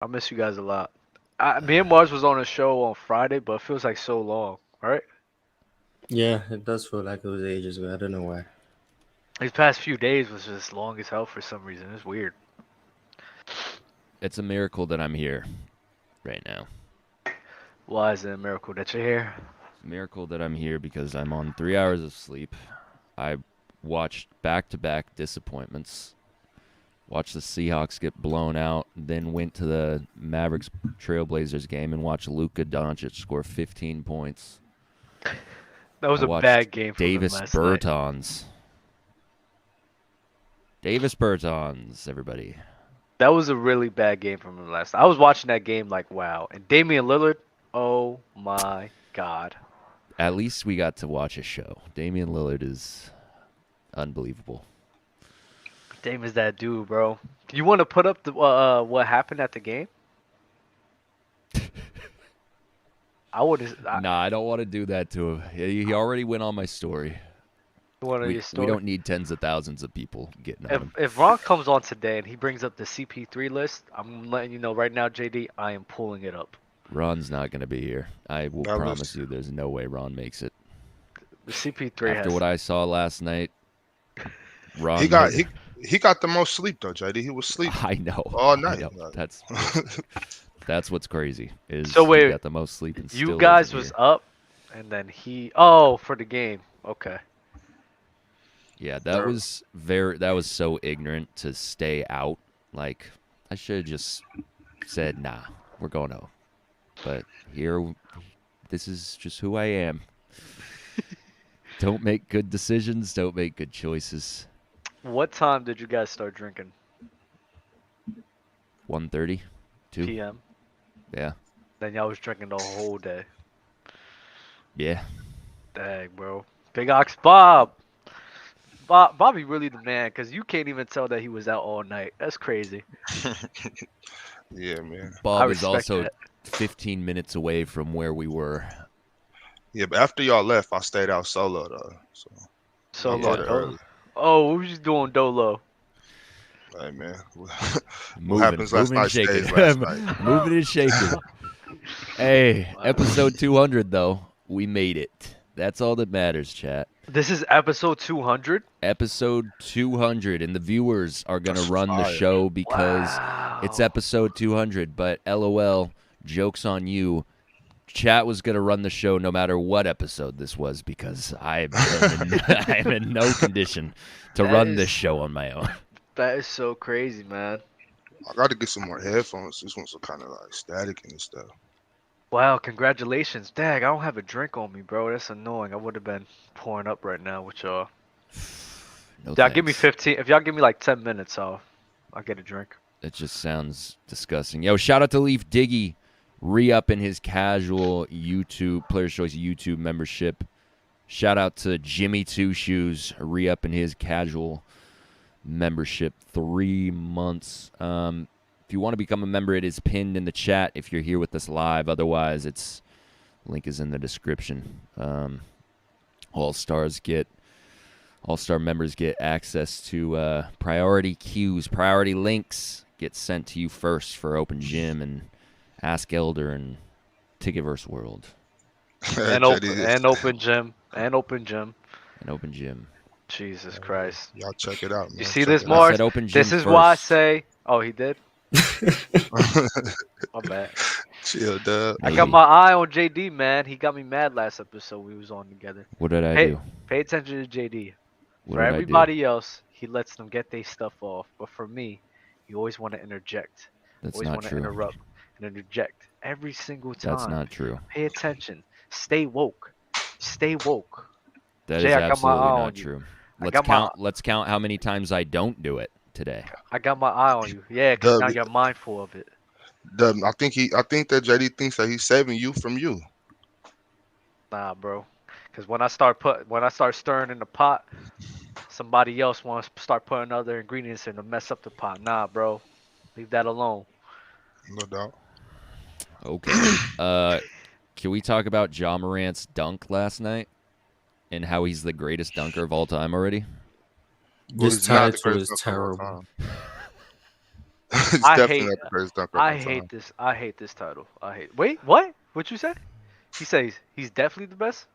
I miss you guys a lot. Me and Mars was on a show on Friday, but it feels like so long, right? Yeah, it does feel like it was ages ago. I don't know why. These past few days was just long as hell for some reason. It's weird. It's a miracle that I'm here right now. Why is it a miracle that you're here? Miracle that I'm here because I'm on 3 hours of sleep. I watched back-to-back disappointments. Watched the Seahawks get blown out, then went to the Mavericks Trailblazers game and watched Luka Doncic score 15 points. That was I a watched bad game for them Davis last night. Bertans. Davis Bertans, everybody. That was a really bad game from him last night. I was watching that game like, wow. And Damian Lillard, oh my God. At least we got to watch a show. Damian Lillard is unbelievable. Damian's that dude, bro. You want to put up the what happened at the game? I would. Nah, I don't want to do that to him. He already went on my story. One of We your story. don't need tens of thousands of people getting on him. If Ron comes on today and he brings up the CP3 list, I'm letting you know right now, JD, I am pulling it up. Ron's not going to be here. I will That promise was- you there's no way Ron makes it. The CP3 After has. what I saw last night, Ron... He got the most sleep though, JD. He was sleeping I know. all night. I know. That's what's crazy. Is So wait, he got the most sleep and still You guys isn't was here. up, and then he. Oh, for the game. Okay. Yeah, that was so ignorant to stay out. Like, I should have just said, nah, we're going home. But here, this is just who I am. Don't make good decisions. Don't make good choices. What time did you guys start drinking? 1:30, 2. PM. Yeah, Then y'all was drinking the whole day. yeah. Dang, bro. Big Ox Bob. Bobby really the man, because you can't even tell that he was out all night. That's crazy. Yeah, man. Bob is respect also that. 15 minutes away from where we were. Yeah, but after y'all left, I stayed out solo though. So So I got low. it early. Oh, what was you doing, Dolo? Hey man, Moving, happens last moving night and shaking. stays last night. Moving and shaking. Hey, episode 200 though, we made it. That's all that matters, chat. This is episode 200. Episode 200, and the viewers are gonna That's run the fire. show because Wow. it's episode 200. But LOL, jokes on you. Chat was gonna run the show no matter what episode this was because I am in no condition to That run is- this show on my own. That is so crazy, man. I got to get some more headphones. This one's kind of like static and stuff. Wow, congratulations. Dag, I don't have a drink on me, bro. That's annoying. I would have been pouring up right now with y'all. No Y'all give me thanks. 15. If y'all give me like 10 minutes, I'll get a drink. It just sounds disgusting. Yo, shout out to Leaf Diggy, re-up in his casual YouTube, Player's Choice YouTube membership. Shout out to Jimmy Two Shoes, re-up in his casual membership, 3 months. If you want to become a member, it is pinned in the chat if you're here with us live. Otherwise, link is in the description. All-Star members get access to priority queues, priority links get sent to you first for Open Gym and Ask Elder and Ticketverse World And open gym. and Open Gym. Jesus Christ. Y'all check it out, man. You see Check this, it I out. Mars? said Open Gym This is first. why I say. Oh, he did? My bad. Chill, dub. I got my eye on JD, man. He got me mad last episode we was on together. What did I Hey, do? pay attention to JD. What For did I do? everybody else, he lets them get their stuff off. But for me, you always want to interject. That's Always not want to true. interrupt and interject every single time. That's not true. Pay attention. Stay woke. Stay woke. That Jay, is I got my absolutely eye on not you. true. I Let's got my- count. Let's count how many times I don't do it today. I got my eye on you. Yeah, because Dub, now you're mindful of it. Dub, I think that JD thinks that he's saving you from you. Nah, bro. Because when I start stirring in the pot, somebody else wants to start putting other ingredients in to mess up the pot. Nah, bro. Leave that alone. No doubt. Okay. Can we talk about Ja Morant's dunk last night and how he's the greatest dunker of all time already? This He's not the title greatest is dunker of all terrible. time. He's I definitely hate not the greatest dunker of I all time. hate this. I hate this title. I hate. Wait, what? What you say? He says he's definitely the best.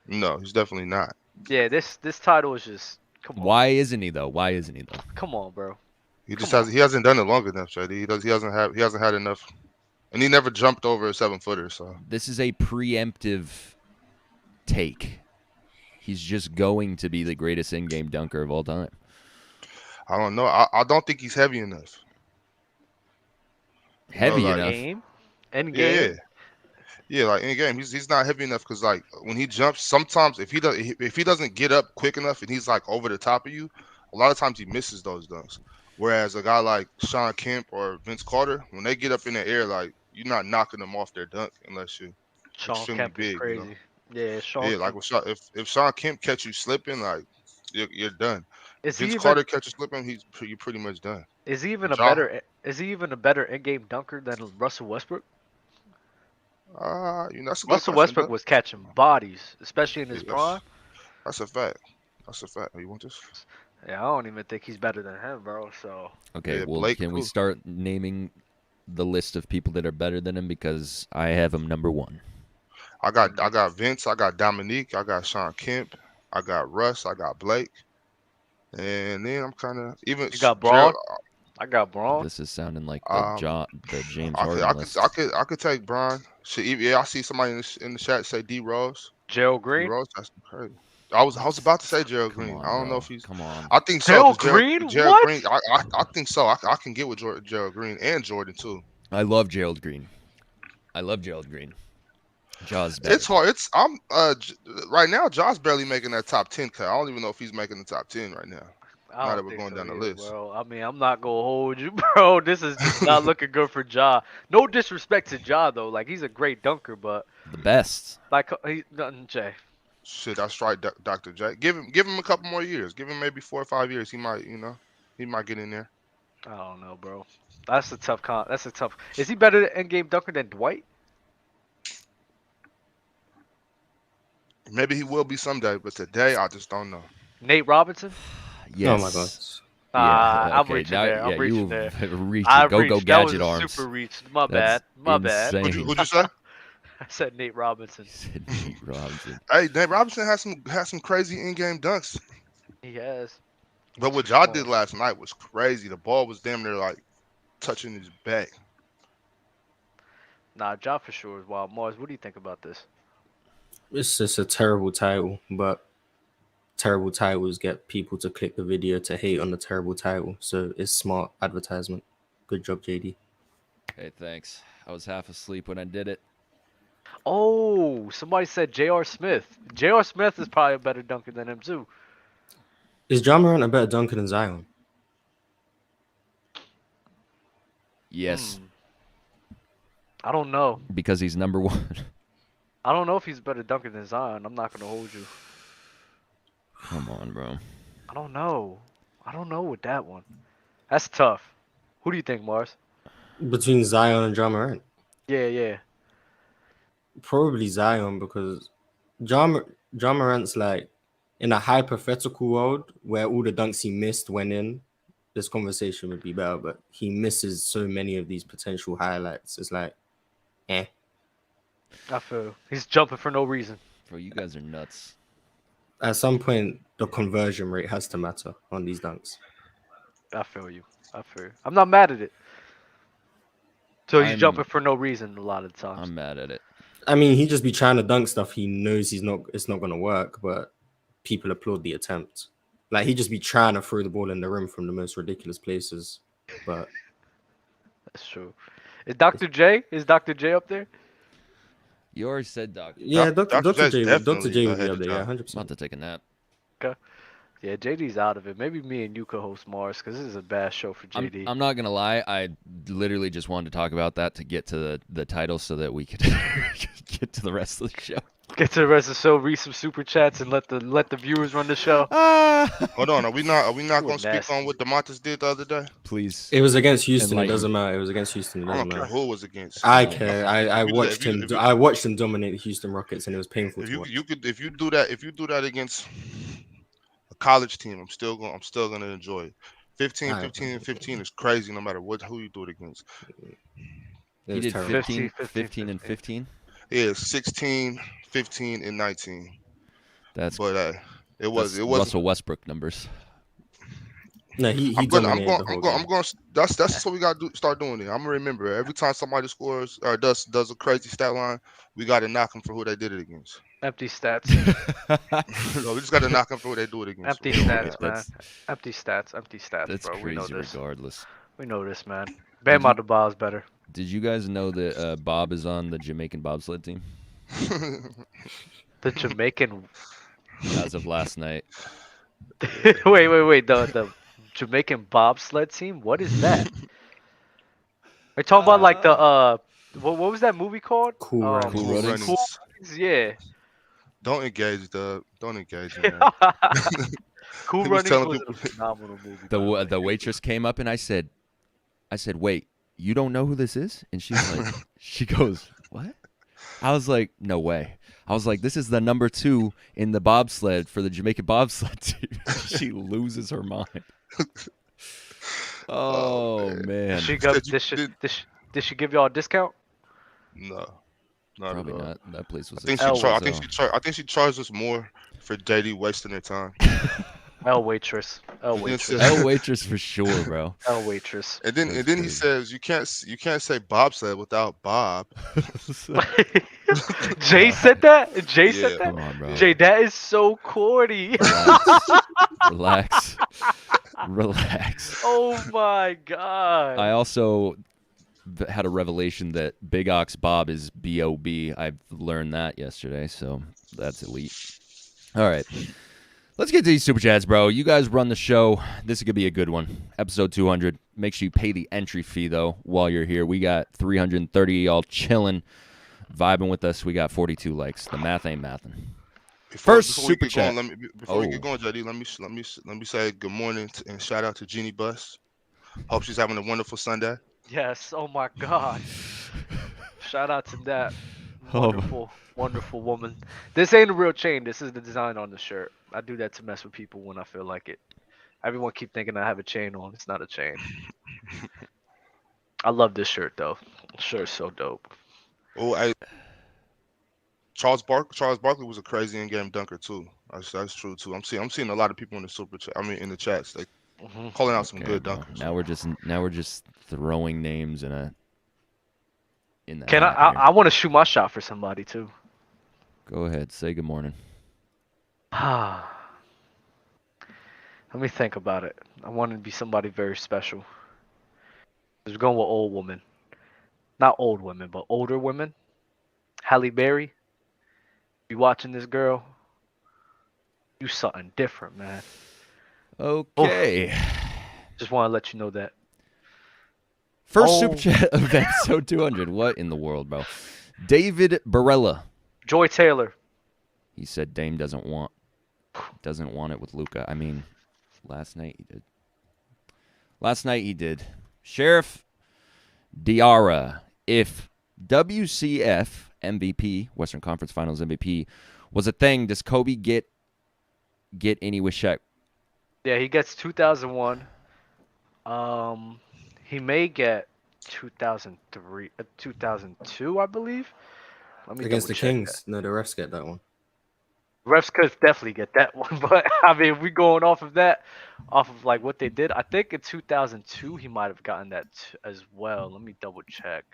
No, he's definitely not. Yeah, this title is just come on, Why isn't he though? Why isn't he though? come on, bro, He just come on. has he hasn't done it long enough, JD. He hasn't had enough, and he never jumped over a 7-footer. So This is a preemptive take. He's just going to be the greatest in-game dunker of all time. I don't know. I don't think he's heavy enough. Heavy End Like enough. game, end yeah, yeah. game. Yeah, like in game, he's not heavy enough because like when he jumps, sometimes if he doesn't get up quick enough and he's like over the top of you, a lot of times he misses those dunks. Whereas a guy like Sean Kemp or Vince Carter, when they get up in the air, like you're not knocking them off their dunk unless you're Sean extremely Kemp is big, you know. crazy. Yeah, Sean Yeah, like Kemp. with if Sean Kemp catch you slipping, like you're done. Is he Vince even Carter catch you slipping, you're pretty much done. is he even a Ja, better is he even a better end game dunker than Russell Westbrook? that's a good Russell question, Westbrook though. was catching bodies, especially in Yeah, his prime. that's a fact. That's a fact. Oh, you want this? Yeah, I don't even think he's better than him, bro. So Okay, Yeah, well, Blake. can we Who? start naming the list of people that are better than him because I have him number 1. I got Vince, I got Dominique, I got Sean Kemp, I got Russ, I got Blake, and then I'm kind of even you got Gerald. Braun. I got Braun. This is sounding like Um, the James I could Harden I could I list. could I could take Brian. Yeah, I see somebody in the chat say D Rose. Gerald D Green. Rose, that's crazy. I was about to say Gerald Come Green. on, I don't know bro. if he's. Come on. I think so because Gerald Green? Gerald Green. What? I think so. I can get with Gerald Green and Jordan too. I love Gerald Green. Jaws better. It's hard. Right now. Josh barely making that top 10 cut. I don't even know if he's making the top 10 right now. I Now that don't we're think going so down the either, list. bro. I mean, I'm not gonna hold you, bro. This is just not looking good for Ja. No disrespect to Ja though. Like he's a great dunker, but The best. like he's nothing, Jay. Shit, that's right, Dr. J. Give him a couple more years. Give him maybe 4 or 5 years. He might get in there. I don't know, bro. That's a tough con. That's a tough. Is he better at end game dunker than Dwight? Maybe he will be someday, but today I just don't know. Nate Robinson? Yes. Oh my god. Yeah. I'm Okay. reaching Now, there. yeah, I'm reaching you there. reaching. I Go reached. That gadget was a arms. super reach. My That's bad. My bad. insane. Who'd you say? I said Nate Robinson. Said Nate Robinson. Hey, Nate Robinson has some crazy in-game dunks. He has. But what Ja did last night was crazy. The ball was damn near like touching his back. Nah, Ja for sure is wild. Mars, what do you think about this? It's just a terrible title, but terrible titles get people to click the video to hate on the terrible title. So it's smart advertisement. Good job, JD. Hey, thanks. I was half asleep when I did it. Oh, somebody said J.R. Smith. J.R. Smith is probably a better dunker than him too. Is Ja Morant a better dunker than Zion? Yes, I don't know. because he's number 1. I don't know if he's a better dunker than Zion. I'm not gonna hold you. Come on, bro. I don't know. I don't know with that one. That's tough. Who do you think, Mars? Between Zion and Ja Morant? Yeah. Probably Zion because Ja Morant's like in a hypothetical world where all the dunks he missed went in, this conversation would be better, but he misses so many of these potential highlights. It's like, eh. I feel he's jumping for no reason. Bro, you guys are nuts. At some point, the conversion rate has to matter on these dunks. I feel you. I'm not mad at it. So he's I'm- jumping for no reason a lot of the times. I'm mad at it. I mean, he just be trying to dunk stuff he knows it's not gonna work, but people applaud the attempt. Like he just be trying to throw the ball in the rim from the most ridiculous places. But That's true. Is Dr. J? Is Dr. J up there? You already said, Doc. yeah, Dr. Dr. J's J definitely would be ahead up of there, Ja. yeah, I'm 100%. about to take a nap. Yeah, JD's out of it. Maybe me and you could host Mars because this is a bad show for JD. I'm not gonna lie. I literally just wanted to talk about that to get to the title so that we could get to the rest of the show. Get to the rest of the show, read some super chats, and let the viewers run the show. Hold on, are we not You gonna were speak nasty. on what DeMontis did the other day? Please. It was against Houston. It Enlighten. doesn't matter. It was against Houston. It I doesn't don't care matter. who it was against. I care. I If you- watched if you- him. if you- I watched him dominate the Houston Rockets, and it was painful If to you watch. if you do that against a college team, I'm still gonna enjoy it. 15, Alright, 15, and 15 is crazy no matter who you do it against. it He was did terrible. 15, 15, 15 and 15. 15. Yeah, 16, 15, and 19. That's But that's it was. Russell Westbrook numbers. No, he dominated the whole game. I'm going. That's just what we got to start doing. It. I'm gonna remember every time somebody scores or does a crazy stat line, we got to knock them for who they did it against. Empty stats. No, we just got to knock them for who they do it against. Empty Yeah, stats, man. that's Empty stats. Empty stats, that's bro. We know crazy. this. Regardless, We know this, man. Did Bam you- out the ball is better. did you guys know that Bob is on the Jamaican bobsled team The Jamaican. as of last night? wait. The Jamaican bobsled team. What is that? Are you talking about like the what was that movie called? Cool Runnings. Cool Cool Runnings. Cool Runnings. Runnings, yeah. Don't engage, Doug. Don't engage in that. Cool He was Runnings telling was people- a phenomenal movie. by way. The waitress came up and I said, wait, you don't know who this is? And she's like, she goes, what? I was like, no way. I was like, this is the number 2 in the bobsled for the Jamaican bobsled team. She loses her mind. Oh, man. Did she, Said you did she give y'all a discount? No, not Probably at all. not. That place was I think L she. I was, think she charged us more for JD wasting their time. L waitress. L Yes, waitress. yes. L waitress for sure, bro. L waitress. And then That's he crazy. says you can't say bobsled without Bob. Jay said that? Jay said Yeah. that? Come on, bro. Jay, that is so corny. Relax. Relax. Oh my god. I also had a revelation that Big Ox Bob is B.O.B. I've learned that yesterday, so that's elite. All right. Let's get to these super chats, bro. You guys run the show. This is going to be a good one. Episode 200. Make sure you pay the entry fee, though, while you're here. We got 330 y'all chilling, vibing with us. We got 42 likes. The math ain't mathin'. First Before we super get going, chat. before we get going, JD, let me say good morning and shout out to Jeannie Bus. Hope she's having a wonderful Sunday. Yes, oh my god. Shout out to that Oh. wonderful woman. This ain't a real chain. This is the design on the shirt. I do that to mess with people when I feel like it. Everyone keep thinking I have a chain on. It's not a chain. I love this shirt though. The shirt's so dope. Oh, Charles Barkley was a crazy in-game dunker too. That's true too. I'm seeing a lot of people in the super chat. I mean, in the chats, they Mhm. calling out some Okay, good bro. dunkers. Now we're just throwing names in the Can hat here. I want to shoot my shot for somebody too. Go ahead. Say good morning. Let me think about it. I want to be somebody very special. We're going with old woman. Not old women, but older women. Halle Berry. You watching this girl? You something different, man. Okay. Just want to let you know that. First Oh. super chat of episode 200. What in the world, bro? David Barella. Joy Taylor. He said Dame doesn't want it with Luka. I mean, last night he did. Sheriff Diarra. If WCF MVP, Western Conference Finals MVP, was a thing, does Kobe get any with Shaq? Yeah, he gets 2001. He may get 2003, 2002, I believe. Let me Against the double check Kings. No, the refs get that one. that. Refs could definitely get that one, but I mean, if we going off of that, off of like what they did, I think in 2002 he might have gotten that as well. Let me double check.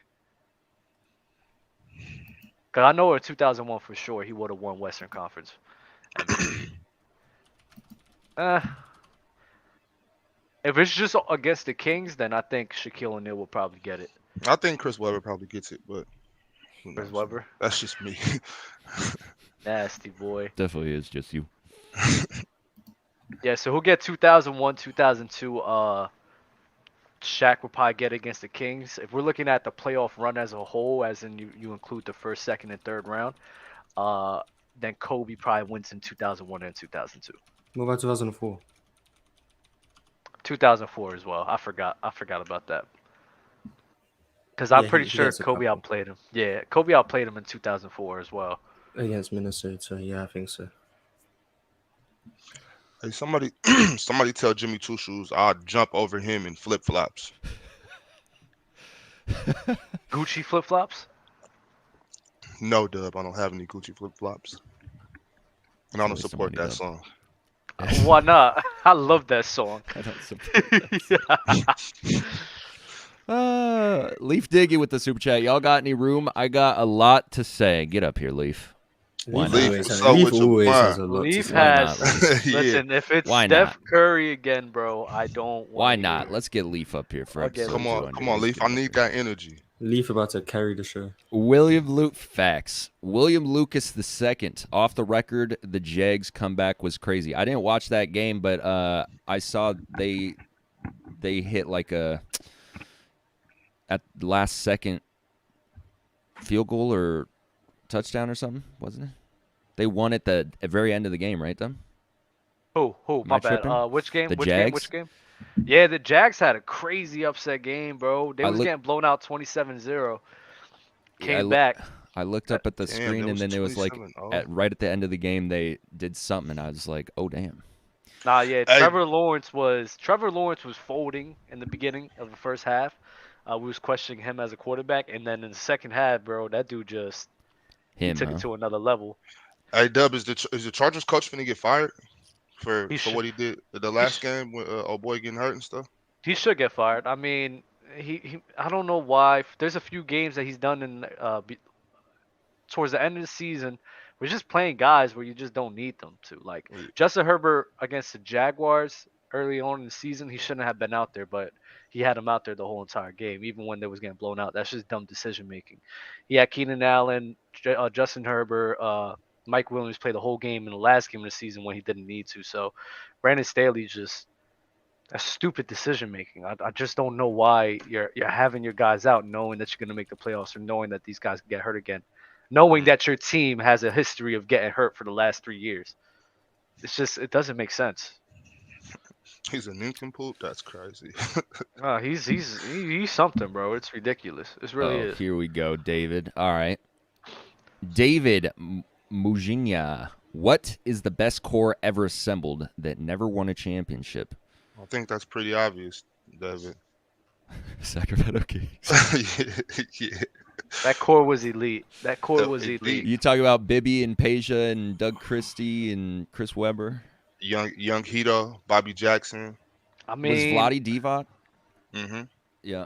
Cause I know in 2001 for sure he would have won Western Conference MVP. If it's just against the Kings, then I think Shaquille O'Neal will probably get it. I think Chris Webber probably gets it, but who Chris knows? Webber, That's just me. nasty boy. Definitely is just you. Yeah, so who'll get 2001, 2002? Shaq will probably get against the Kings. If we're looking at the playoff run as a whole, as in you include the first, second, and third round, then Kobe probably wins in 2001 and 2002. What about 2004? 2004 as well. I forgot about that. Because I'm Yeah, pretty he sure gets a Kobe couple. outplayed him. Yeah, Kobe outplayed him in 2004 as well. Against Minnesota, yeah, I think so. Hey, somebody, somebody tell Jimmy Two Shoes I'll jump over him in flip flops. Gucci flip flops. No, Dub, I don't have any Gucci flip flops, and I It's a don't waste of support money, that Dub. song. Why not? I love that song. I don't support that. Leaf Diggy with the super chat. Y'all got any room? I got a lot to say. Get up here, Leaf. Why Leaf not? Leaf, always what's has, up Leaf with your always has mind? a lot to Leaf say. Why has. not, Leaf? Yeah. Listen, if it's Why Steph not? Curry again, bro, I don't want. Why not? Let's get Leaf up here for Again, episode Come on, 200. come on, Let's Leaf. get I him up need here. that energy. Leaf about to carry the show. William Luke facts. William Lucas II. Off the record, the Jags comeback was crazy. I didn't watch that game, but I saw they hit like a at the last second field goal or touchdown or something, wasn't it? They won at the very end of the game, right? Them. Who? Am My I bad. tripping? Which game? The Which game? Jags? Which game? Yeah, the Jags had a crazy upset game, bro. They I was look- getting blown out 27-0. Yeah, Came back. I looked up at the Damn, screen, that and was then it was like 27-0. right at the end of the game they did something, and I was like, oh damn. Nah, yeah. Hey. Trevor Lawrence was folding in the beginning of the first half. We was questioning him as a quarterback, and then in the second half, bro, that dude just he took it to another level. Hey, Dub, is the Chargers coach finna get fired for He should. what he did the last game with old boy getting hurt and stuff? He should get fired. I mean, he I don't know why. There's a few games that he's done in towards the end of the season. We're just playing guys where you just don't need them to. Like Yeah. Justin Herbert against the Jaguars early on in the season, he shouldn't have been out there, but he had him out there the whole entire game, even when they was getting blown out. That's just dumb decision making. He had Keenan Allen, Justin Herbert, Mike Williams play the whole game in the last game of the season when he didn't need to. So Brandon Staley's just a stupid decision making. I just don't know why you're having your guys out knowing that you're gonna make the playoffs or knowing that these guys can get hurt again, knowing that your team has a history of getting hurt for the last 3 years. It's just it doesn't make sense. He's a nincompoop. That's crazy. He's something, bro. It's ridiculous. It really is. Here we go, David. All right. David Mujinha. What is the best core ever assembled that never won a championship? I think that's pretty obvious, David. Sacramento Kings. Yeah. That core was elite. That core The was elite. elite. You talk about Bibby and Peja and Doug Christie and Chris Webber. Young Hito, Bobby Jackson. I Was mean, Vlade Divac? Mm-hmm. Yeah.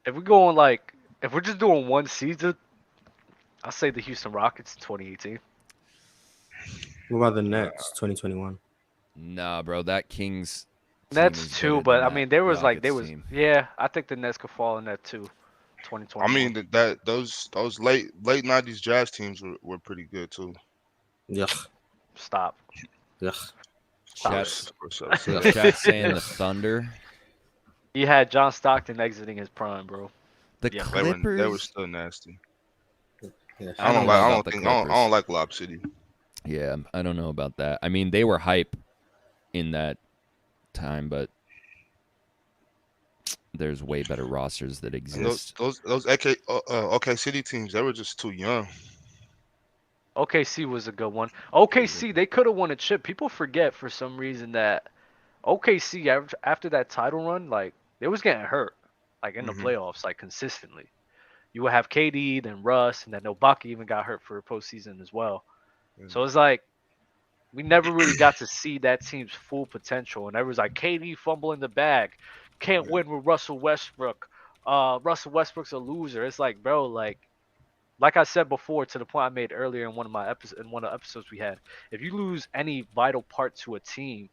if we're going like if we're just doing one season, I'll say the Houston Rockets 2018. What about the Nets, 2021? Nah, bro. That Kings team Nets is too, better but than I that mean there was Rockets like team. yeah, I think the Nets could fall in that too. 2021. I mean those late '90s Jazz teams were pretty good too. Yuck. Stop. Yuck. Chat's, Of course. Chat's saying the Thunder. He had John Stockton exiting his prime, bro. The Yeah. Clippers. They were still nasty. Yeah. I don't know about the I Clippers. don't like Lob City. Yeah, I don't know about that. I mean, they were hype in that time, but there's way better rosters that And exist. those OK City teams, they were just too young. OKC was a good one. OKC, they could have won a chip. People forget for some reason that OKC after that title run, like they was getting hurt, like in the Mhm. playoffs, like consistently. You would have KD, then Russ, and then Ibaka even got hurt for postseason as well. So it's like we never really got to see that team's full potential, and everyone's like KD fumbling the bag, can't win with Russell Westbrook. Russell Westbrook's a loser. It's like, bro, like I said before, to the point I made earlier in one of the episodes we had, if you lose any vital part to a team,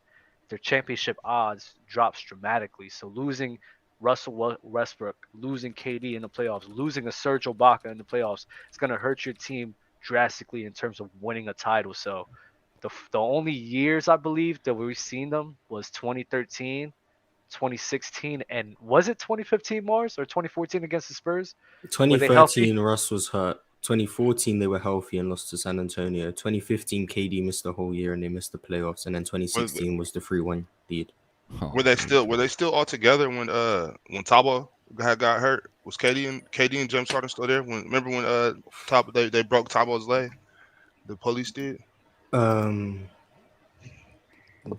their championship odds drops dramatically. So losing Russell Westbrook, losing KD in the playoffs, losing a Serge Ibaka in the playoffs, it's gonna hurt your team drastically in terms of winning a title. So the only years I believe that we've seen them was 2013, 2016, and was it 2015 Mars or 2014 against the Spurs? Were they healthy? 2013, Russ was hurt. 2014, they were healthy and lost to San Antonio. 2015, KD missed the whole year and they missed the playoffs. And then 2016 was the 3-1 lead. Oh, Were they still all together when Tabo got hurt? Was KD and James Harden still there? Remember when they broke Tabo's leg? The police did. Let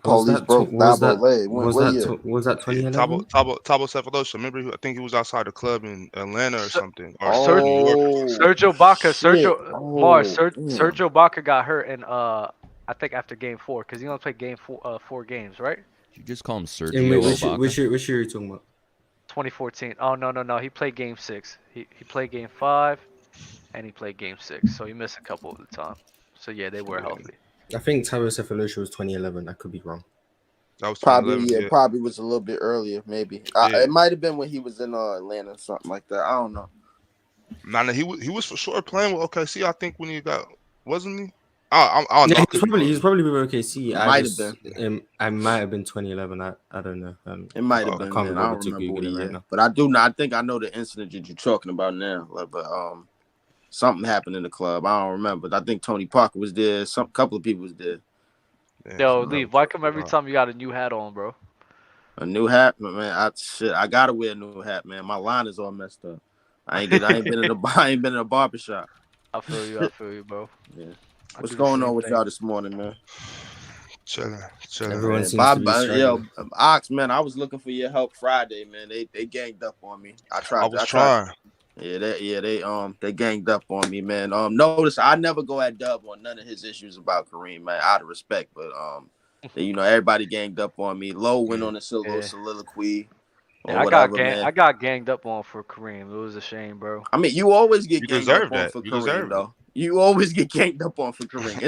Police broke Thabo leg. Was What that year? was that Yeah, 2011? Tabo Cephalosha. Remember, I think he was outside the club in Atlanta or Ser- something, or Ser- New York. Oh Sergio Baca, shit! Oh damn! Sergio Baca got hurt in I think after game 4 because he only played game 4 games, right? Did you just call him In Sergio Obaka? which year are you talking about? 2014. Oh no, he played game 6. He played game 5 and he played game 6, so he missed a couple of the time. So yeah, they were Yeah, healthy. I think Tyrese Cephalosha was 2011. I could be wrong. that was Probably 2011. Yeah, probably was a little bit earlier. Maybe Yeah. it might have been when he was in Atlanta or something like that. I don't know. Nah, he was for sure playing with OKC. I think when he got, wasn't he? I don't Yeah, know. he's probably with OKC. Might have been. I might have been 2011. I don't know. It might have I been. can't Then. be I bothered don't to remember what Google it right year, now. but I do know. I think I know the incident that you're talking about now. But something happened in the club. I don't remember. I think Tony Parker was there. Some couple of people was there. Yeah, Yo, so- Leave. Why come every time you got a new hat on, bro? A new hat, man. I gotta wear a new hat, man. My line is all messed up. I ain't been in a barbershop. I feel you, bro. Yeah. I What's do the going same on with thing. y'all this morning, man? chilling. Everyone Man, seems Bob, to be struggling. Ox, man, I was looking for your help Friday, man. They ganged up on me. I was trying. They ganged up on me, man. Notice I never go at Dub on none of his issues about Kareem, man, out of respect. But everybody ganged up on me. Low went on a little soliloquy or Yeah, whatever, man. I got ganged up on for Kareem. It was a shame, bro. I mean, you always get You ganged deserve up on that. for You Kareem, deserve it. though. You always get ganged up on for Kareem.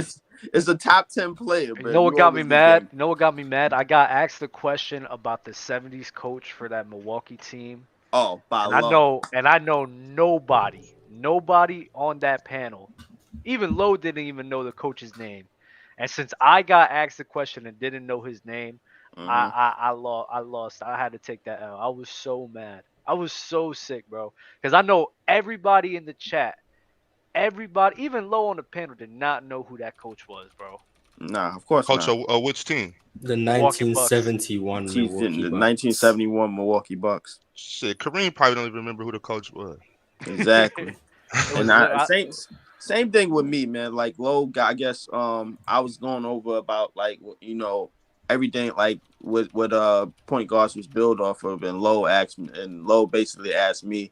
It's a top 10 player, You bro. know what got me always get mad? ganged- You know what got me mad? I got asked a question about the '70s coach for that Milwaukee team, Oh, by and law. I know nobody on that panel, even Lowe didn't even know the coach's name. And since I got asked the question and didn't know his name, I lost. I had to take that L. I was so mad. I was so sick, bro, because I know everybody in the chat. Everybody, even Low on the panel, did not know who that coach was, bro. Nah, of course Coach not. of which team? The Milwaukee Bucks. 1971 He's Milwaukee in the Bucks. 1971 Milwaukee Bucks. Shit, Kareem probably don't even remember who the coach was. Exactly. It was And same thing with me, man. Like Low, I guess I was going over about like everything like what point guards was built off of, and Low basically asked me,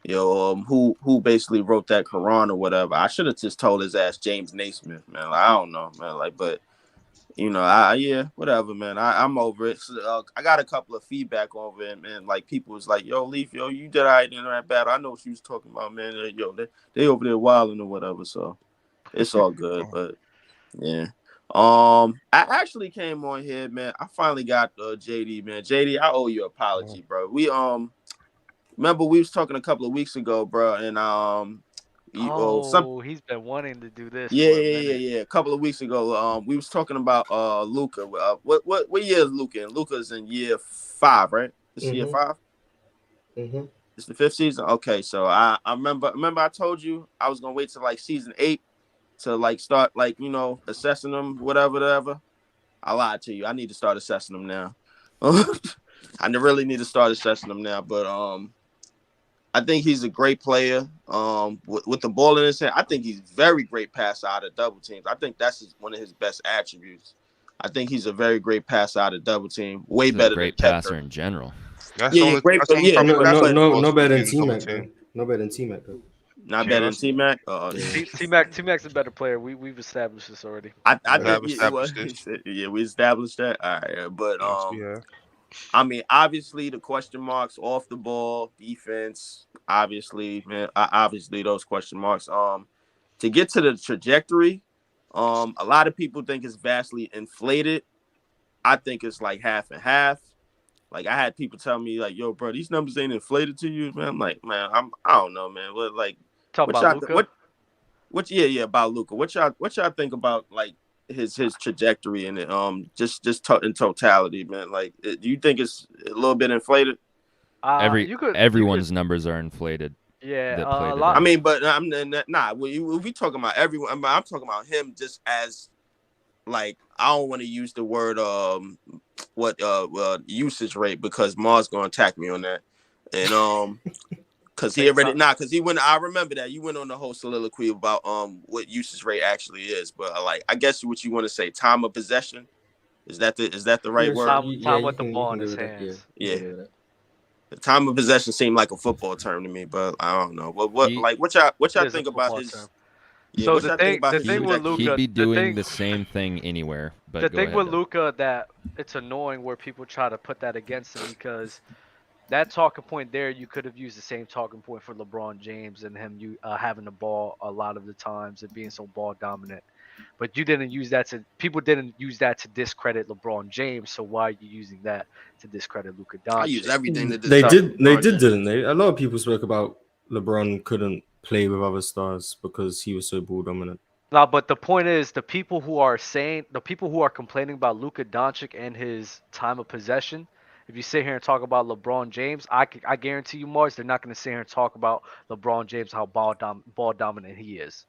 who basically wrote that Quran or whatever. I should have just told his ass James Naismith, man. Like, I don't know, man. Like, but whatever, man. I'm over it. So, I got a couple of feedback over it, man. Like people was like, "Yo, Leaf, you did all right in that battle. I know what you was talking about, man. They over there wilding or whatever." So it's all good, but yeah. I actually came on here, man. I finally got JD, man. JD, I owe you an apology, bro. We remember we was talking a couple of weeks ago, bro, and he's been wanting to do this. Yeah. A couple of weeks ago, we was talking about Luka. What year is Luka in? Luka's in year 5, right? This year 5. Mm-hmm. It's the 5th season. Okay, so I remember I told you I was gonna wait till like season 8 to like start like assessing them, whatever. I lied to you. I need to start assessing them now. I really need to start assessing them now, but I think he's a great player. With the ball in his hand, I think he's very great passer out of double teams. I think that's one of his best attributes. I think he's a very great passer out of double team. Way He's better a great than passer Tech. in general. That's Yeah, the only, great, that's the only time he passed the ball No better than is double T-Mac. team. No better than T-Mac, though. Not Yeah, better than that's- T-Mac. T-Mac's a better player. We've established this already. I We have think established this. yeah, we established that. All right, but Yes, we have. I mean, obviously the question marks off the ball, defense, obviously, man, obviously those question marks. To get to the trajectory, a lot of people think it's vastly inflated. I think it's like half and half. Like I had people tell me like, "Yo, bro, these numbers ain't inflated to you, man." I'm like, man, I don't know, man. What like Talk what about y'all Luka. what about Luka? What y'all think about like his trajectory and just in totality, man? Like, do you think it's a little bit inflated? Everyone's numbers are inflated. Yeah, that a played lot. I mean, but I'm nah. We talking about everyone. I'm talking about him just as like I don't want to use the word usage rate because Mars gonna attack me on that, and because he went. I remember that you went on the whole soliloquy about what usage rate actually is, but like I guess what you want to say, time of possession. Is that the right Yeah, word? Time, yeah, time with the you ball can in go his with that. Yeah, hands. you can Yeah. go with that. The time of possession seemed like a football term to me, but I don't know. What He like what y'all It is a think about football term. his So what the y'all think thing, about the his thing with trajectory? he'd Luca, be doing the same thing anywhere. the But go thing ahead with though. Luca that it's annoying where people try to put that against him because that talking point there, you could have used the same talking point for LeBron James and him having the ball a lot of the times and being so ball dominant. But you didn't use that to people didn't use that to discredit LeBron James. So why are you using that to discredit Luka I use Doncic? everything to They discredit did, they LeBron did, James. didn't they? A lot of people spoke about LeBron couldn't play with other stars because he was so ball dominant. No, but the point is, the people who are complaining about Luka Doncic and his time of possession, if you sit here and talk about LeBron James, I guarantee you, Mars, they're not going to sit here and talk about LeBron James how ball dominant he is.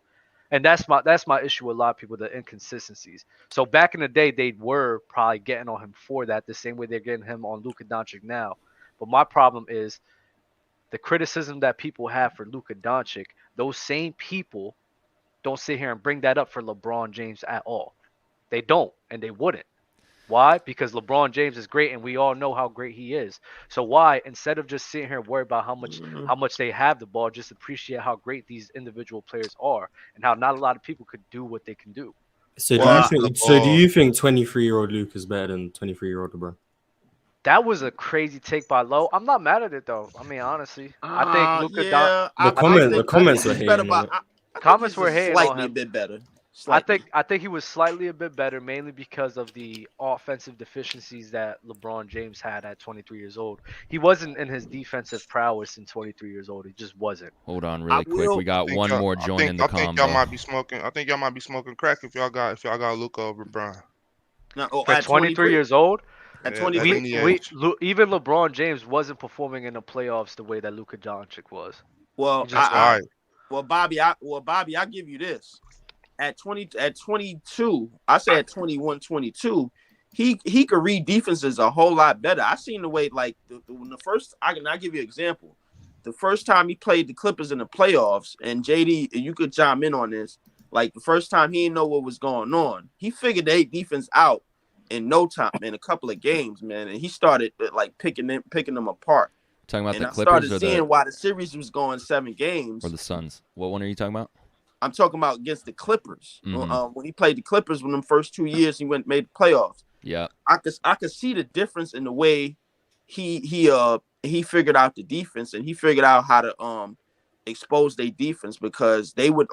And that's my issue with a lot of people, the inconsistencies. So back in the day, they were probably getting on him for that, the same way they're getting him on Luka Doncic now. But my problem is the criticism that people have for Luka Doncic. Those same people don't sit here and bring that up for LeBron James at all. They don't, and they wouldn't. Why? Because LeBron James is great, and we all know how great he is. So why, instead of just sitting here and worry about how much they have the ball, just appreciate how great these individual players are, and how not a lot of people could do what they can do. So do you Well, think? So do you think 23-year-old Luke is better than 23-year-old LeBron? That was a crazy take by Low. I'm not mad at it though. I mean, honestly, I think Luka. yeah, The I comments were he's better, hating on but it. I think comments he's were just hating on slightly a him. bit better. I Slightly. think he was slightly a bit better, mainly because of the offensive deficiencies that LeBron James had at 23 years old. He wasn't in his defensive prowess in 23 years old. He just wasn't. Hold on, I really quick. will. We got one more joining the I think y'all combo. might be smoking. I think y'all might be smoking crack if y'all got Luka over Brian. No, For at 23 23. years old, At At 23. any age. even LeBron James wasn't performing in the playoffs the way that Luka Doncic was. He Well, just All right. Bobby, I give you this. At 22, I said at 21, 22, he could read defenses a whole lot better. I seen the way when the first I give you an example. The first time he played the Clippers in the playoffs, and JD, you could chime in on this. Like the first time he didn't know what was going on. He figured the defense out in no time, in a couple of games, man, and he started picking them apart. Talking about And the I Clippers started or seeing why the series was going 7 games. or the Suns? What one are you talking about? I'm talking about against the Clippers. Mhm. When he played the Clippers, when them first 2 years he made the playoffs. Yeah. I could see the difference in the way he figured out the defense, and he figured out how to expose their defense, because they would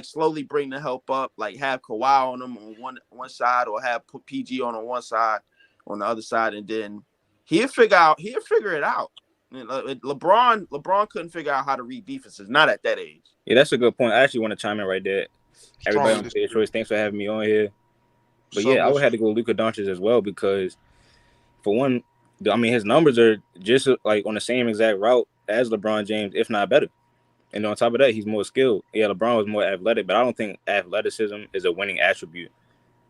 slowly bring the help up, like have Kawhi on them on one side, or have put PG on one side, on the other side, and then he'll figure it out. LeBron couldn't figure out how to read defenses, not at that age. Yeah, that's a good point. I actually want to chime in right there. Everybody Strongly on Fair Choice, thanks for having me on here. But So yeah, I would with have to go Luka Doncic as well, because for one, I mean, his numbers are just like on the same exact route as LeBron James, if not better. And on top of that, he's more skilled. Yeah, LeBron was more athletic, but I don't think athleticism is a winning attribute.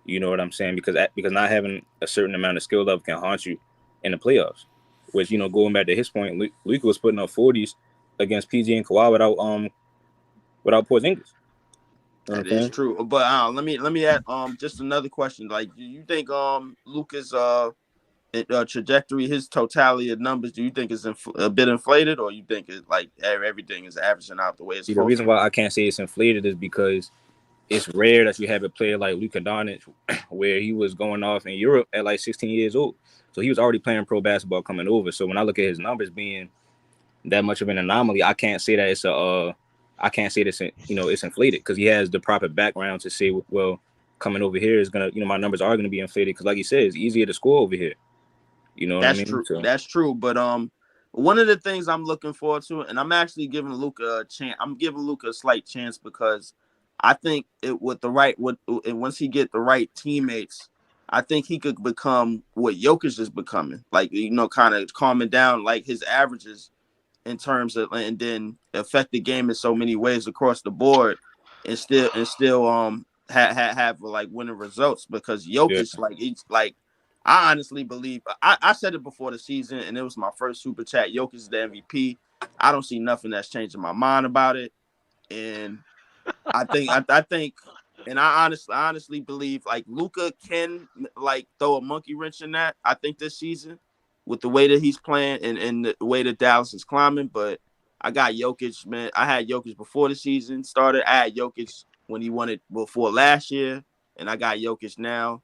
You know what I'm saying? Because not having a certain amount of skill level can haunt you in the playoffs. Which, going back to his point, Luka was putting up 40s against PG and Kawhi without Porzingis. You know what I'm That is saying? true. But let me add just another question. Like, do you think Luka's trajectory, his totality of numbers, do you think is a bit inflated, or you think it's like everything is averaging out the way it's See, the supposed reason to? why I can't say it's inflated is because it's rare that you have a player like Luka Doncic, where he was going off in Europe at like 16 years old. So he was already playing pro basketball coming over. So when I look at his numbers being that much of an anomaly, I can't say that it's inflated, because he has the proper background to say, well, coming over here is gonna, my numbers are gonna be inflated, because like you said, it's easier to score over here. You know what I That's mean? true. So That's true. But one of the things I'm looking forward to, and I'm actually giving Luka a chance. I'm giving Luka a slight chance, because I think once he get the right teammates, I think he could become what Jokic is becoming. Like, kind of calming down like his averages in terms of, and then affect the game in so many ways across the board, and still have like winning results, because yeah, Jokic, I honestly believe, I said it before the season, and it was my first super chat. Jokic is the MVP. I don't see nothing that's changing my mind about it, and I think And I honestly believe like Luka can like throw a monkey wrench in that. I think this season with the way that he's playing and the way that Dallas is climbing. But I got Jokic, man. I had Jokic before the season started. I had Jokic when he won it before last year, and I got Jokic now.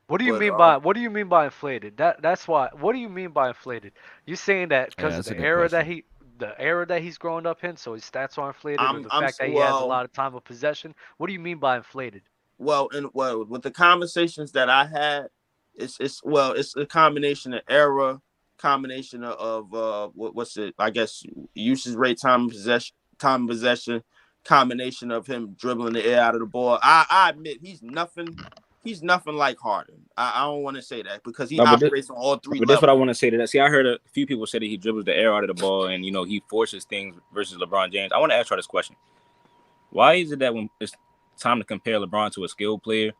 What do you But mean by inflated? That's why. What do you mean by inflated? You saying that Yeah, because of that's a the good era that question. he's growing up in, so his stats are inflated, or the I'm fact that he has a well, lot of time of possession? What do you mean by inflated? well, with the conversations that I had, it's a combination of era, combination of what's it? I guess usage rate, time possession, combination of him dribbling the air out of the ball. I admit he's nothing. He's nothing like Harden. I don't want to say that because he No, operates on all three but that's what I levels. want to say to that. See, I heard a few people say that he dribbles the air out of the ball and he forces things versus LeBron James. I want to ask you this question: why is it that when it's time to compare LeBron to a skilled player,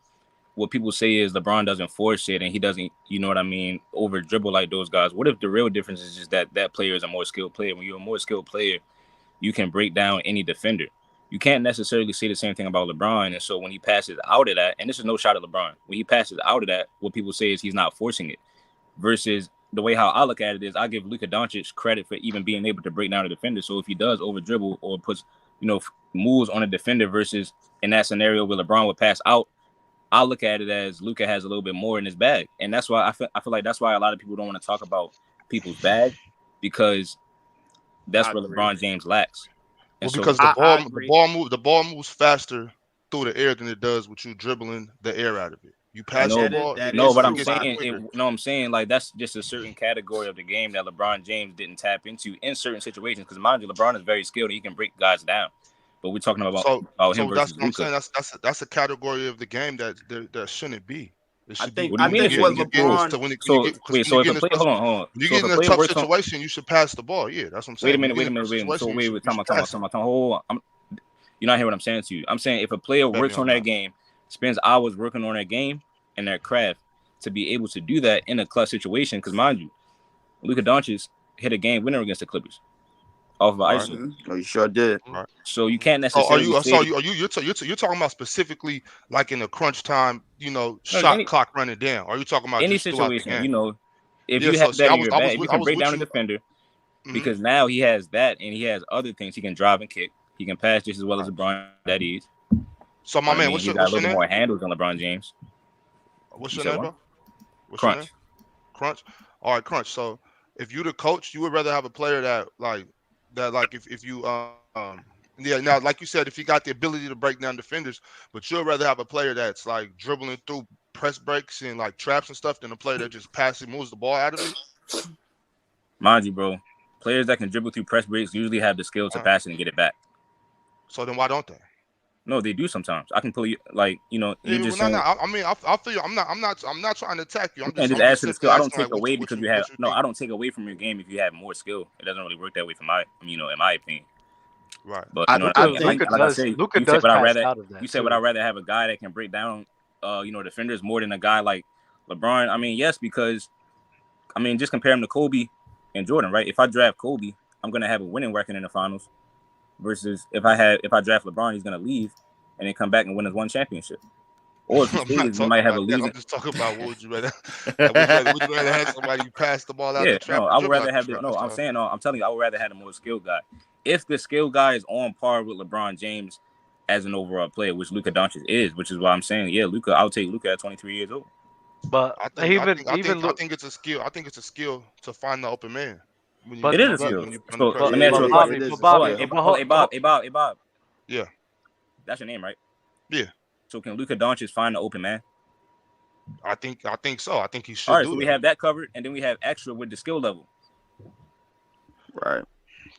what people say is LeBron doesn't force it and he doesn't, over dribble like those guys? What if the real difference is just that player is a more skilled player? When you're a more skilled player, you can break down any defender. You can't necessarily say the same thing about LeBron. And so when he passes out of that, and this is no shot at LeBron, when he passes out of that, what people say is he's not forcing it. Versus the way how I look at it is I give Luka Doncic credit for even being able to break down a defender. So if he does over dribble or puts, moves on a defender versus in that scenario where LeBron would pass out, I look at it as Luka has a little bit more in his bag. And that's why I feel like that's why a lot of people don't want to talk about people's bag, because that's I where agree. LeBron James lacks. Well, And so because I agree. the ball moves faster through the air than it does with you dribbling the air out of it. You pass the no, ball, That no, is but it I'm true. gets there Bobby. quicker. I'm saying like that's just a certain category of the game that LeBron James didn't tap into in certain situations. Because mind you, LeBron is very skilled and he can break guys down. But we're talking about So him that's versus what I'm Luka. saying. That's a category of the game that shouldn't be. It I should be think What do I you mean think it what shouldn't when be? you get So, LeBron. when you get because when so you if get a in a player, tough hold on, hold on. when you So if get a in a player tough works on, situation, you should pass the ball. Yeah, that's what I'm saying. wait a When minute, you wait get a in a minute, tough wait a minute. So situation, wait, you time should out, time out, pass it. time out, time out. Hold on. You're not hearing what I'm saying to you. I'm saying if a player Maybe works on I'm their not. game, spends hours working on their game and their craft to be able to do that in a clutch situation, because mind you, Luka Doncic hit a game winner against the Clippers off of Right. ISO. Oh, you sure did. Right. So you can't So are necessarily you? say You're talking about specifically like in a crunch time, no, shot clock running down? Or are you talking about any just throughout the situation, game? if Yeah. you So have see, that in your bag, if you I can was break with down a you. defender, Mhm. because now he has that and he has other things. He can drive and kick. He can pass just as well as Right. LeBron. That is, So my I man, mean, he's got a what's little your bit name? more handles than LeBron James. What's You your said name, what? bro? What's your name? Crunch. Crunch. All right, Crunch. So if you the coach, you would rather have a player that if you yeah, now like you said, if he got the ability to break down defenders, but you'd rather have a player that's like dribbling through press breaks and like traps and stuff than a player that just passes moves the ball out of it. Mind you, bro, players that can dribble through press breaks usually have the skill to All right. pass it and get it back. So then why don't they? No, they do sometimes. I can pull you, you're Yeah, well, just no, no. saying I mean, I feel you. I'm not trying to attack you. you can't just I'm add just to the simply skill. I don't asking take like away because you have what you no. think. I don't take away from your game if you have more skill. It doesn't really work that way, in my opinion. Right. But I, I Luca think like I say, Luca you said, does but I pass rather out of you that said, but I too. rather have a guy that can break down, defenders more than a guy like LeBron. I mean, yes, because just compare him to Kobe and Jordan, right? If I draft Kobe, I'm gonna have a winning record in the finals. Versus if I draft LeBron, he's gonna leave and then come back and win his one championship. Or if he I'm not stays, we talking might have a about that. I'm losing. just talking about what would you rather? Like, would you rather have somebody who passed the ball out Yeah, the trap no, or I would dribble rather out the have the trap? no. That's I'm all. saying no. I'm telling you, I would rather have the more skilled guy. If the skilled guy is on par with LeBron James as an overall player, which Luka Doncic is, which is why I'm saying, yeah, Luka. I'll take Luka at 23 years old. But I think I even think I even think I look, think it's a skill. I think it's a skill to find the open man but It is a but skill. when you under So pressure. let me ask you a question. Bobby, it is but a Hold on, Bobby, skill. hey Bob, hey Bob. Yeah, That's your name, right? yeah. So can Luka Doncic find the open man? I think so. I think he All should right, so do we that. have that covered, and then we have extra with the skill level. Right.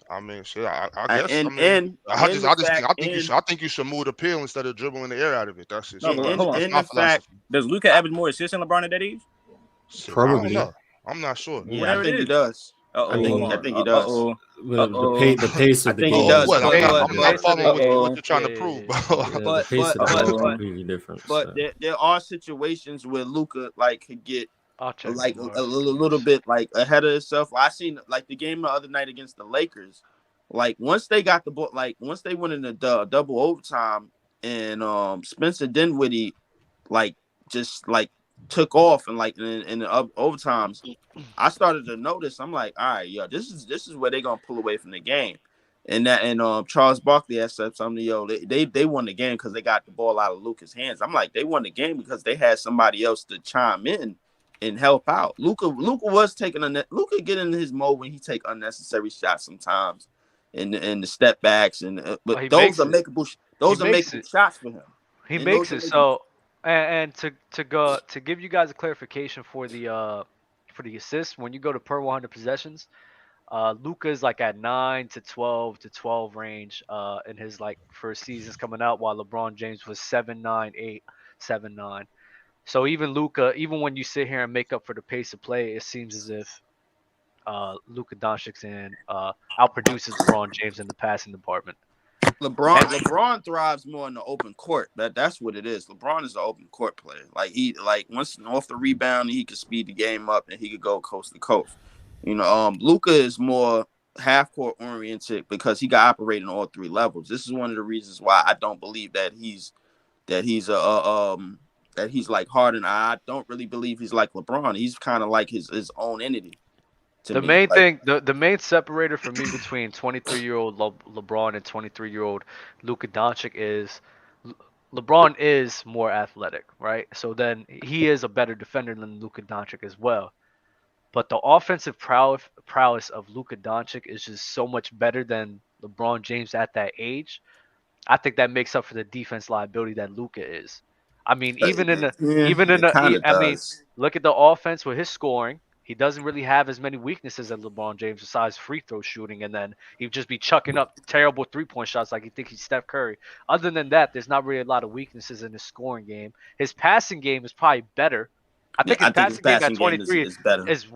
I mean, shit. I I- guess. I and mean, and I and just the I just think fact I think you should. I think you should move the pill instead of dribbling the air out of it. That's just No, but and hold on. that's and my the fact philosophy. Does Luka average more assists than LeBron at that age? Shit, I don't Probably. know. I'm not sure. Well, yeah, I whatever it think he is. does. Uh I oh, hold think I on. think he Uh does. oh. Uh the oh. pace I of the think he game Oh, is does. what? I'm But not. completely but I'm not but different. pace of the following game, Uh what you're trying yeah, to yeah, prove, yeah. bro. Yeah, the pace of the game is completely different. but So. there are situations where Luka like could get I'll check like LeBron's little statistics. bit like ahead of himself. I seen like the game the other night against the Lakers. Like once they got the ball, like once they went in the double overtime, and Spencer Dinwiddie like just like took off and like in the overtimes, I started to notice. I'm like, all right, yo, this is where they're gonna pull away from the game. And Charles Barkley had said something, yo, they won the game because they got the ball out of Luka's hands. I'm like, they won the game because they had somebody else to chime in and help out. Luka was taking Luka get in his mode when he take unnecessary shots sometimes, and the step backs but he those makes are it. makeable. Those He are makes makeable it. shots for him. He And makes those it. are So, and to give you guys a clarification for the assist, when you go to per 100 possessions, Luka is like at 9 to 12 range in his like first seasons coming out, while LeBron James was 7-9, 8, 7-9. So even Luka, even when you sit here and make up for the pace of play, it seems as if Luka Doncic and outproduces LeBron James in the passing department. LeBron thrives more in the open court. That's what it is. LeBron is an open court player. Like he once off the rebound, he could speed the game up and he could go coast to coast. Luka is more half court oriented because he got operating on all three levels. This is one of the reasons why I don't believe that he's like Harden. I don't really believe he's like LeBron. He's kind of like his own entity. To The me, main like, thing, the main separator for me between 23-year-old LeBron and 23-year-old Luka Doncic is LeBron is more athletic, right? So then he is a better defender than Luka Doncic as well. But the offensive prowess of Luka Doncic is just so much better than LeBron James at that age. I think that makes up for the defense liability that Luka is. I mean, it kind of I mean, does. look at the offense with his scoring. He doesn't really have as many weaknesses as LeBron James besides free throw shooting, and then he'd just be chucking up terrible 3-point shots like you think he's Steph Curry. Other than that, there's not really a lot of weaknesses in his scoring game. His passing game is probably better. I think his I think his passing game at passing game 23 is better. is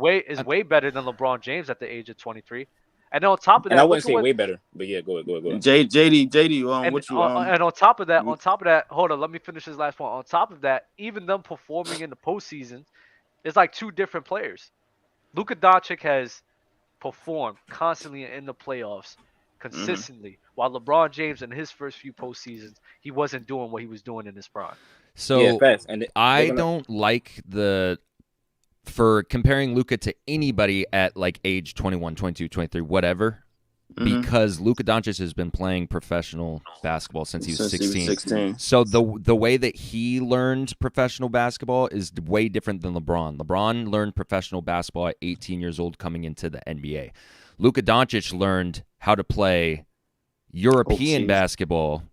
way better than LeBron James at the age of 23. And then on top of And I that, wouldn't look at say what way better, but yeah, go ahead. JD, and what you and on top of that, hold on, let me finish this last point. On top of that, even them performing in the postseason is like two different players. Luka Doncic has performed constantly in the playoffs, consistently, while LeBron James in his first few postseasons, he wasn't doing what he was doing in his prime. So Yeah, facts. And I don't like for comparing Luka to anybody at like age 21, 22, 23, whatever, because Luka Doncic has been playing professional basketball since he was 16. So the way that he learned professional basketball is way different than LeBron. LeBron learned professional basketball at 18 years old coming into the NBA. Luka Doncic learned how to play European basketball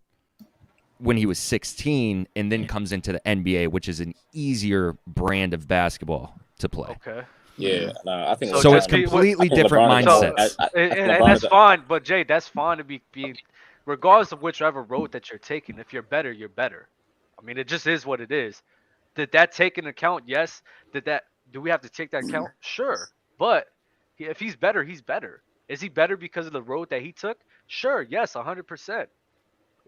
when he was 16 and then comes into the NBA, which is an easier brand of basketball to play. Okay. Yeah, I think So it's completely different mindsets. And that's fine, but Jay, that's fine to be regardless of whichever road that you're taking. If you're better, you're better. I mean, it just is what it is. Did that take into account? Yes. Do we have to take that account? Sure. But if he's better, he's better. Is he better because of the road that he took? Sure. Yes, 100%.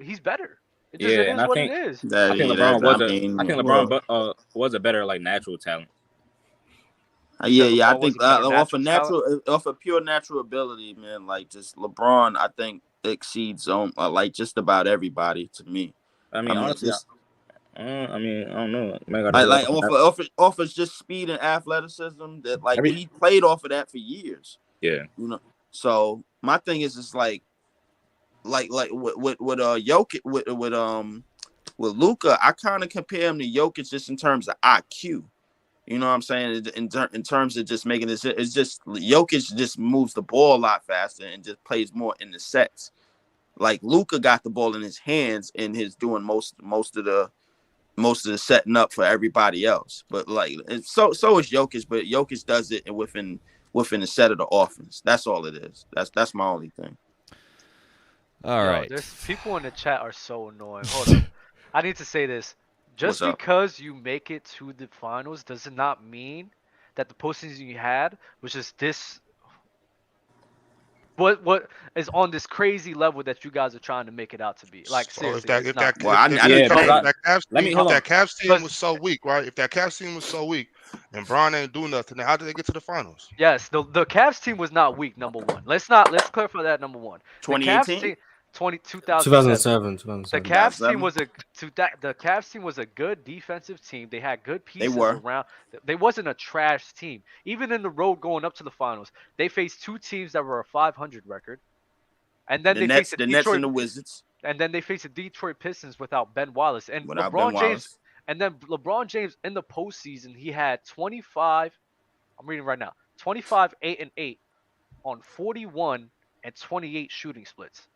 He's better. It is what it is. I think LeBron was a better like natural talent. I think off of pure natural ability, man, like just LeBron, I think exceeds like just about everybody to me. I mean honestly, I don't know. Like off of just speed and athleticism that like he played off of that for years. Yeah, So my thing is just like with Jokic with Luka, I kind of compare him to Jokic just in terms of IQ. You know what I'm saying? In terms of just making this, it's just Jokic just moves the ball a lot faster and just plays more in the sets. Like Luka got the ball in his hands and is doing most of the setting up for everybody else. But like, so is Jokic, but Jokic does it within the set of the offense. That's all it is. That's my only thing. All right. There's people in the chat are so annoying. Hold on. I need to say this. Just because you make it to the finals does not mean that the postseason you had was just this. What is on this crazy level that you guys are trying to make it out to be? Like seriously, if that Cavs team was so weak, right? If that Cavs team was so weak and Bron ain't do nothing, then how did they get to the finals? Yes, the Cavs team was not weak. Number one, let's clarify that. Number one, 2018. 2007. 2007. The Cavs team 2007. was the Cavs team was a good defensive team. They had good They pieces were. around. They wasn't a trash team. Even in the road going up to the finals, they faced two teams that were a 500 record, and then The they faced Nets, the the Nets Detroit, and the Wizards and then they faced the Detroit Pistons without Ben Wallace and without Ben LeBron James. Wallace. And then LeBron James in the postseason, he had 25. I'm reading right now. 25, 8 and 8 on 41 and 28 shooting splits.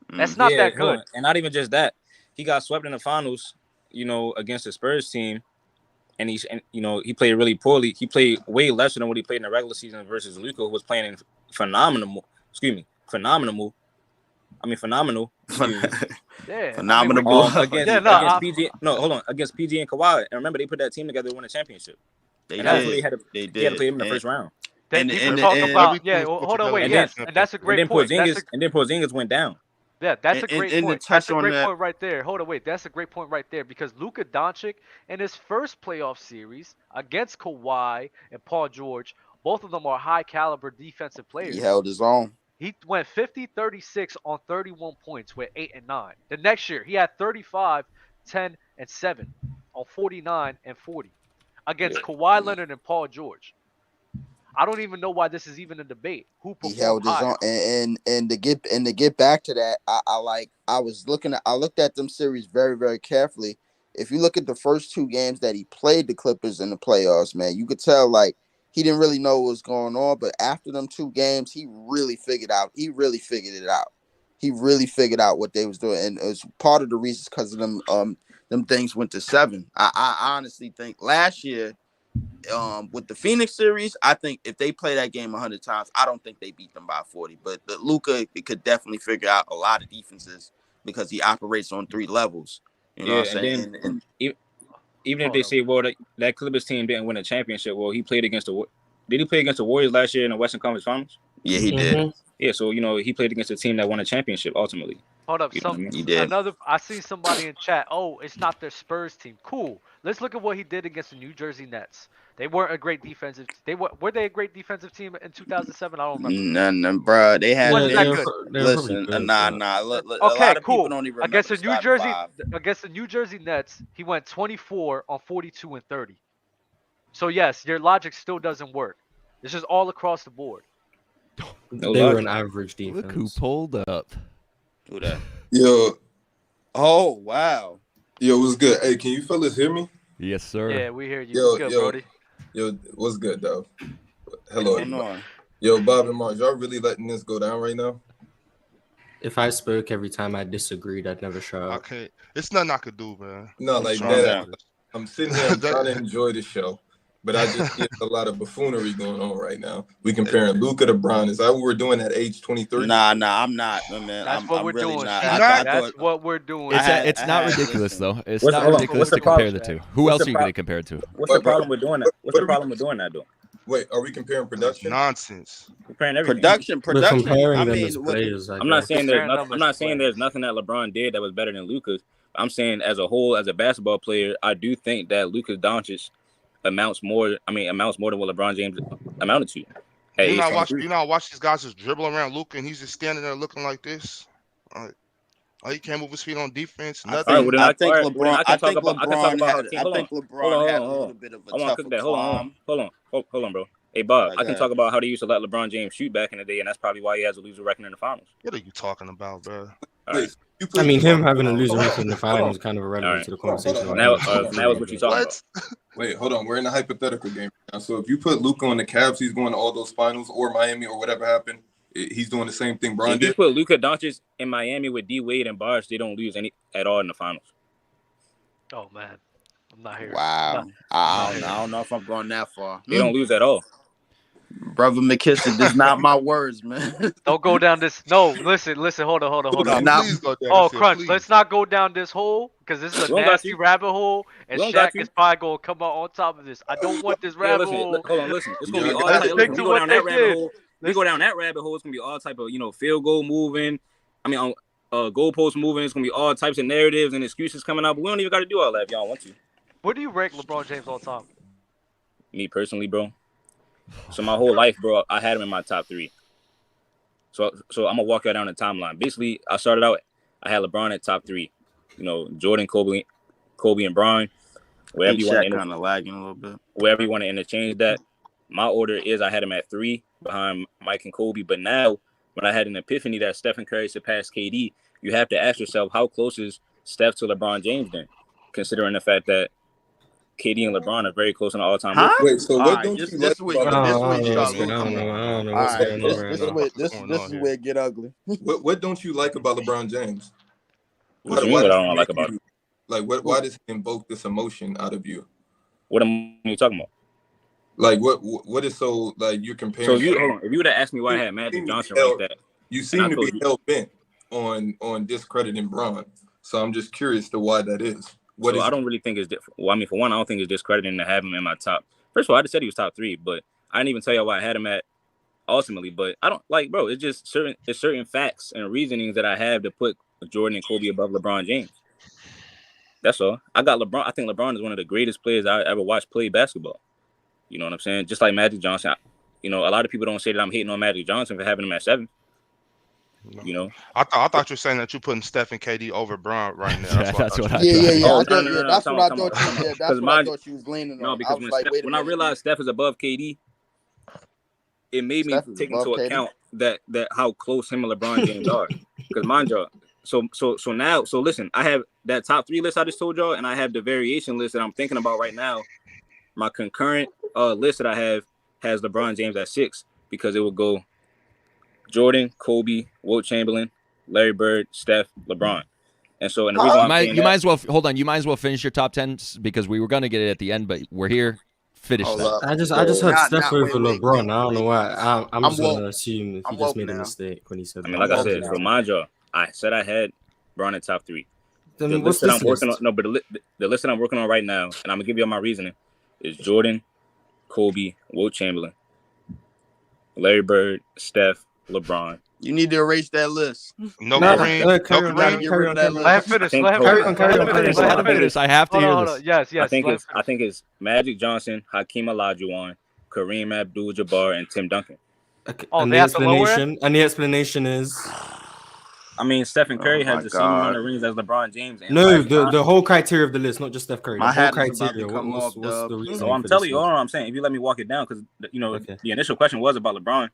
That's not that hold good. on. And not even just that. He got swept in the finals, against the Spurs team, and he played really poorly. He played way lesser than what he played in the regular season versus Luka, who was playing in phenomenal. Phenomenal. Excuse me. Yeah, Phenomenal. Against PG and Kawhi. And remember, they put that team together to win a championship. They And that's what did. he had to play him in the first round. Then And- people and- talk and- about everything was put hold on, wait, together. yes, and that's a And great then point. Porzingis went down. That's a and- great and to point. touch That's a on great that- point right there. Hold on, wait, that's a great point right there because Luka Doncic in his first playoff series against Kawhi and Paul George, both of them are high caliber defensive players. He held his own. He went 50-36 on 31 points with 8 and 9. The next year, he had 35, 10, and 7 on 49 and 40 against Kawhi Leonard and Paul George. I don't even know why this is even a debate. Who He performed held his higher? own, and to get back to that, I looked at them series very, very carefully. If you look at the first two games that he played the Clippers in the playoffs, man, you could tell like he didn't really know what was going on. But after them two games, he really figured it out. He really figured out what they was doing, and it was part of the reasons because of them things went to 7. I honestly think last year, with the Phoenix series, I think if they play that game 100 times, I don't think they beat them by 40. But the Luka could definitely figure out a lot of defenses because he operates on 3 levels. You know what I'm saying? Then even if they say, well, that Clippers team didn't win a championship, well, he played against did he play against the Warriors last year in the Western Conference Finals? Yeah, he did. Yeah, so he played against a team that won a championship ultimately. Hold up, You know what I mean? He did. I see somebody in chat. Oh, it's not their Spurs team. Cool. Let's look at what he did against the New Jersey Nets. They weren't a great defensive. Were they a great defensive team in 2007? I don't remember. None, bro. They had. Wasn't that good? Listen, nah. A Okay, lot of cool. people don't even remember Against the New starting 5. Jersey Nets, he went 24 on 42 and 30. So yes, your logic still doesn't work. This is all across the board. They were an average defense. Look who pulled up. Who that? Yo, Oh wow. what's good? Hey, can you fellas hear me? Yes, sir. Yeah, we hear you. Yo, What's good, yo. Brody? Yo, what's good, though? Hello, What's going everybody. on? Yo, Bob and Mark, y'all really letting this go down right now? If I spoke every time I disagreed, I'd never show I up. can't. It's nothing I could do, man. No, like Calm that. down. I'm sitting here, I'm trying to enjoy the show, but I just get a lot of buffoonery going on right now. We comparing Luka to Bron. Is that what we're doing at age 23? Nah, I'm not, man. That's what I'm we're really doing. Not. Shaq. I That's thought- what we're doing. It's I not had- ridiculous listen. though. It's What's not the- hold on, ridiculous what's to the compare problem, the two. Shaq? Who What's else the are you pro- going to compare it to? What's the But- problem with doing that? What's but- the problem with doing that, though? Wait, are we comparing production? Nonsense. Comparing everything. Production. We're comparing I them mean, as what- players. I'm not saying Comparing them as there's players. nothing that LeBron did that was better than Luka's. I'm saying as a whole, as a basketball player, I do think that Luka Doncic amounts more than what LeBron James amounted to. At You age not 23. watch these guys just dribble around Luka and he's just standing there looking like this. He can't move his feet on defense. I Nothing. think, well, then I think all right, well, then LeBron. I think I can talk LeBron about how had. the team. I Hold think on. LeBron had a Hold little on. bit of a I want to tougher cook that. calm. Hold on, bro. Hey, Bob, Right, I can go talk about how they used to let LeBron James shoot back in the day, and that's probably why he has a loser record in the finals. What are you talking about, bro? All right. Wait, you I put mean, him LeBron- having a losing Hold on. record in the finals is kind of irrelevant Alright. to the conversation. Hold on. Now is what you talking about. What? Wait, hold on. We're in a hypothetical game now. So if you put Luka on the Cavs, he's going to all those finals, or Miami, or whatever happened. He's doing the same thing Bron If you did. put Luka Doncic in Miami with D Wade and Bosh, they don't lose any at all in the finals. Oh man, I'm not here. Wow. I don't know if I'm going that far. They don't lose at all. Brother McKissick, this is not my words, man. Don't go down this. No, listen. Hold on. Now- Please go down Oh, this hill, Crunch, please. let's not go down this hole because this is a We don't got nasty you. rabbit hole, and We don't got Shaq you. is probably gonna come out on top of this. I don't want this Yeah, rabbit listen, hole. hold on, listen. It's gonna Yeah, be all let's type. stick Listen, to we go what down they that rabbit did. hole. We go down that rabbit hole. It's gonna be all type of field goal moving. I mean, goalpost moving. It's gonna be all types of narratives and excuses coming out. But we don't even got to do all that if y'all want to. Where do you rank LeBron James all time? Me personally, bro. So my whole life, bro, I had him in my top 3. So I'm gonna walk you down the timeline. Basically, I started out. I had LeBron at top 3. Jordan, Kobe, and Bron. Wherever you want to kind of lagging a little bit. Wherever you want to interchange that. My order is I had him at 3 behind Mike and Kobe. But now, when I had an epiphany that Stephen Curry surpassed KD, you have to ask yourself, how close is Steph to LeBron James then? Considering the fact that KD and LeBron are very close on the all-time list. Wait, so what don't you like about this I way you don't start know, losing. I don't know All what's right, going on right now. this is where it get ugly. what don't you like about LeBron James? What do you mean what I don't like about it? Like why does he invoke this emotion out of you? What am you talking about? Like what is so like you're comparing? So if you would have asked me why I had Magic Johnson like that, you seem to be hell bent on discrediting Bron. So I'm just curious to why that is. I don't really think it's different. Well, I mean, for one, I don't think it's discrediting to have him in my top. First of all, I just said he was top 3, but I didn't even tell you why I had him at ultimately. But I don't bro. It's just certain facts and reasonings that I have to put Jordan and Kobe above LeBron James. That's all. I got LeBron. I think LeBron is one of the greatest players I ever watched play basketball. You know what I'm saying? Just like Magic Johnson. A lot of people don't say that I'm hating on Magic Johnson for having him at 7. No. I thought you were saying that you're putting Steph and KD over Bron right now. That's what I thought. That's what I thought. That's what I thought she was leaning on. No, because when I realized Steph is above KD, it made me take into account that how close him and LeBron James are. Because mind y'all, so listen, I have that top 3 list I just told y'all, and I have the variation list that I'm thinking about right now. My concurrent list that I have has LeBron James at 6 because it will go Jordan, Kobe, Wilt Chamberlain, Larry Bird, Steph, LeBron. And so, and the reason you might as well hold on. You might as well finish your top 10 because we were going to get it at the end, but we're here. Finish that. I just heard Steph over LeBron. I don't know why. I'm just going to assume he just made a mistake when he said that. I mean, like I said, so mind y'all, I said I had Bron at top 3. Then the list that I'm working on, the list that I'm working on right now, and I'm gonna give you all my reasoning, is Jordan, Kobe, Wilt Chamberlain, Larry Bird, Steph, LeBron. You need to erase that list. No Kareem. Let him finish. I have to hear this. Yes. I think it's Magic Johnson, Hakeem Olajuwon, Kareem Abdul-Jabbar, and Tim Duncan. Okay. And the explanation is. I mean, Stephen Curry has the same amount of rings as LeBron James. No, the whole criteria of the list, not just Steph Curry. The whole criteria. What's the reason? So I'm telling you, all I'm saying, if you let me walk it down, because the initial question was about LeBron.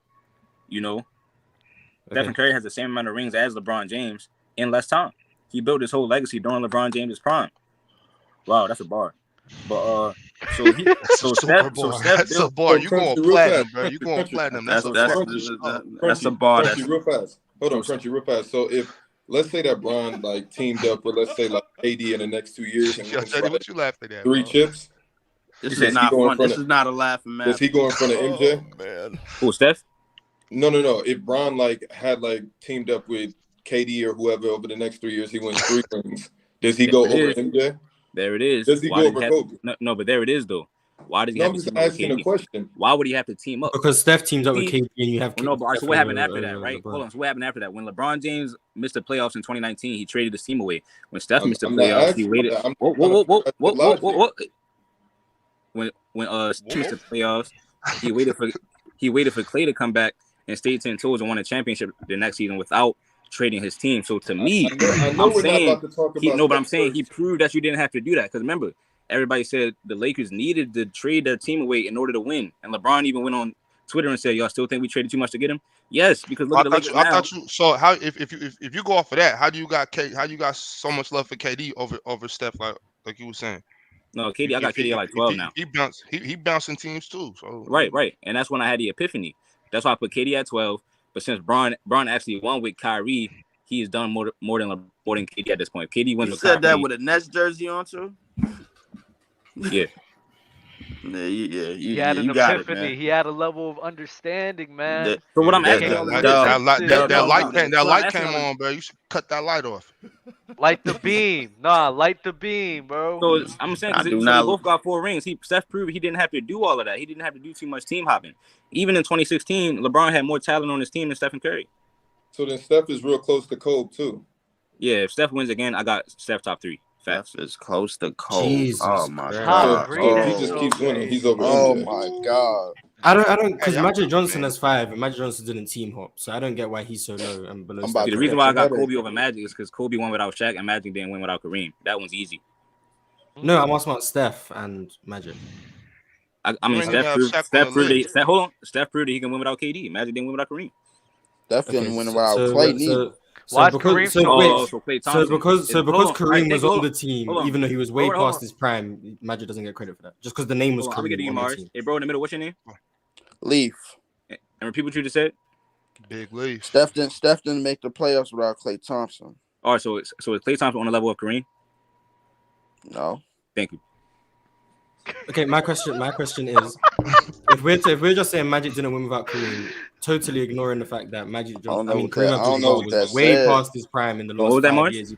Stephen Curry has the same amount of rings as LeBron James in less time. He built his whole legacy during LeBron James' prime. Wow, that's a bar. But Steph. That's a bar. You going platinum, bro? You going platinum? That's a bar. Real fast. Hold on, Crunchy, real fast. So if let's say that Bron teamed up with let's say AD in the next 2 years and what you laughing at? 3 chips. This is not fun. This is not a laughing matter. Does he go in front of MJ? Oh, man. Who, Steph? No. If Bron had teamed up with KD or whoever over the next 3 years, he wins 3 rings. Does he go over MJ? There it is. Does he go over Kobe? No, but there it is though. Why does he have to team up with KD? A question. Why would he have to team up? Because Steph teams up with KD and you have. No, but so what happened after that, right? Hold on. So what happened after that? When LeBron James missed the playoffs in 2019, he traded his team away. When Steph missed the playoffs, he waited. What? When Steph missed the playoffs, he waited for Clay to come back and stayed 10 toes and won a championship the next season without trading his team. So to me, I'm saying he proved that you didn't have to do that. Because remember, everybody said the Lakers needed to trade their team away in order to win. And LeBron even went on Twitter and said, y'all still think we traded too much to get him? Yes, because look at the Lakers now. I thought you. So how if you go off of that, how you got so much love for KD over Steph like you were saying? No, KD, I got KD at like 12 now. He bouncing teams too. So right. And that's when I had the epiphany. That's why I put KD at 12. But since Bron actually won with Kyrie, he has done more than KD at this point. KD wins with Kyrie. You said that with a Nets jersey on too? Yeah. He had an epiphany. He had a level of understanding, man. So what I'm asking, that light came on, bro. You should cut that light off. Light the beam. Light the beam, bro. So I'm saying because they both got 4 rings. Steph proved he didn't have to do all of that. He didn't have to do too much team hopping. Even in 2016, LeBron had more talent on his team than Stephen Curry. So then Steph is real close to Kobe too. Yeah, if Steph wins again, I got Steph top 3. Steph is close to Kobe. Jesus oh my God. So he just keeps winning. He's over. Oh MJ. my God. I don't, because Hey, Magic Johnson man. has 5, and Magic Johnson didn't team hop, so I don't get why he's so low and below. I'm Steph about See, to the Curry. reason why I got get your Kobe over Magic is because Kobe won without Shaq and Magic didn't win without Kareem. That one's easy. No, I'm asking about Steph and Magic. I You mean, ain't even Steph have proved, Shaq Steph on the proved list. that, hold on. Steph proved that he can win without KD. Magic didn't win without Kareem. Steph Okay, didn't win so without Clay neither. Why is Kareem so so wait, low? So Klay so Thompson. because Hold on. Kareem All right, was hold on on. the team, Hold on. even though he was way Hold on. past his prime, Magic doesn't get credit for that. Just because the name was Hold on, I'm gonna get Kareem you, on the Mars. team. Hey, bro, in the middle, what's your name? Leaf. And repeat what you just said. Big Leaf. Steph didn't make the playoffs without Clay Thompson. All right, so is Klay Thompson on the level of Kareem? No. Thank you. Okay, my question is, if we're just saying Magic didn't win without Kareem, totally ignoring the fact that Kareem I don't know Abdul-Jabbar what that was way said. past his prime in the What last was that, 5 Mars? years.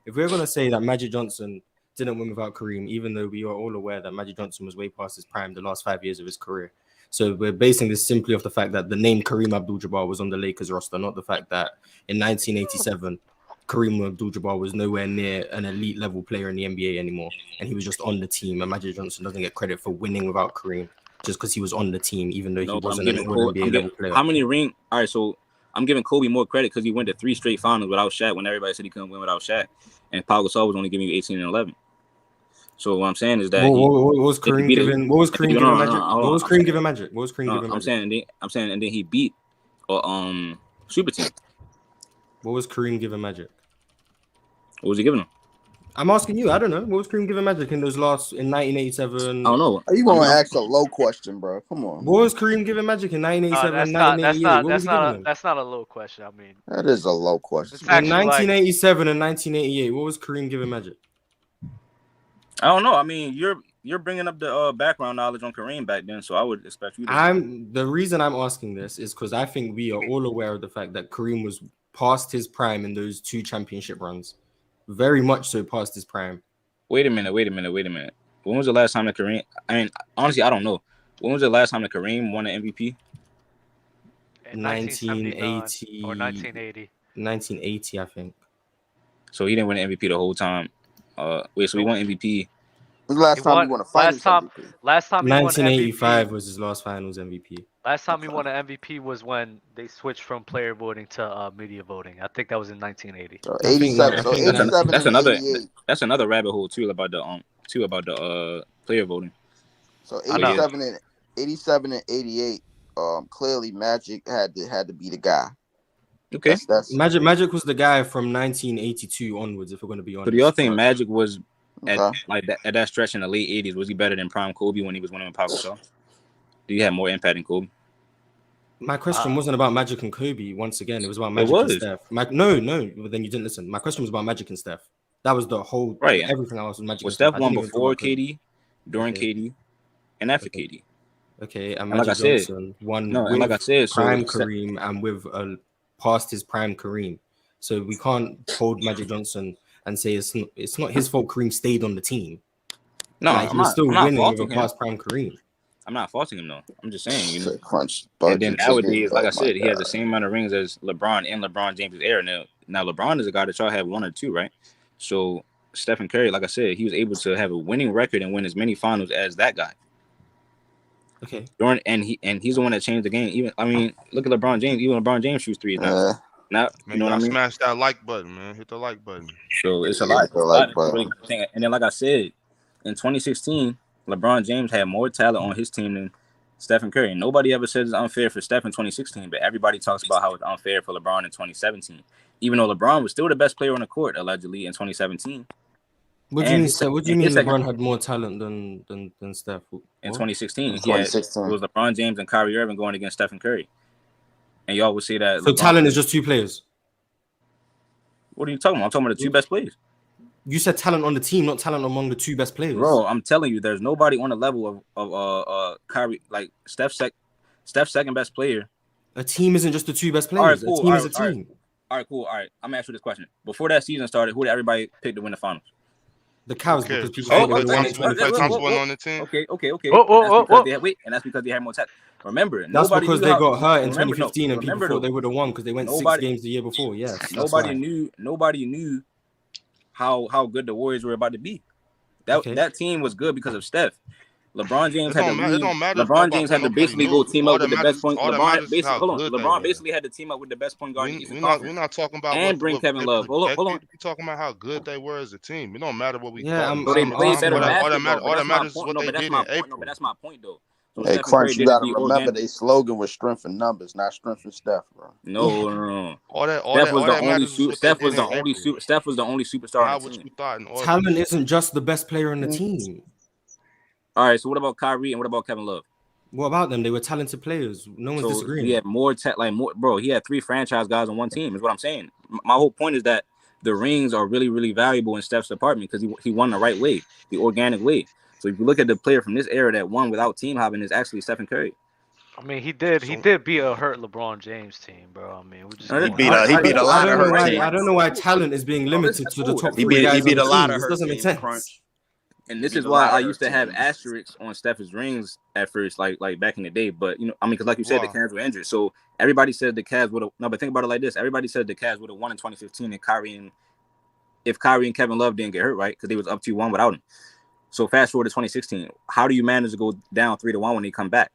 If we're gonna say that Magic Johnson didn't win without Kareem, even though we are all aware that Magic Johnson was way past his prime the last 5 years of his career, so we're basing this simply off the fact that the name Kareem Abdul-Jabbar was on the Lakers roster, not the fact that in 1987 Kareem Abdul-Jabbar was nowhere near an elite level player in the NBA anymore, and he was just on the team. And Magic Johnson doesn't get credit for winning without Kareem just because he was on the team, even though he No, but I'm wasn't an giving All Kobe. NBA level player. How many ring? All right, so I'm giving Kobe more credit because he went to 3 straight finals without Shaq when everybody said he couldn't win without Shaq, and Pau Gasol was only giving you 18 and 11. So what I'm saying is that What was Kareem giving? What was Kareem giving Magic? What was Kareem giving Magic? What was Kareem giving Magic? I'm saying, and then he beat super team. What was Kareem giving Magic? What was he giving him? I'm asking you. I don't know. What was Kareem giving Magic in 1987? I don't know. Are you gonna ask a low question, bro? Come on. What was Kareem giving Magic in 1987 and 1988? What was he giving him? That's not a low question. I mean, That is a low question. it's In actually 1987 and 1988, what was Kareem giving Magic? I don't know. I mean, you're bringing up the background knowledge on Kareem back then, so I would expect you to. The reason I'm asking this is because I think we are all aware of the fact that Kareem was past his prime in those 2 championship runs, very much so past his prime. Wait a minute. When was the last time that Kareem? I mean, honestly, I don't know. When was the last time that Kareem won an MVP? in 1980 or 1980. 1980, I think. So he didn't win an MVP the whole time. Wait, so he won MVP. When's the last time he won a finals MVP? Last time he won 1985 MVP was his last finals MVP. Last time he won an MVP was when they switched from player voting to media voting. I think that was in 1980. So 87. So 87 that's and another 88. that's another rabbit hole too about the player voting. So 87 and 88. Clearly Magic had to be the guy. Okay. That's Magic was the guy from 1982 onwards, if we're going to be honest. So do y'all think Magic was at okay. at that stretch in the late 80s? Was he better than prime Kobe when he was winning with Pau Gasol? Do you have more impact than Kobe? My question wasn't about Magic and Kobe. Once again, it was about Magic and Steph. No, but then you didn't listen. My question was about Magic and Steph. That was the whole right. Everything else was Magic. Well, and Steph Steph won before KD, during KD, and after KD. Okay, and Magic Johnson won with prime Kareem and with past his prime Kareem. So we can't hold Magic Johnson and say it's not his fault Kareem stayed on the team. No, like, he was still winning with a past prime Kareem. I'm not faulting him though. I'm just saying, you know. Crunch and then nowadays, like I said, he has the same amount of rings as LeBron and LeBron James' era. Now LeBron is a guy that y'all have 1 or 2, right? So Stephen Curry, like I said, he was able to have a winning record and win as many finals as that guy. Okay. He's the one that changed the game. Even look at LeBron James. Even LeBron James shoots threes now. Now you know what I mean. Smash that like button, man. Hit the like button. So it's a lot. And then, like I said, in 2016, LeBron James had more talent on his team than Stephen Curry. Nobody ever says it's unfair for Steph in 2016, but everybody talks about how it's unfair for LeBron in 2017. Even though LeBron was still the best player on the court, allegedly, in 2017. What do you mean, Steph? What do you mean LeBron had more talent than Steph? In 2016, it was LeBron James and Kyrie Irving going against Stephen Curry. And y'all would say that. So talent is just 2 players. What are you talking about? I'm talking about the 2 best players. You said talent on the team, not talent among the 2 best players. Bro, I'm telling you, there's nobody on the level of Kyrie, like Steph's second best player. A team isn't just the 2 best players. All right, cool. A team is a team. All right, cool. All right, I'm gonna ask you this question. Before that season started, who did everybody pick to win the finals? The Cavs, because people thought they won in 2015. On the team. Okay. Wait. And that's because they had more talent. Remember, that's because they got hurt in 2015, and people thought they would have won because they went 6 games the year before. Yes, nobody knew how good the Warriors were about to be. That team was good because of Steph. LeBron James It had to don't matter. It leave. don't matter LeBron about James what had to nobody basically go knew. team All up that with the best matters. point. All that LeBron matters is basically how hold on. good they LeBron were. basically had to team up with the best point guard in the Eastern We're Conference not talking about and bring what Kevin they Love. Hold projected. on. We're talking about how good they were as a team. It don't matter what we Yeah, thought in I'm So they I'm played summertime. better asking like, basketball, but All that that's my matters is point. what No, they but that's did my in point. No, April. but that's my point though. So when Hey, Stephen Curry Crunch, you did it, gotta the remember organic. they slogan was strength in numbers, not strength in Steph, bro. No. All that matters is what they Steph did was the in only April, Steph was the only superstar on the not what team. you thought in talent August. isn't just the best player on the team. All right. So what about Kyrie and what about Kevin Love? What about them? They were talented players. No one's So disagreeing. he had more bro. He had 3 franchise guys on one team. Is what I'm saying. My whole point is that the rings are really, really valuable in Steph's department because he won the right way, the organic way. So if you look at the player from this era that won without team hopping, is actually Stephen Curry. I mean, he did So beat a hurt LeBron James team, bro. I mean, we just No, He going beat out. a he beat a lot of her I don't teams. know why talent is being limited that's to the cool. top That's He three cool. beat he guys on beat the a lot team. of This her doesn't make teams, sense. Crunch. And He this beat is a why lot I of her used to have teams. asterisks on Steph's rings at first, like back in the day. But I mean, because like you said, the wow. Cavs were injured, so everybody said the Cavs would have. No, but think about it like this: everybody said the Cavs would have won in 2015, if Kyrie and Kevin Love didn't get hurt, right? Because they was up 2-1 without him. So fast forward to 2016, how do you manage to go down 3-1 when they come back?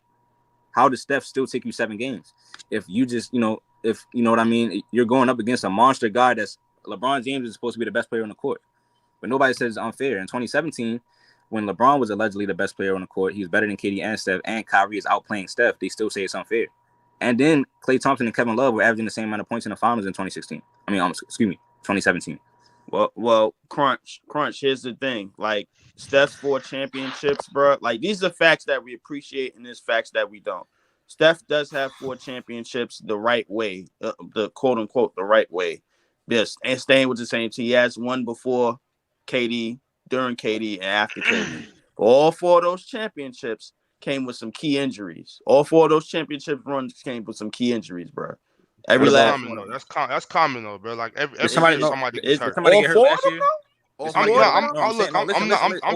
How does Steph still take you 7 games? If you just, if you know what I mean, you're going up against a monster guy that's LeBron James is supposed to be the best player on the court. But nobody says it's unfair. In 2017, when LeBron was allegedly the best player on the court, he was better than KD and Steph, and Kyrie is outplaying Steph. They still say it's unfair. And then Klay Thompson and Kevin Love were averaging the same amount of points in the finals in 2016. I mean, 2017. Well, Crunch. Here's the thing: like Steph's 4 championships, bro. Like these are facts that we appreciate, and there's facts that we don't. Steph does have 4 championships the right way, the quote unquote the right way. Yes, and staying with the same team. He has one before KD, during KD, and after KD. All 4 of those championships came with some key injuries. All 4 of those championship runs came with some key injuries, bro. Every What That's about last common one though. of them. That's common though, bro. Like every did year somebody know? somebody gets Did hurt. somebody All get hurt 4 of last them, year? though? Did All I'm somebody 4 get of hurt? them, yeah. though? No, I'm saying no. Listen,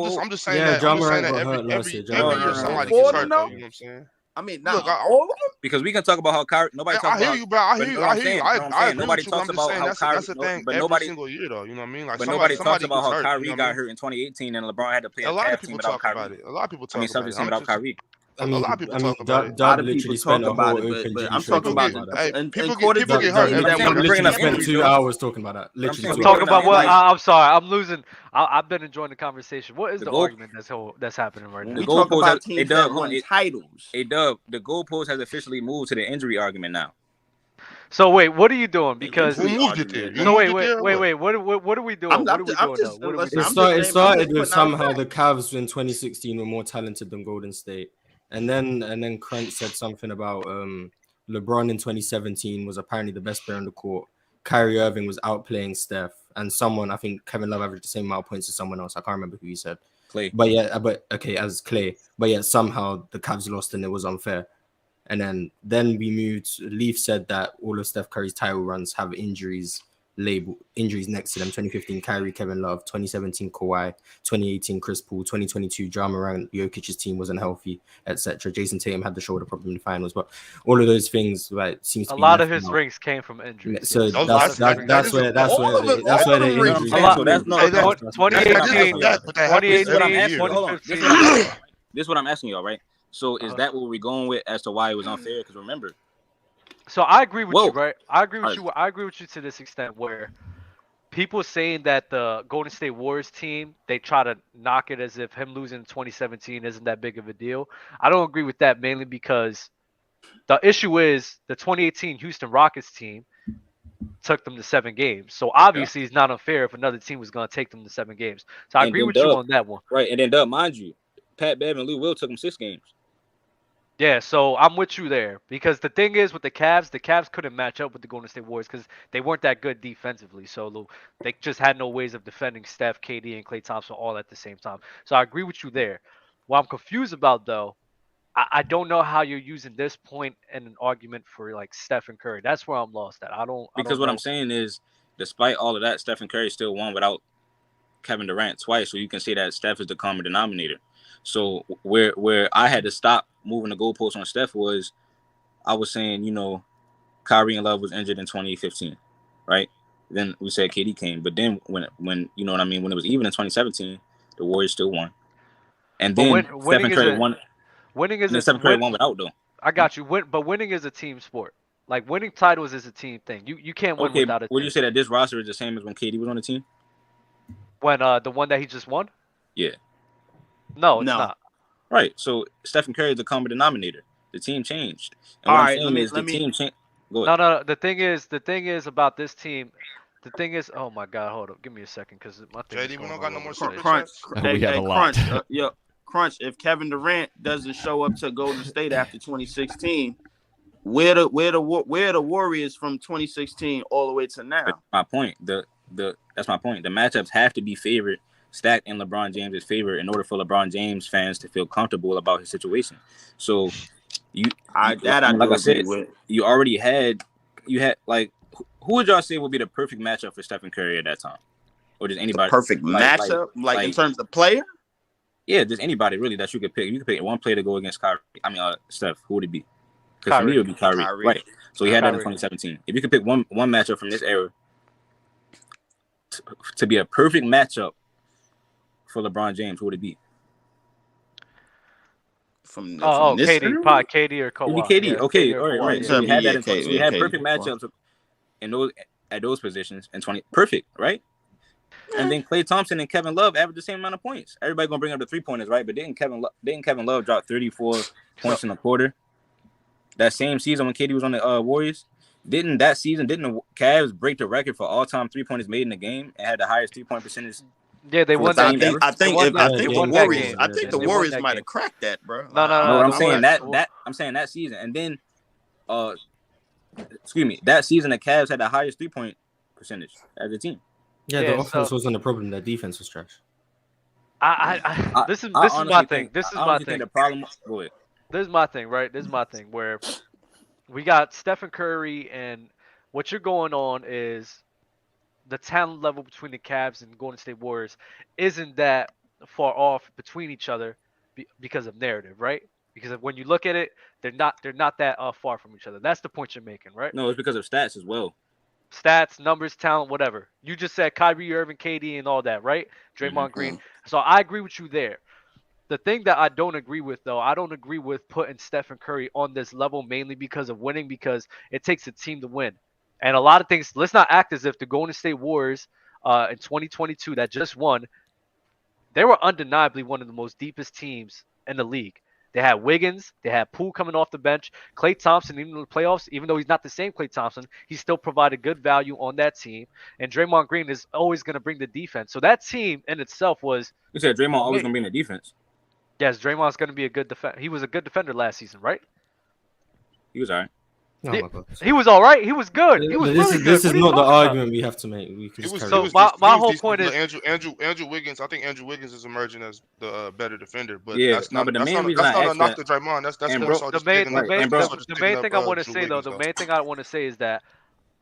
listen. I'm just saying Yeah, that. I'm John just saying Morant that got every hurt last year. every John year Morant got somebody hurt All gets 4 of hurt them, though. though? You know what I'm saying? I mean, not Look, all of them. Because we can talk about how Kyrie. Nobody talks I hear about. you, bro. I But hear you you. know what I I'm hear you. saying. You know what I'm I saying. agree Nobody with you, but talks I'm just about saying how Kyrie. that's the thing But every nobody. single year though. You know what I mean? Like But nobody talks somebody about gets how hurt. You Kyrie know what I got mean? hurt in 2018 and LeBron had to play A a lot of Cavs team people without talk about Kyrie. it. A lot of people I mean, talk about Celtics it. team I'm without just Kyrie. I a lot of mean, people talk about it. A lot Dub of people literally talk spent a about whole it, but OpenGD I'm show talking People talking about get about that. hey, and people according get to the Dub teams But I'm that saying were we literally bringing up spent injuries 2 though. hours talking about that. But I'm Literally saying We're we 2 hours. talking bringing up about what? injuries. I'm sorry, I'm losing. I've been enjoying the conversation. What is The the goal, argument that's happening right when the now? we talk goalpost. about A teams Dub, that hold on. won titles. A Dub. The goalpost has officially moved to the injury argument now. So wait, what are you doing? An Because who injury moved it there? argument. You so moved wait, it wait, there or wait, what? wait. What are we doing? What are we I'm doing though? just What are we listen. doing? I'm just Started with putting out somehow facts. the Cavs in 2016 were more talented than Golden State, and then Crunch said something about LeBron in 2017 was apparently the best player on the court. Kyrie Irving was outplaying Steph, and someone, I think Kevin Love averaged the same amount of points as someone else. I can't remember who he said. Clay. But yeah, as Clay. But yeah, somehow the Cavs lost and it was unfair. And then we moved. Leaf said that all of Steph Curry's title runs have injuries next to them. 2015 Kyrie, Kevin Love, 2017 Kawhi, 2018 Chris Paul, 2022 Ja Morant, Jokic's team wasn't healthy, etc. Jason Tatum had the shoulder problem in the finals, but all of those things seems to A be lot of left his out. rings came from injuries. So Yes. Those- A lot of his rings that's came where from All of it. that's All where of the them rings injuries. I'm came saying, so that's no. Hey, that- no. 2018, that, but that happens This is what I'm every asking. year. Hold on. This is 2015. what I'm asking. Right? This is what I'm asking y'all, right? So is Uh-huh. that what we're going with as to why it was unfair? Because remember, So I agree with Whoa. you, right? I agree with Alright. you. I agree with you to this extent where people saying that the Golden State Warriors team, they try to knock it as if him losing in 2017 isn't that big of a deal. I don't agree with that mainly because the issue is the 2018 Houston Rockets team took them to 7 games. So obviously it's not unfair if another team was going to take them to 7 games. So I And agree then with you Dub- on that one. right? And then Dub, mind you, Pat Bev and Lou Will took them 6 games. Yeah, so I'm with you there because the thing is with the Cavs couldn't match up with the Golden State Warriors because they weren't that good defensively. So they just had no ways of defending Steph, KD, and Klay Thompson all at the same time. So I agree with you there. What I'm confused about though, I don't know how you're using this point in an argument for like Steph and Curry. That's where I'm lost at. I don't Because what know. I'm saying is, despite all of that, Stephen Curry still won without Kevin Durant twice. So you can say that Steph is the common denominator. So where I had to stop moving the goalposts on Steph was, I was saying, Kyrie and Love was injured in 2015, right? Then we said KD came, but then when you know what I mean, when it was even in 2017, the Warriors still won. And But then winning Stephen is Curry a won. winning And is then a Stephen Curry win. won without though. I got you. But winning is a team sport. Like winning titles is a team thing. You can't win Okay, without a would team. you say that this roster is the same as when KD was on the team? When the one that he just won? Yeah. No, it's No. not. Right. So Stephen Curry is the common denominator. The team changed. And All what I'm right, saying is the team changed. Go ahead. No. The thing is about this team. The thing is, oh my God, hold up, give me a second, because my thing is JD, we going don't all got no over more the super place. Crunch. chats. We have a lot. Crunch. Crunch. If Kevin Durant doesn't show up to Golden State after 2016, where the Warriors from 2016 all the way to now? That's my point. That's my point. The matchups have to be favored, stacked in LeBron James's favor in order for LeBron James fans to feel comfortable about his situation. So I do I said, agree with. you already had like who would y'all say would be the perfect matchup for Stephen Curry at that time? Or just anybody? Perfect matchup, like in terms of player? Yeah, just anybody really that you could pick. You could pick one player to go against Kyrie. I mean, Steph. Who would it be? Because for me, it would be Kyrie. Right. So he had that in 2017. If you could pick one matchup from this era to be a perfect matchup for LeBron James, who would it be? From KD, this KD or Kawhi. It'd be KD. Yeah, okay, KD or all right, Kawhi, right. yeah. So we had that in KD, so we had KD, perfect matchups in those at those positions in 20. Perfect, right? And then Klay Thompson and Kevin Love averaged the same amount of points. Everybody gonna bring up the 3-pointers, right? But didn't Kevin Love drop 34 points in a quarter? That same season when KD was on the Warriors, didn't the Cavs break the record for all-time 3-pointers made in the game and had the highest 3-point percentage? Yeah, they won that game. I think the Warriors might have cracked that, bro. No. No, I'm saying that season, and then that season the Cavs had the highest 3-point percentage as a team. Yeah, the offense wasn't a problem. The defense was trash. This is my thing. This is my thing. Think the problem. Go ahead. This is my thing, right? This is my thing where we got Stephen Curry, and what you're going on is the talent level between the Cavs and Golden State Warriors isn't that far off between each other because of narrative, right? Because when you look at it, they're not that far from each other. That's the point you're making, right? No, it's because of stats as well. Stats, numbers, talent, whatever. You just said Kyrie Irving, KD, and all that, right? Draymond Green. So I agree with you there. The thing that I don't agree with, though, I don't agree with putting Stephen Curry on this level mainly because of winning, because it takes a team to win. And a lot of things, let's not act as if the Golden State Warriors in 2022 that just won, they were undeniably one of the most deepest teams in the league. They had Wiggins. They had Poole coming off the bench. Klay Thompson, even in the playoffs, even though he's not the same Klay Thompson, he still provided good value on that team. And Draymond Green is always going to bring the defense. So that team in itself was... You said Draymond always going to be in the defense. Yes, Draymond's going to be a good defender. He was a good defender last season, right? He was all right. He was all right. He was good. He was really good. This is not the argument we have to make. My whole point is Andrew Wiggins. I think Andrew Wiggins is emerging as the better defender, but yeah, that's not a knock to Draymond. That's more so just the main thing I want to say though. The main thing I want to say is that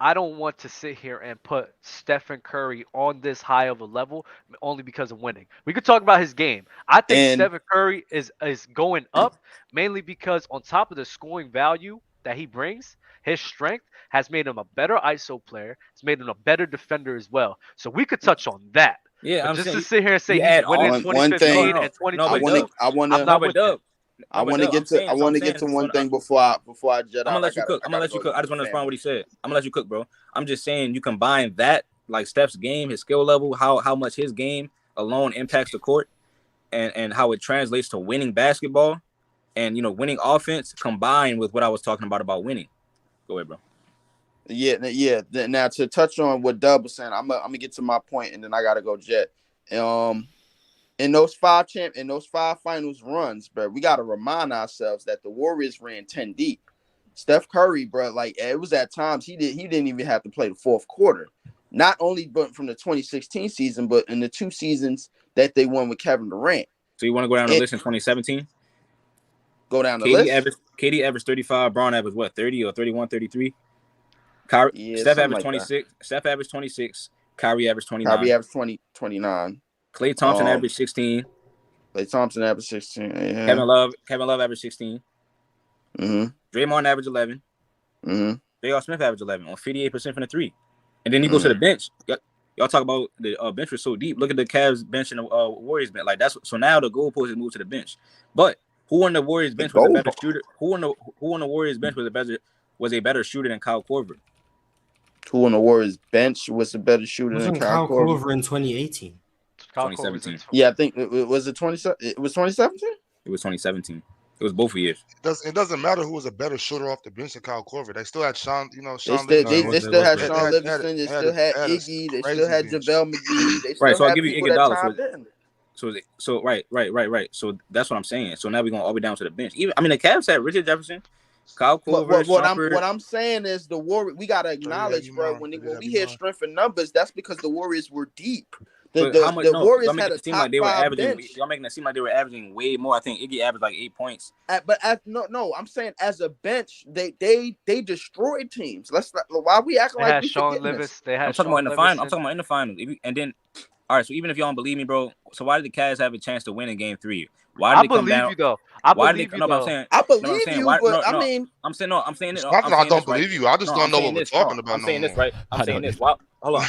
I don't want to sit here and put Stephen Curry on this high of a level only because of winning. We could talk about his game. I think Stephen Curry is going up mainly because on top of the scoring value that he brings, his strength has made him a better ISO player. It's made him a better defender as well. So we could touch on that. Yeah, I'm just to sit here and say he's winning 2015 and 2022. I want to get to one thing before I jet out. I'm gonna let you cook. I just want to respond what he said. I'm gonna let you cook, bro. I'm just saying you combine that, like Steph's game, his skill level, how much his game alone impacts the court, and how it translates to winning basketball, and winning offense combined with what I was talking about winning. Go ahead, bro. Yeah. Now to touch on what Dub was saying, I'm gonna get to my point, and then I gotta go jet. In those five finals runs, bro, we gotta remind ourselves that the Warriors ran 10 deep. Steph Curry, bro, like it was at times he didn't even have to play the fourth quarter. Not only but from the 2016 season, but in the two seasons that they won with Kevin Durant. So you want to go down the list in 2017? Go down the list. KD averaged 35. Braun averaged what, 30 or 31, 33? Steph averaged 26. Steph averaged 26. Kyrie averaged 29. Kyrie averaged 29. Klay Thompson averaged 16. Klay Thompson averaged 16. Yeah. Kevin Love averaged 16. Draymond averaged 11. J.R. Smith averaged 11 on 58% from the three. And then you go to the bench. y'all talk about the bench was so deep. Look at the Cavs bench and the Warriors bench. Like that's so now the goalpost is moved to the bench. But who on the Warriors bench was a better shooter? Who on the Warriors bench was a better shooter than Kyle Korver? Who on the Warriors bench was a better shooter than Wasn't Kyle Kyle Korver? Korver in 2018? 2017. Yeah, I think it was it 2017. It was 2017. It was 2017. It was both years. It doesn't matter who was a better shooter off the bench than Kyle Korver. They still had Sean. They Sean. still had They Sean Livingston. They still had Iggy. They still had JaVale McGee. They still Right, so I'll had give you people that Iguodala. tied in. So right. So that's what I'm saying. So now we're going all the way down to the bench. Even the Cavs had Richard Jefferson, Kyle Korver. What I'm saying is the Warriors. We gotta acknowledge, bro. When we hear strength in numbers, that's because the Warriors were deep. The Warriors had a top five bench. Y'all making it seem like they were averaging way more. I think Iggy averaged like 8 points. No, I'm saying as a bench, they destroyed teams. Why we acting like we Sean forgetting Livingston. this? They had I'm talking Sean about in the final. I'm Livingston. talking about in the final. And then, all right. So even if y'all don't believe me, bro, so why did the Cavs have a chance to win in Game 3? Why did they come down? You though. I believe you no, though. I'm saying, I believe no, I'm saying, you, why, but no, I mean, I'm saying no. I'm saying It's it. not I'm that I saying don't this, right? believe you. I just No, don't I'm know saying what we're this, talking no, about. I'm saying no this, more. right? I'm saying this. Why, hold on.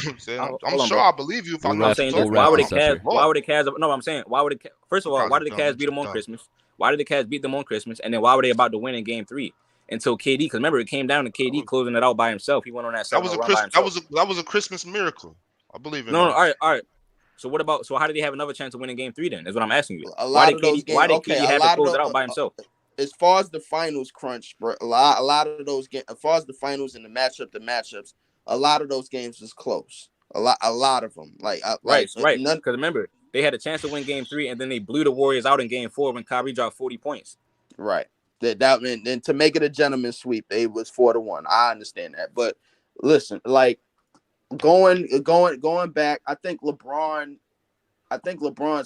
I'm sure I believe you if I know I'm what saying you're this. talking Why would the about. Cavs? Why would the Cavs? No, I'm saying why would the first of all, why did the Probably Cavs beat them on dumb. Christmas? Why did the Cavs beat them on Christmas? And then why were they about to win in Game 3 until KD? Because remember, it came down to KD closing it out by himself. He went on that 7-0 run by himself. That was a Christmas miracle. I believe in No, that. all right. So what about? So how did he have another chance to win in Game 3? Then is what I'm asking you. a lot of those games. Why did KD have to close it out by himself? As far as the finals crunch, bro, a lot of those games. As far as the finals and the matchups, a lot of those games was close. A lot of them. Right. Because remember, they had a chance to win Game 3, and then they blew the Warriors out in Game 4 when Kyrie dropped 40 points. Right. That and to make it a gentleman's sweep, it was 4-1. I understand that, but listen, like going back, I think LeBron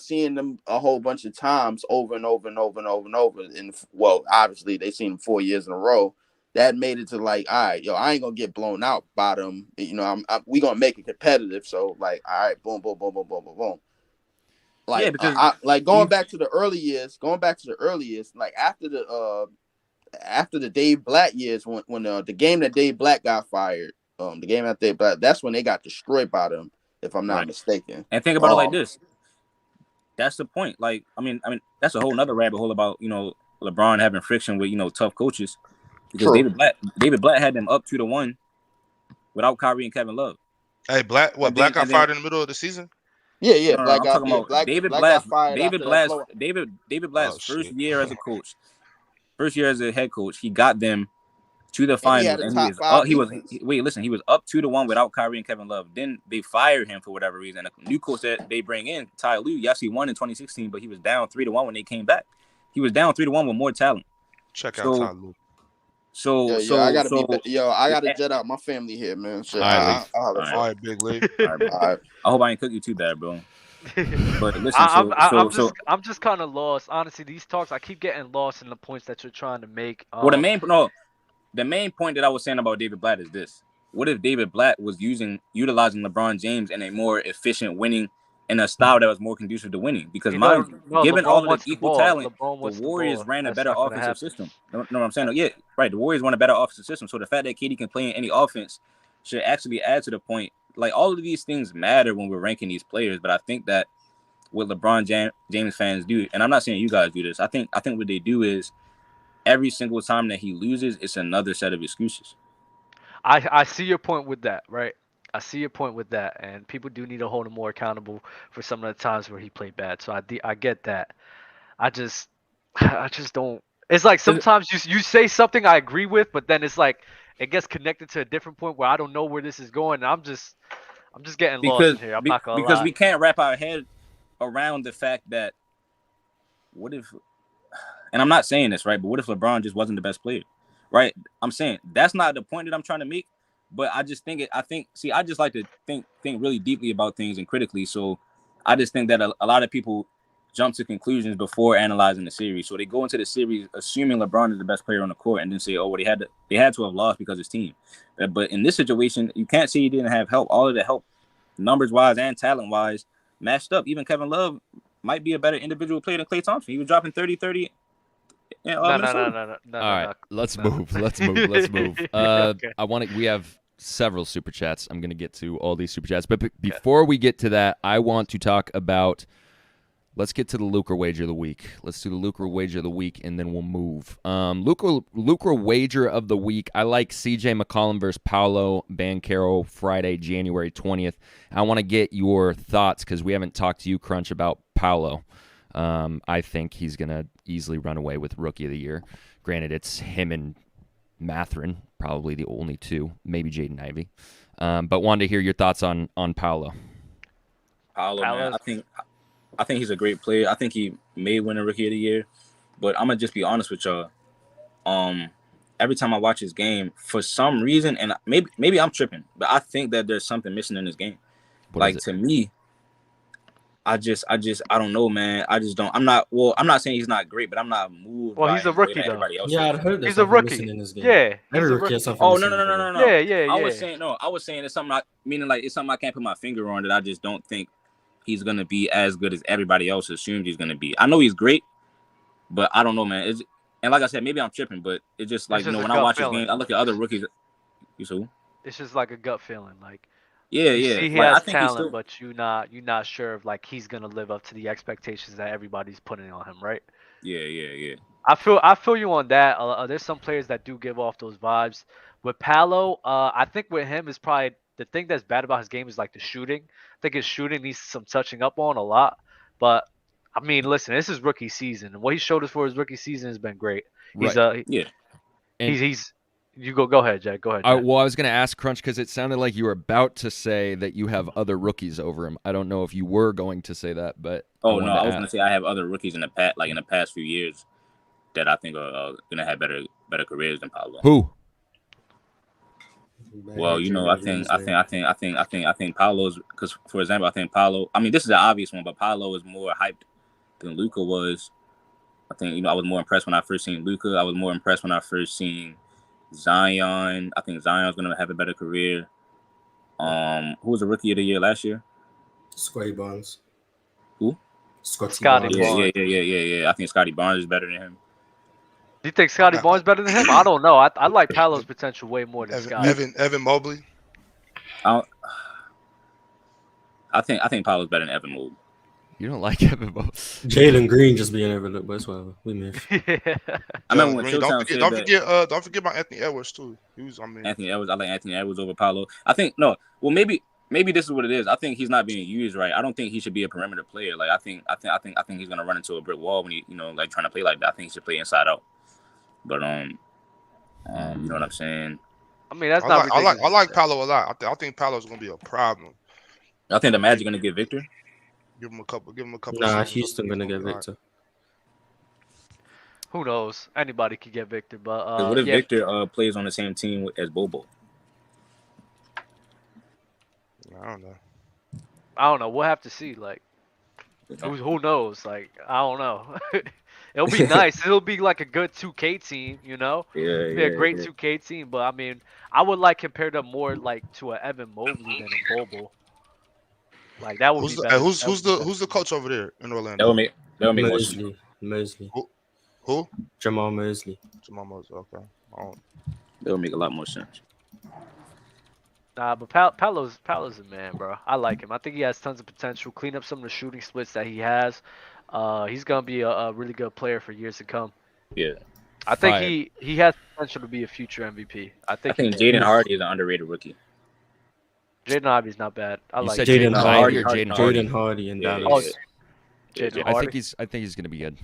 seeing them a whole bunch of times over and over. And well, obviously they seen them 4 years in a row. That made it to like, all right, I ain't gonna get blown out by them. We gonna make it competitive. So like, all right, boom. Like, yeah, because going back to the early years, like after the Dave Black years, when the game that Dave Black got fired, the game after Dave Black, that's when they got destroyed by them, if I'm not mistaken. And think about it like this. That's the point. Like, I mean, that's a whole nother rabbit hole about, LeBron having friction with, tough coaches. Because David Black had them up 2-1 without Kyrie and Kevin Love. Hey, Black got fired in the middle of the season? Yeah. I'm talking about David Blatt's first year as a coach. First year as a head coach, he got them to the finals, and he was up 2-1 without Kyrie and Kevin Love. Then they fired him for whatever reason. A new coach that they bring in, Ty Lue, yes, he won in 2016, but he was down 3-1 when they came back. He was down 3-1 with more talent. Check out Ty Lue. I gotta jet out my family here, man. Shit, all right, Big Lee. All right. I hope I ain't cook you too bad, bro. But listen, I'm just kind of lost. Honestly, these talks, I keep getting lost in the points that you're trying to make. Well, the main point that I was saying about David Blatt is this: what if David Blatt was utilizing LeBron James in a more efficient winning, in a style that was more conducive to winning? Because given all of the equal talent, the Warriors ran a better offensive system. Know what I'm saying? Yeah, right. The Warriors run a better offensive system. So the fact that KD can play in any offense should actually add to the point. Like, all of these things matter when we're ranking these players, but I think that what LeBron James fans do, and I'm not saying you guys do this, I think what they do is every single time that he loses, it's another set of excuses. I see your point with that, right? I see your point with that, and people do need to hold him more accountable for some of the times where he played bad. So I get that. I just don't. It's like sometimes you say something I agree with, but then it's like it gets connected to a different point where I don't know where this is going. And I'm just getting lost in here. I'm not gonna lie. Because we can't wrap our head around the fact that what if, and I'm not saying this, right, but what if LeBron just wasn't the best player, right? I'm saying that's not the point that I'm trying to make, but I just think I just like to think really deeply about things and critically. So I just think that a lot of people jump to conclusions before analyzing the series. So they go into the series assuming LeBron is the best player on the court and then say, oh, well, they had to have lost because his team. But in this situation, you can't say he didn't have help. All of the help, numbers-wise and talent-wise, matched up. Even Kevin Love might be a better individual player than Klay Thompson. He was dropping 30. No. All right, let's move. Okay. Okay. We have several super chats. I'm going to get to all these super chats. But before we get to that, I want to talk about, let's get to the Luka wager of the week. Let's do the Luka wager of the week, and then we'll move. Luka wager of the week. I like CJ McCollum versus Paolo Banchero Friday, January 20th. I want to get your thoughts because we haven't talked to you, Crunch, about Paolo. I think he's going to easily run away with Rookie of the Year. Granted, it's him and Mathurin, probably the only two, maybe Jaden Ivey. But wanted to hear your thoughts on Paolo. Paolo, man, I think he's a great player. I think he may win a Rookie of the Year. But I'm gonna just be honest with y'all. Every time I watch his game, for some reason, and maybe I'm tripping, but I think that there's something missing in his game. Like to me, I don't know, man. I just don't. I'm not saying he's not great, but I'm not moved. Well, by he's a rookie, though. Yeah, I'd heard he's a rookie. in his game. Yeah, Every rookie has something missing. No. Yeah. I was saying it's something. Meaning like it's something I can't put my finger on that I just don't think he's gonna be as good as everybody else assumes he's gonna be. I know he's great, but I don't know, man. And like I said, maybe I'm tripping, but it's just like, when I watch his game, I look at other rookies. You see who? It's just like a gut feeling, like. Yeah. See, he has talent, but you're not sure if like he's gonna live up to the expectations that everybody's putting on him, right? Yeah. I feel you on that. There's some players that do give off those vibes. With Paolo, I think with him is probably the thing that's bad about his game is like the shooting. I think his shooting needs some touching up on a lot. But I mean, listen, this is rookie season, and what he showed us for his rookie season has been great. He's he's. You go ahead, Jack. Go ahead. Jack. Well, I was going to ask Crunch because it sounded like you were about to say that you have other rookies over him. I don't know if you were going to say that, but I was going to say I have other rookies in the past few years that I think are going to have better careers than Paolo. Who? Well, I think Paolo's, because for example, I think Paolo. I mean, this is an obvious one, but Paolo is more hyped than Luka was. I think I was more impressed when I first seen Luka. I was more impressed when I first seen Zion. I think Zion's gonna have a better career. Who was the Rookie of the Year last year? Scotty Barnes. Who? Scotty Barnes. Yeah. I think Scotty Barnes is better than him. Do you think Scotty Barnes better than him? I don't know. I like Paolo's potential way more than Scotty. Evan Mobley. I think Paolo's better than Evan Mobley. You don't like Evan Mobley. Jalen Green just being overlooked, but it's whatever. We missed. Yeah. I remember when Showtime said that. Don't forget about Anthony Edwards too. Anthony Edwards. I like Anthony Edwards over Paolo. I think no. Well, maybe this is what it is. I think he's not being used right. I don't think he should be a perimeter player. Like I think he's gonna run into a brick wall when he like trying to play like that. I think he should play inside out. But you know what I'm saying. I mean, that's not. I like Paolo a lot. I think Paolo's gonna be a problem. I think the Magic gonna get Victor. Give him a couple. Nah, Houston gonna get Victor. Who knows? Anybody could get Victor, but what if Victor plays on the same team as Bobo? I don't know. We'll have to see. Like, who knows? Like, I don't know. It'll be nice. It'll be like a good 2K team, Yeah. It'll be a great 2K team. But I mean, I would like compare them more like to a Evan Mobley than a Bobo. Like that would be better. Who's the coach over there in Orlando? That would make more sense. Mosley. Who? Jamal Mosley. Okay. That would make a lot more sense. Nah, but Paolo's a man, bro. I like him. I think he has tons of potential. Clean up some of the shooting splits that he has. He's gonna be a really good player for years to come. Yeah. I think he has potential to be a future MVP. I think Jaden Hardy is an underrated rookie. Jaden Hardy's not bad. I like Jaden Hardy or Jaden Hardy in Dallas. Jaden I Hardy. think he's gonna be good.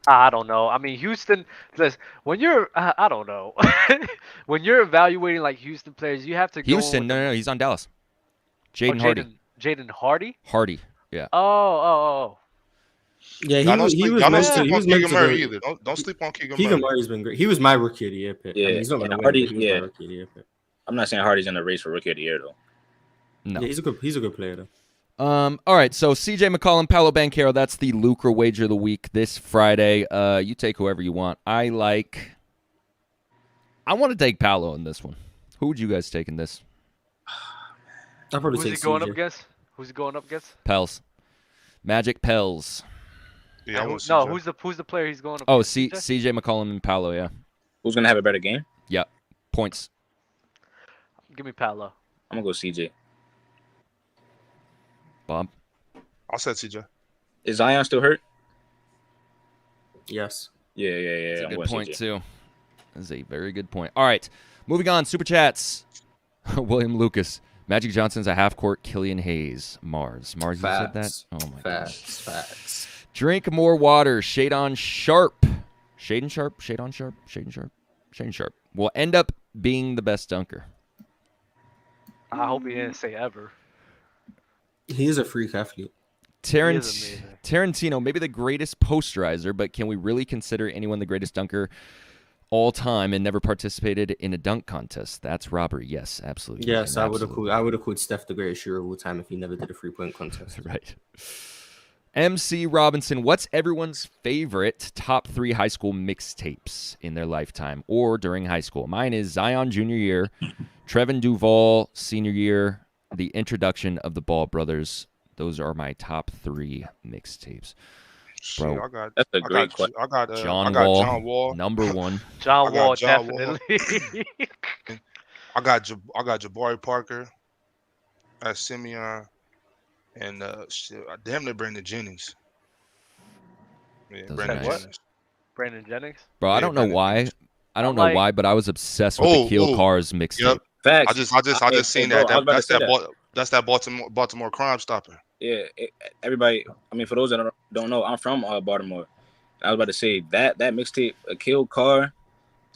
I don't know. I mean, Houston. Listen, when you're, I don't know. When you're evaluating like Houston players, you have to. Houston, no, he's on Dallas. Jaden Hardy. Jaden Hardy. Hardy, yeah. Oh. Yeah, he was meant to. He was meant to either. Don't sleep on Keegan Murray. Keegan Murray's been great. He was my Rookie of the Year pick. Yeah, I mean, he's not gonna Hardy. win. Yeah, Rookie of the Year pick. I'm not saying Hardy's in the race for Rookie of the Year though. No. Yeah, he's a good player though. All right, so CJ McCollum, Paolo Banchero, that's the Luka wager of the week this Friday. You take whoever you want. I want to take Paolo in this one. Who would you guys take in this? I'll probably Who's take he going CJ. up against? Who's he going up against? Pels. Magic Pels. Yeah, who's the player he's going up against? CJ McCollum and Paolo, yeah. Who's gonna have a better game? Yeah. Points. Give me Paolo. I'm gonna go CJ. Bob. I said CJ. Is Zion still hurt? Yes. Yeah. That's a I'm good going point CJ. too. That's a very good point. All right, moving on. Super chats. William Lucas. Magic Johnson's a half-court Killian Hayes. Mars, you said that? Facts. Oh my gosh. Facts. Drink more water. Shade on Sharp. Shaden Sharp will end up being the best dunker. I hope he didn't say ever. He is a freak athlete. He is amazing. Tarantino, maybe the greatest posterizer, but can we really consider anyone the greatest dunker all time and never participated in a dunk contest? That's robbery. Yes, absolutely. Yes, I would have called Steph the greatest shooter of all time if he never did a 3-point contest. Right. MC Robinson, what's everyone's favorite top 3 high school mixtapes in their lifetime or during high school? Mine is Zion junior year, Trevin Duvall senior year, the introduction of the Ball brothers. Those are my top 3 mixtapes. Bro, that's a great question. I got John Wall, number 1. John Wall, John definitely. I got Jabari Parker, Simeon, and damn near Brandon Jennings. Yeah, Those Brandon are nice. Jennings. Brandon Jennings. Bro, I Yeah, don't know Brandon why. Jennings. I don't know why, but I was obsessed with the Keel Cars mixtape. Yep. Facts. I just seen bro, that. That's that Baltimore Crime Stopper. Yeah, everybody. I mean, for those that don't know, I'm from Baltimore. I was about to say that mixtape, A Kill Car,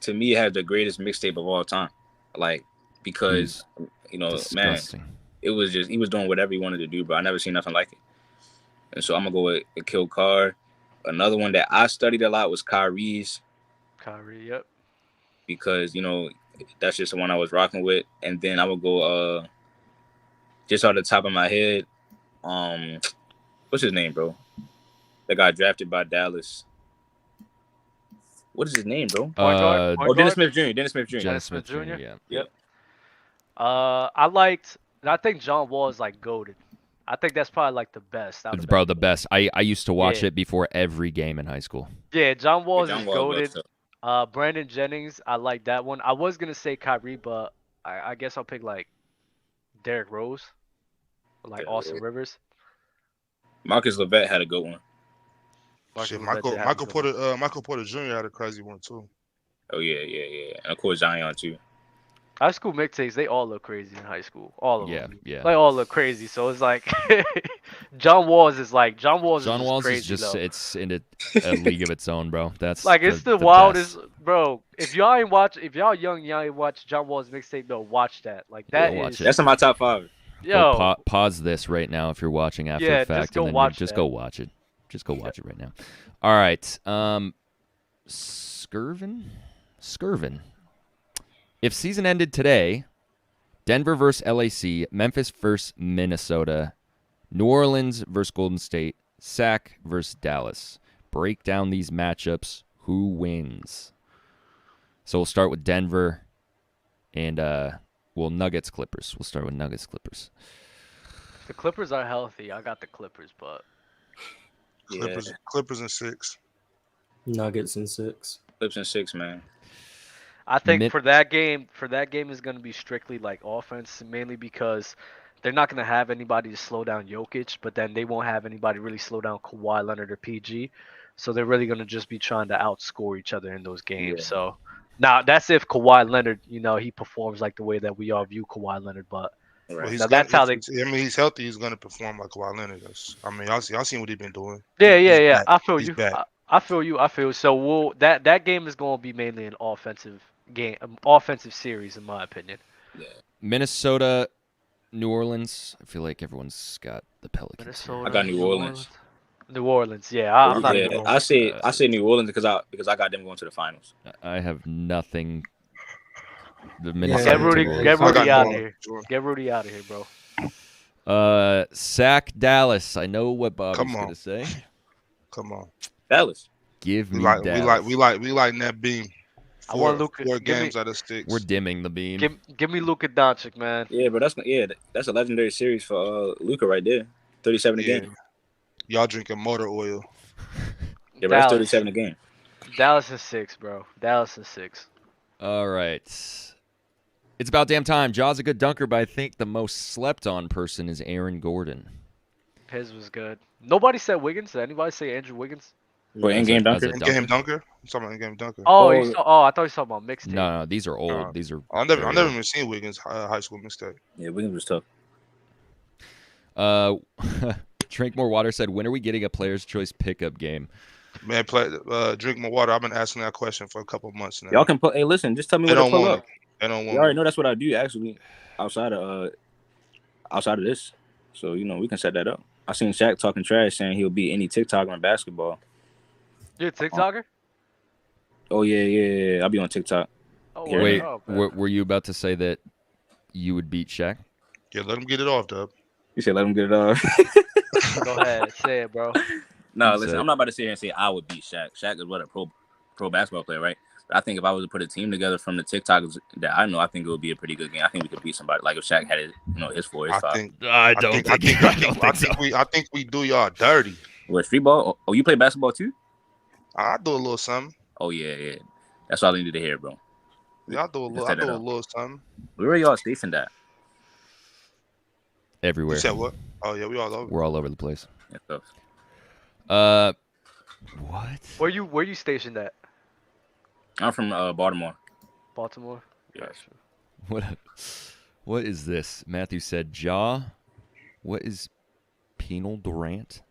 to me has the greatest mixtape of all time. Like, because Disgusting. man, it was just, he was doing whatever he wanted to do, but I never seen nothing like it. And so I'm gonna go with A Kill Car. Another one that I studied a lot was Kyrie's. Kyrie, yep. Because that's just the one I was rocking with. And then I would go just off the top of my head, what's his name, bro? That got drafted by Dallas. What is his name, bro? Dennis Smith Jr. Dennis Smith Jr. Yeah. Yep. I think John Wall is like goated. I think that's probably like the best. Bro, the best. I used to watch it before every game in high school. Yeah, John Wall is goated. Brandon Jennings, I like that one. I was gonna say Kyrie, but I guess I'll pick like Derrick Rose, or like Austin Rivers. Marcus Levette had a good one. Michael Porter Jr. had a crazy one too. Oh yeah. And of course Zion too. High school mixtapes, they all look crazy in high school. All of them. Yeah. They all look crazy. So it's like John Wall's is crazy, just though. it's in a league of its own, bro. That's like it's the wildest, best. Bro. If y'all young, y'all ain't watch John Wall's mixtape, though, watch that. Like that's in my top 5. Yo, pause this right now if you're watching after the fact, go and then watch just that. go watch it. Just go watch it right now. All right, Skirvin. If season ended today, Denver versus LAC, Memphis versus Minnesota, New Orleans versus Golden State, Sac versus Dallas. Break down these matchups. Who wins? So we'll start with Denver and Nuggets Clippers. We'll start with Nuggets Clippers. The Clippers are healthy. I got the Clippers, but Clippers in 6. Nuggets in 6. Clips in 6, man. I think for that game is going to be strictly like offense, mainly because they're not going to have anybody to slow down Jokic, but then they won't have anybody really slow down Kawhi Leonard or PG. So they're really going to just be trying to outscore each other in those games. Yeah. So now that's if Kawhi Leonard, he performs like the way that we all view Kawhi Leonard. But that's how they. I mean, he's healthy. He's going to perform like Kawhi Leonard does. I mean, y'all seen what he's been doing. Yeah. I feel you. I feel you. So that game is going to be mainly an offensive series, in my opinion. Yeah. Minnesota, New Orleans. I feel like everyone's got the Pelicans. I got New Orleans. New Orleans, yeah. I say New Orleans because I got them going to the finals. I have nothing. Get Rudy out of here. Get Rudy out of here, bro. Sac Dallas. I know what Bobby's gonna say. Come on, Dallas. Give me Dallas. We like that beam. I want Luka. 4 games out of 6. We're dimming the beam. Give me Luka Doncic, man. Yeah, but that's a legendary series for Luka right there. 37 a game. Y'all drinking motor oil. Yeah, but that's 37 a game. Dallas is 6, bro. Dallas is 6. All right. It's about damn time. Jaw's a good dunker, but I think the most slept on person is Aaron Gordon. His was good. Nobody said Wiggins. Did anybody say Andrew Wiggins? For in-game dunker. In-game dunker? I'm talking about in-game dunker. Oh, I thought you were talking about mixtape. No, these are old. These are. I never even seen Wiggins high school mixtape. Yeah, Wiggins was tough. Drink More Water said, when are we getting a player's choice pickup game? Man, drink more water. I've been asking that question for a couple of months now. Y'all can put. Hey, listen, just tell me what to pull up. They don't want. You already know that's what I do actually, outside of this. So we can set that up. I seen Shaq talking trash, saying he'll beat any TikToker in basketball. You're a TikToker? Oh yeah. I'll be on TikTok. Oh, wait, were you about to say that you would beat Shaq? Yeah, let him get it off, Dub. You said let him get it off. Go ahead, say it, bro. No, listen, I'm not about to sit here and say I would beat Shaq. Shaq is what, a pro basketball player, right? But I think if I was to put a team together from the TikTokers that I know, I think it would be a pretty good game. I think we could beat somebody. Like if Shaq had his 4, his 5. I think we do y'all dirty. What, street ball? Oh, you play basketball too? I do a little something. Oh yeah. That's all I needed to hear, bro. Yeah, I do a little something. Where are y'all stationed at? Everywhere. You said what? Oh yeah, we all over. We're all over the place. Yeah, what? Where you stationed at? I'm from Baltimore. Baltimore. Yes. What is this? Matthew said, Jaw. What is Penal Durant?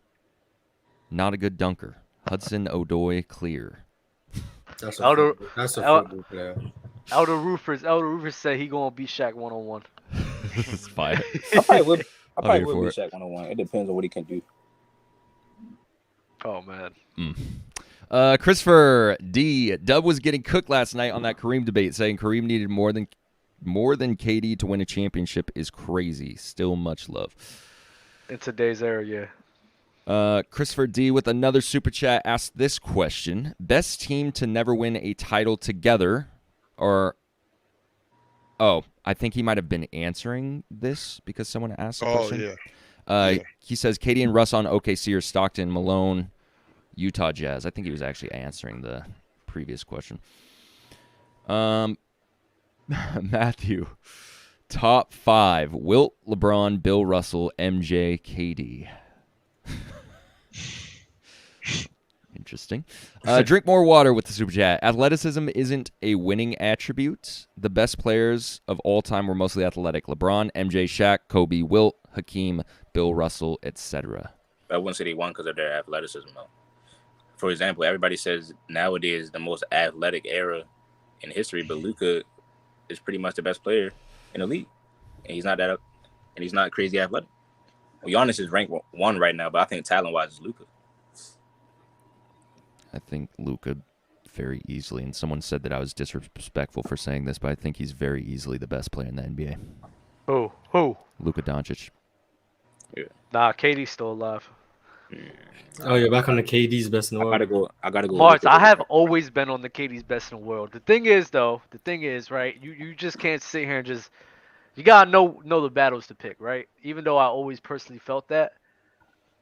Not a good dunker. Hudson Odoi clear. That's a football player. Elder Rufus said he gonna beat Shaq 1-on-1. This is fire. I probably would beat it. Shaq 1-on-1. It depends on what he can do. Oh man. Christopher D. Dub was getting cooked last night on that Kareem debate, saying Kareem needed more than KD to win a championship is crazy. Still much love. In today's era, yeah. Christopher D. with another super chat asked this question: best team to never win a title together, or I think he might have been answering this because someone asked the question. Yeah. He says KD and Russ on OKC or Stockton, Malone, Utah Jazz. I think he was actually answering the previous question. Matthew, top 5: Wilt, LeBron, Bill Russell, MJ, KD. Interesting. Drink more water with the super chat. Athleticism isn't a winning attribute. The best players of all time were mostly athletic. LeBron, MJ, Shaq, Kobe, Wilt, Hakeem, Bill Russell, etc. I wouldn't say they won because of their athleticism, though. For example, everybody says nowadays the most athletic era in history, but Luka is pretty much the best player in the league, and he's not crazy athletic. Well, Giannis is ranked 1 right now, but I think talent-wise is Luka. I think Luka very easily, and someone said that I was disrespectful for saying this, but I think he's very easily the best player in the NBA. Who? Luka Doncic. Yeah. Nah, KD's still alive. Oh, you're back on the KD's best in the world. I gotta go. Mars, I have always been on the KD's best in the world. The thing is, right? You just can't sit here and just. You gotta know the battles to pick, right? Even though I always personally felt that,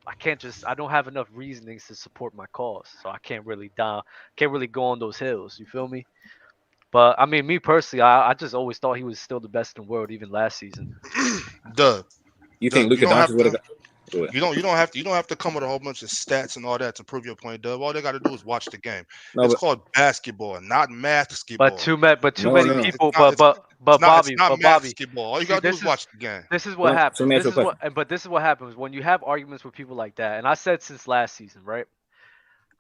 I don't have enough reasonings to support my cause, so I can't really go on those hills. You feel me? But I mean, me personally, I just always thought he was still the best in the world, even last season. Duh. You think Luka Doncic would have? You don't have to come with a whole bunch of stats and all that to prove your point, Dub. All they got to do is watch the game. It's called basketball, not basketball. But too many people. But Bobby, basketball. All you got to do is watch the game. This is what happens. This is what happens when you have arguments with people like that. And I said since last season, right?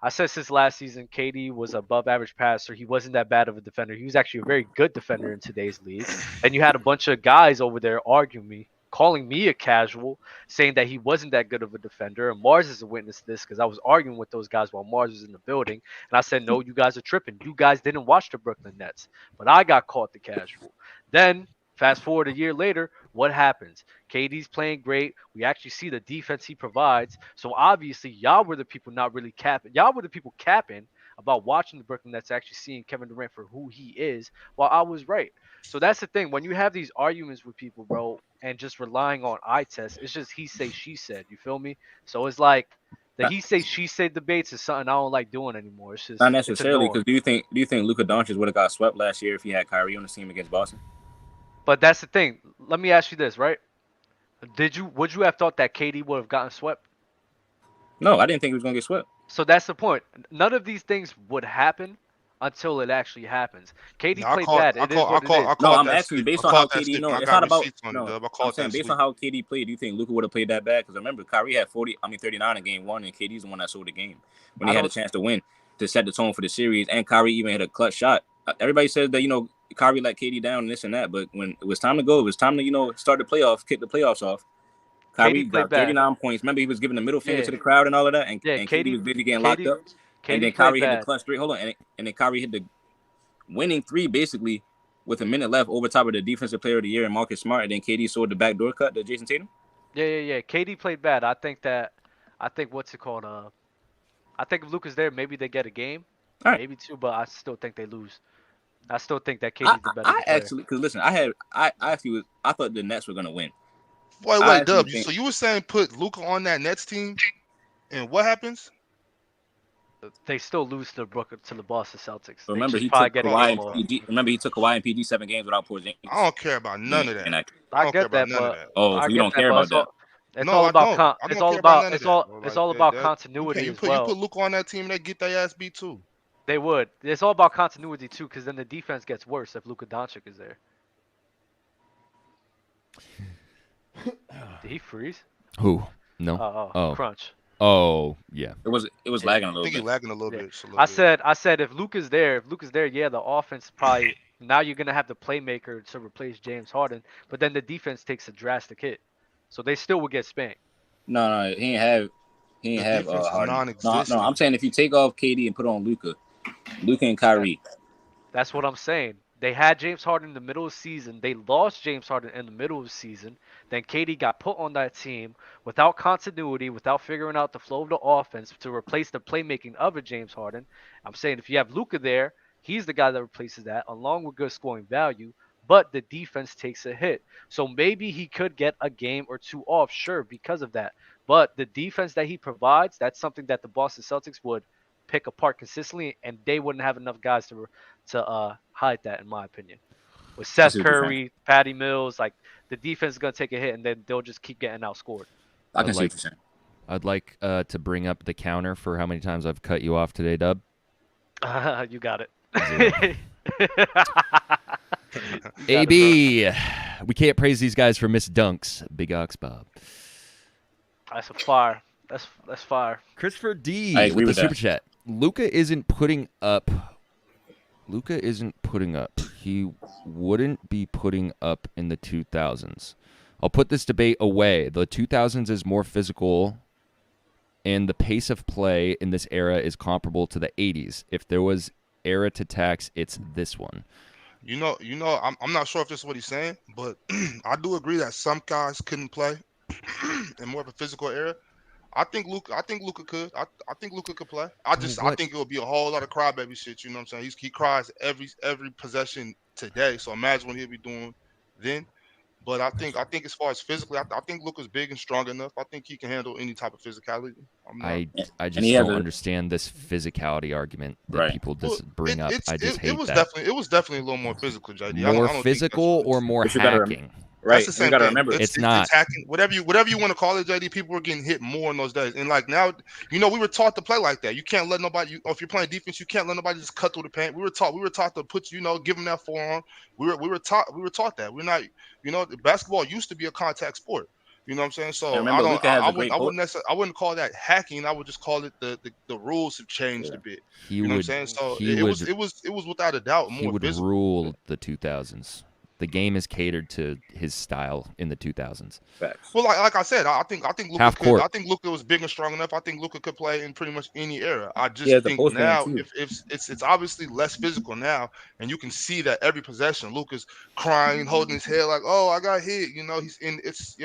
KD was above average passer. He wasn't that bad of a defender. He was actually a very good defender in today's league. And you had a bunch of guys over there arguing me, calling me a casual, saying that he wasn't that good of a defender. And Mars is a witness to this because I was arguing with those guys while Mars was in the building. And I said, no, you guys are tripping. You guys didn't watch the Brooklyn Nets. But I got called the casual. Then, fast forward a year later, what happens? KD's playing great. We actually see the defense he provides. So obviously, y'all were the people not really capping. Y'all were the people capping about watching the Brooklyn Nets, actually seeing Kevin Durant for who he is, while I was right. So that's the thing. When you have these arguments with people, bro, and just relying on eye tests, it's just he say, she said. You feel me? So it's like the he say, she said debates is something I don't like doing anymore. It's just not necessarily, because do you think Luka Doncic would have got swept last year if he had Kyrie on the team against Boston? But that's the thing. Let me ask you this, right? Would you have thought that KD would have gotten swept? No, I didn't think he was gonna get swept. So that's the point. None of these things would happen until it actually happens. KD Now, I played called, bad. I It is called, I what it called, is. I No, called I'm that asking you sleep. I based on how called that KD. sleep. No, I it's got not about. receipts on it, No, Dub. I I'm called saying that based sleep. on how KD played. Do you think Luka would have played that bad? Because remember, Kyrie had 39 in game one, and KD's the one that sold the game when I he had a don't. chance to win to set the tone for the series. And Kyrie even hit a clutch shot. Everybody says that Kyrie let KD down and this and that, but when it was time to go, it was time to start the playoffs, kick the playoffs off. Kyrie KD played got bad. 39 points. Remember, he was giving the middle finger Yeah, to the crowd and all of that, and yeah. KD KD, was busy getting locked KD, up. And KD then played Kyrie hit the bad. clutch three. Hold on, and then Kyrie hit the winning three basically with a minute left over top of the defensive player of the year and Marcus Smart, and then KD sold the backdoor cut to Jason Tatum. Yeah. KD played bad. I think what's it called? I think if Luka's there, maybe they get a game, All right. maybe two, but I still think they lose. I still think that I, KD's the better I player. actually, because listen, I thought the Nets were gonna win. Wait, Dub. So you were saying put Luka on that Nets team, and what happens? They still lose to the Boston Celtics. They Remember, just he probably took get a Kawhi game and off. PG. Remember, he took Kawhi and PG 7 games without Porzingis. I don't care about none of that. And I I don't care get about that, none of but that. so I you get don't that, care but about that. it's No, all I about don't. I it's don't all care about about none of that, bro. it's Like all about that, continuity you as put well. Luka on that team, they get their ass beat too. They would. It's all about continuity too, because then the defense gets worse if Luka Doncic is there. Did he freeze? Who? No. Oh. Crunch. Oh, yeah. It was Yeah. lagging a I little think he's bit. lagging a little Yeah. bit. Just a little bit. I said if Luka's there, yeah, the offense probably now you're gonna have the playmaker to replace James Harden, but then the defense takes a drastic hit, so they still would get spanked. No, he ain't The have defense is Harden. No, non-existent. I'm saying if you take off KD and put on Luka and Kyrie. That's what I'm saying. They had James Harden in the middle of the season. They lost James Harden in the middle of the season. Then KD got put on that team without continuity, without figuring out the flow of the offense to replace the playmaking of a James Harden. I'm saying if you have Luka there, he's the guy that replaces that, along with good scoring value. But the defense takes a hit. So maybe he could get a game or two off, sure, because of that. But the defense that he provides, that's something that the Boston Celtics would pick apart consistently, and they wouldn't have enough guys to hide that, in my opinion. With I Seth see what you're saying. Curry, Patty Mills, like the defense is gonna take a hit, and then they'll just keep getting outscored. I can see what you're saying. I'd like to bring up the counter for how many times I've cut you off today, Dub. You got it. AB, we can't praise these guys for missed dunks. Big Ox Bob. That's a fire. That's fire. Christopher D I agree with with the super that. chat. Luka isn't putting up. He wouldn't be putting up in the 2000s. I'll put this debate away. The 2000s is more physical, and the pace of play in this era is comparable to the 80s. If there was era to tax, it's this one. I'm not sure if this is what he's saying, but I do agree that some guys couldn't play in more of a physical era. I think Luka could. I think Luka could play. I think it would be a whole lot of crybaby shit. You know what I'm saying? He cries every possession today. So imagine what he'll be doing then. But I think as far as physically, I think Luka's big and strong enough. I think he can handle any type of physicality. I just he has don't a- understand this physicality argument that Right. people just bring up. I just hate it was that. definitely a little more physical, JD. I More don't think physical that's what or more But you gotta hacking? Right. That's the same you got to thing. remember. It's not. It's hacking. Whatever you want to call it, JD. People were getting hit more in those days. And like now, we were taught to play like that. You can't let nobody. If you're playing defense, you can't let nobody just cut through the paint. We were taught to put give them that forearm. We were taught that. We're not. Basketball used to be a contact sport. You know what I'm saying? So And remember, Luka has a great I wouldn't call that hacking. I would just call it the rules have changed a bit. You know what I'm saying? So it was without a doubt more He would physical. rule the 2000s. The game is catered to his style in the 2000s. Facts. Well, like I said, I think Luka Half court. I think Luka was big and strong enough. I think Luka could play in pretty much any era. I just He has the think post game, now, too. if it's obviously less physical now, and you can see that every possession, Luka's crying, holding his head like, "Oh, I got hit." He's in.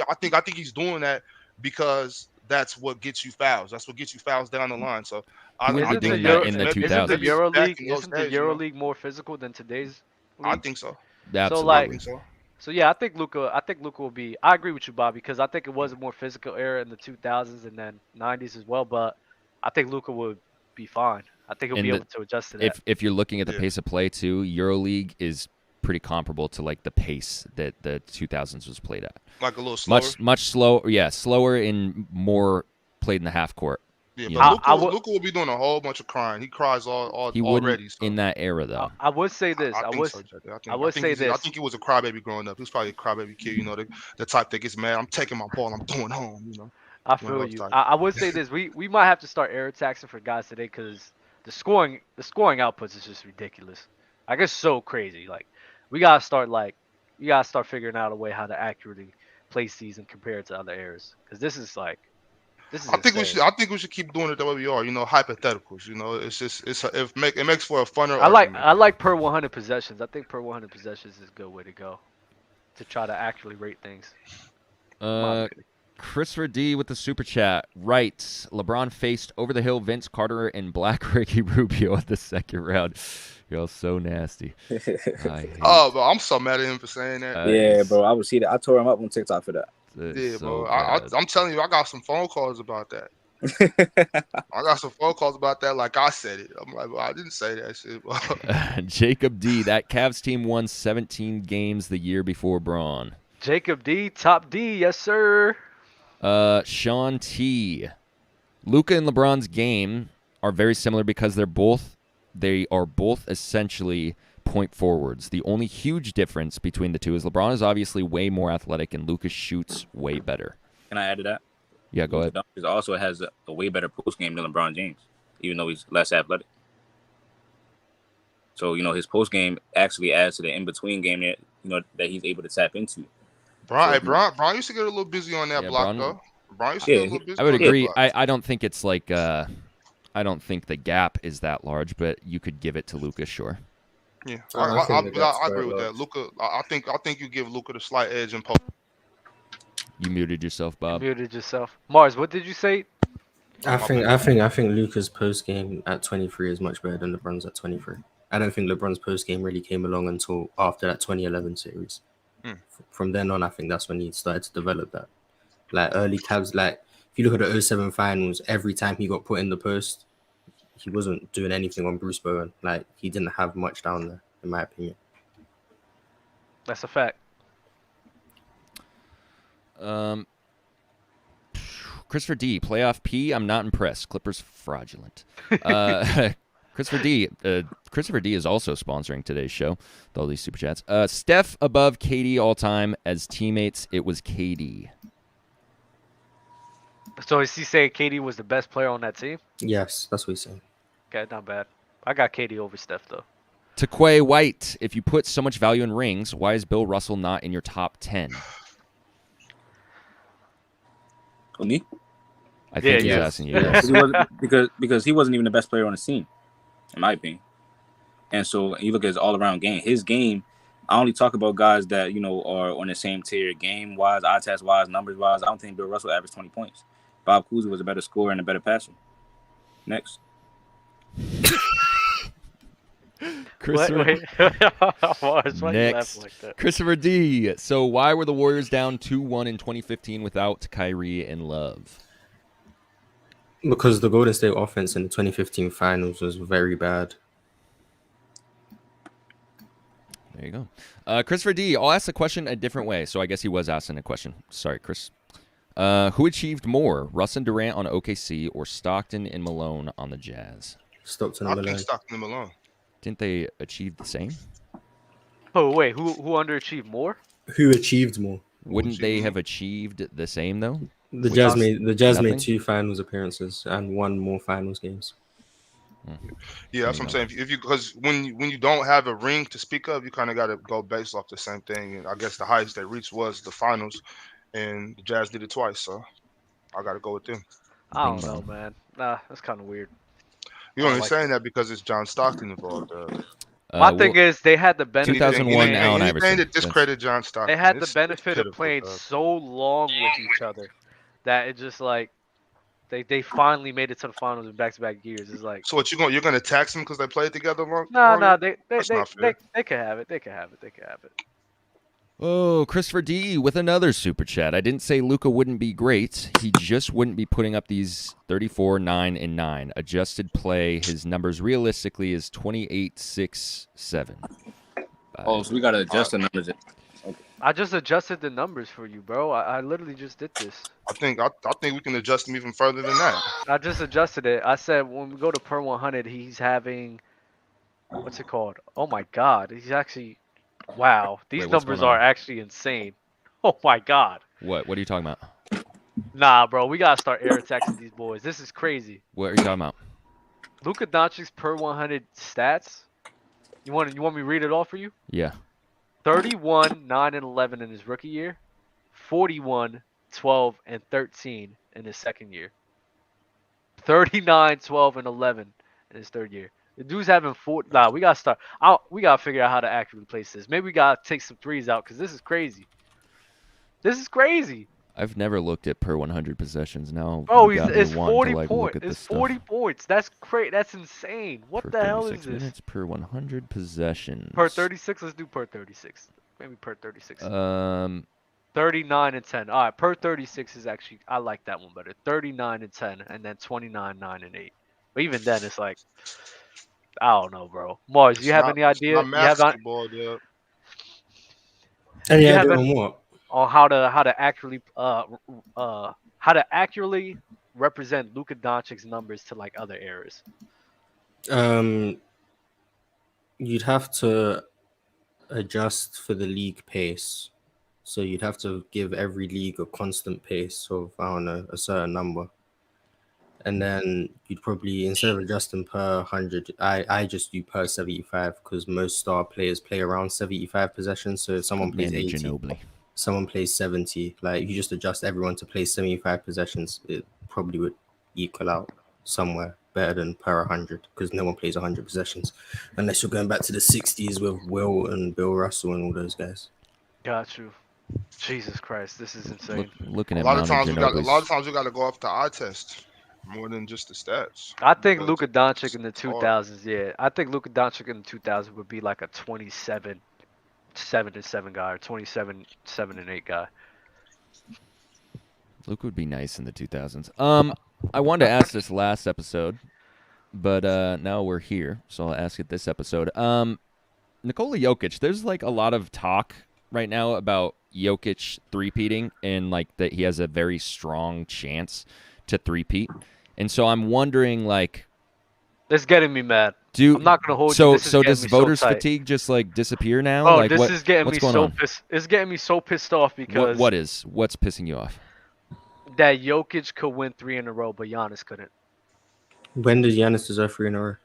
I think he's doing that because that's what gets you fouls. That's what gets you fouls down the line. So He would be think doing that that in the maybe- 2000s. maybe back in those Isn't the days, EuroLeague more physical than today's league? I think so. Absolutely. I think so. So yeah, I think Luka will be. I agree with you, Bobby, because I think it was a more physical era in the 2000s and then 90s as well. But I think Luka would be fine. I think he'll And be able to adjust to that. If you're looking at the Yeah. pace of play too, EuroLeague is pretty comparable to like the pace that the 2000s was played at. Like a little slower. Much slower. Yeah, slower and more played in the half court. Yeah, you but know? Luka will be doing a whole bunch of crying. He cries He already. wouldn't So. in that era though. I would say this. I think so, I think he was a crybaby growing up. He was probably a crybaby kid. You know, the type that gets mad. I'm taking my ball. I'm going home. You know. I feel you. I would say this. We might have to start air taxing for guys today because the scoring outputs is just ridiculous. I guess so crazy. Like we gotta start figuring out a way how to accurately play season compared to other eras because this is insane. I think we should keep doing it the way we are. You know, hypotheticals. You know, it makes for a funner. I like per 100 possessions. I think per 100 possessions is a good way to go to try to actually rate things. Christopher D with the super chat writes, LeBron faced over the hill Vince Carter and Black Ricky Rubio at the second round. You're all so nasty. But I'm so mad at him for saying that. Yeah, bro. I would see that. I tore him up on TikTok for that. Yeah, so bro. I'm telling you, I got some phone calls about that. I got some phone calls about that. Like I said it. I'm like, well, I didn't say that shit. Bro. Jacob D. That Cavs team won 17 games the year before Braun. Jacob D. Top D. Yes, sir. Sean T. Luka and LeBron's game are very similar because they are both essentially point forwards. The only huge difference between the two is LeBron is obviously way more athletic and Luka shoots way better. Can I add to that? Yeah, go ahead. He also has a way better post game than LeBron James, even though he's less athletic. So, you know, his post game actually adds to the in between game that, you know, that he's able to tap into. Brian used to get a little busy on that block, though. Brian used to get a little busy. I would agree. I don't think it's like I don't think the gap is that large, but you could give it to Luka, sure. Yeah, I agree with that. Luka, I think you give Luka the slight edge in post. You muted yourself, Bob. You muted yourself. Mars, what did you say? I think Luka's post game at 23 is much better than LeBron's at 23. I don't think LeBron's post game really came along until after that 2011 series. From then on, I think that's when he started to develop that. Like early Cavs, like if you look at the 07 finals, every time he got put in the post, he wasn't doing anything on Bruce Bowen. Like he didn't have much down there, in my opinion. That's a fact. Christopher D, playoff P. I'm not impressed. Clippers fraudulent. Christopher D is also sponsoring today's show with all these super chats. Steph above KD all time. As teammates, it was KD. So is he saying KD was the best player on that team? Yes, that's what he's saying. Okay, not bad. I got KD over Steph though. Taquay White, if you put so much value in rings, why is Bill Russell not in your top 10? Me? I think he's asking you. Yes. because he wasn't even the best player on the team, in my opinion. And so you look at his all-around game. His game, I only talk about guys that, you know, are on the same tier game-wise, eye test-wise, numbers-wise. I don't think Bill Russell averaged 20 points. Bob Cousy was a better scorer and a better passer. Next. Christopher, next. Christopher D. So why were the Warriors down 2-1 in 2015 without Kyrie and Love? Because the Golden State offense in the 2015 finals was very bad. There you go. Christopher D. I'll ask the question a different way. So I guess he was asking a question. Sorry, Chris. Who achieved more, Russ and Durant on OKC or Stockton and Malone on the Jazz? Stockton and Malone. I think Stockton and Malone. Didn't they achieve the same? Oh wait, who underachieved more? Who achieved more? Wouldn't they have achieved the same though? The Jazz made 2 finals appearances and 1 more finals games. Yeah, that's what I'm saying. Because when you don't have a ring to speak of, you kind of got to go based off the same thing. And I guess the highest they reached was the finals, and the Jazz did it twice. So I got to go with them. I don't know, man. Nah, that's kind of weird. You're only saying that because it's John Stockton involved. My thing is they had the benefit. 2001 Allen Iverson. To discredit John Stockton. They had the benefit of playing so long with each other that it just like they finally made it to the finals in back-to-back years. It's like, so what you're gonna tax them because they played together long? No, they can have it. They can have it. Oh, Christopher D with another super chat. I didn't say Luka wouldn't be great. He just wouldn't be putting up these 34, 9, and 9. Adjusted play, his numbers realistically is 28, 6, 7. Oh, so we gotta adjust the numbers. I just adjusted the numbers for you, bro. I literally just did this. I think we can adjust him even further than that. I just adjusted it. I said when we go to per 100, he's having what's it called? Oh my God, he's actually wow. These Wait, what's numbers going are on? actually insane. Oh my God. What are you talking about? Nah, bro, we gotta start air attacking these boys. This is crazy. What are you talking about? Luka Doncic's per 100 stats. You want me to read it all for you? Yeah. 31, 9, and 11 in his rookie year. 41, 12, and 13 in his second year. 39, 12, and 11 in his third year. The dude's having four. Nah, we gotta start. We gotta figure out how to accurately place this. Maybe we gotta take some threes out because this is crazy. This is crazy. I've never looked at per 100 possessions. Now, Oh, you got me it's wanting 40 to, like, points. look at It's this 40 stuff. points. That's great. That's insane. What Per the hell is 36 this? minutes per 100 possessions. Per 36. Let's do per 36. Maybe per 36. 39 and 10. All right, per 36 is actually I like that one better. 39 and 10, and then 29, 9 and 8. But even then, it's like I don't know, bro. Mars, It's you have not, any it's idea? not You have on basketball, dude. Any you idea have on what? how to accurately represent Luka Doncic's numbers to like other eras. You'd have to adjust for the league pace. So you'd have to give every league a constant pace of, I don't know, a certain number. And then you'd probably, instead of adjusting per 100, I just do per 75 because most star players play around 75 possessions. So if someone plays Manu 80, Ginobili. someone plays 70, like you just adjust everyone to play 75 possessions, it probably would equal out somewhere better than per 100 because no one plays 100 possessions unless you're going back to the 60s with Will and Bill Russell and all those guys. Got you. Jesus Christ, this is insane. Looking A at lot of Manu times Ginobili's. we gotta go off the eye test more than just the stats. I think Because Luka Doncic in the it's hard. 2000s, yeah. I think Luka Doncic in the 2000s would be like a 27, 7-7 guy or 27, 7-8 guy. Luke would be nice in the 2000s. I wanted to ask this last episode, but now we're here, so I'll ask it this episode. Nikola Jokic, there's like a lot of talk right now about Jokic three-peating and like that he has a very strong chance to three-peat. And so I'm wondering, like, It's getting me mad. I'm not gonna hold you. This is so getting does me voters so tight. fatigue just like disappear now? Bro, like this is getting what's me going so on? pissed. It's getting me so pissed off because What's pissing you off? that Jokic could win 3 in a row, but Giannis couldn't. When did Giannis deserve 3 in a row?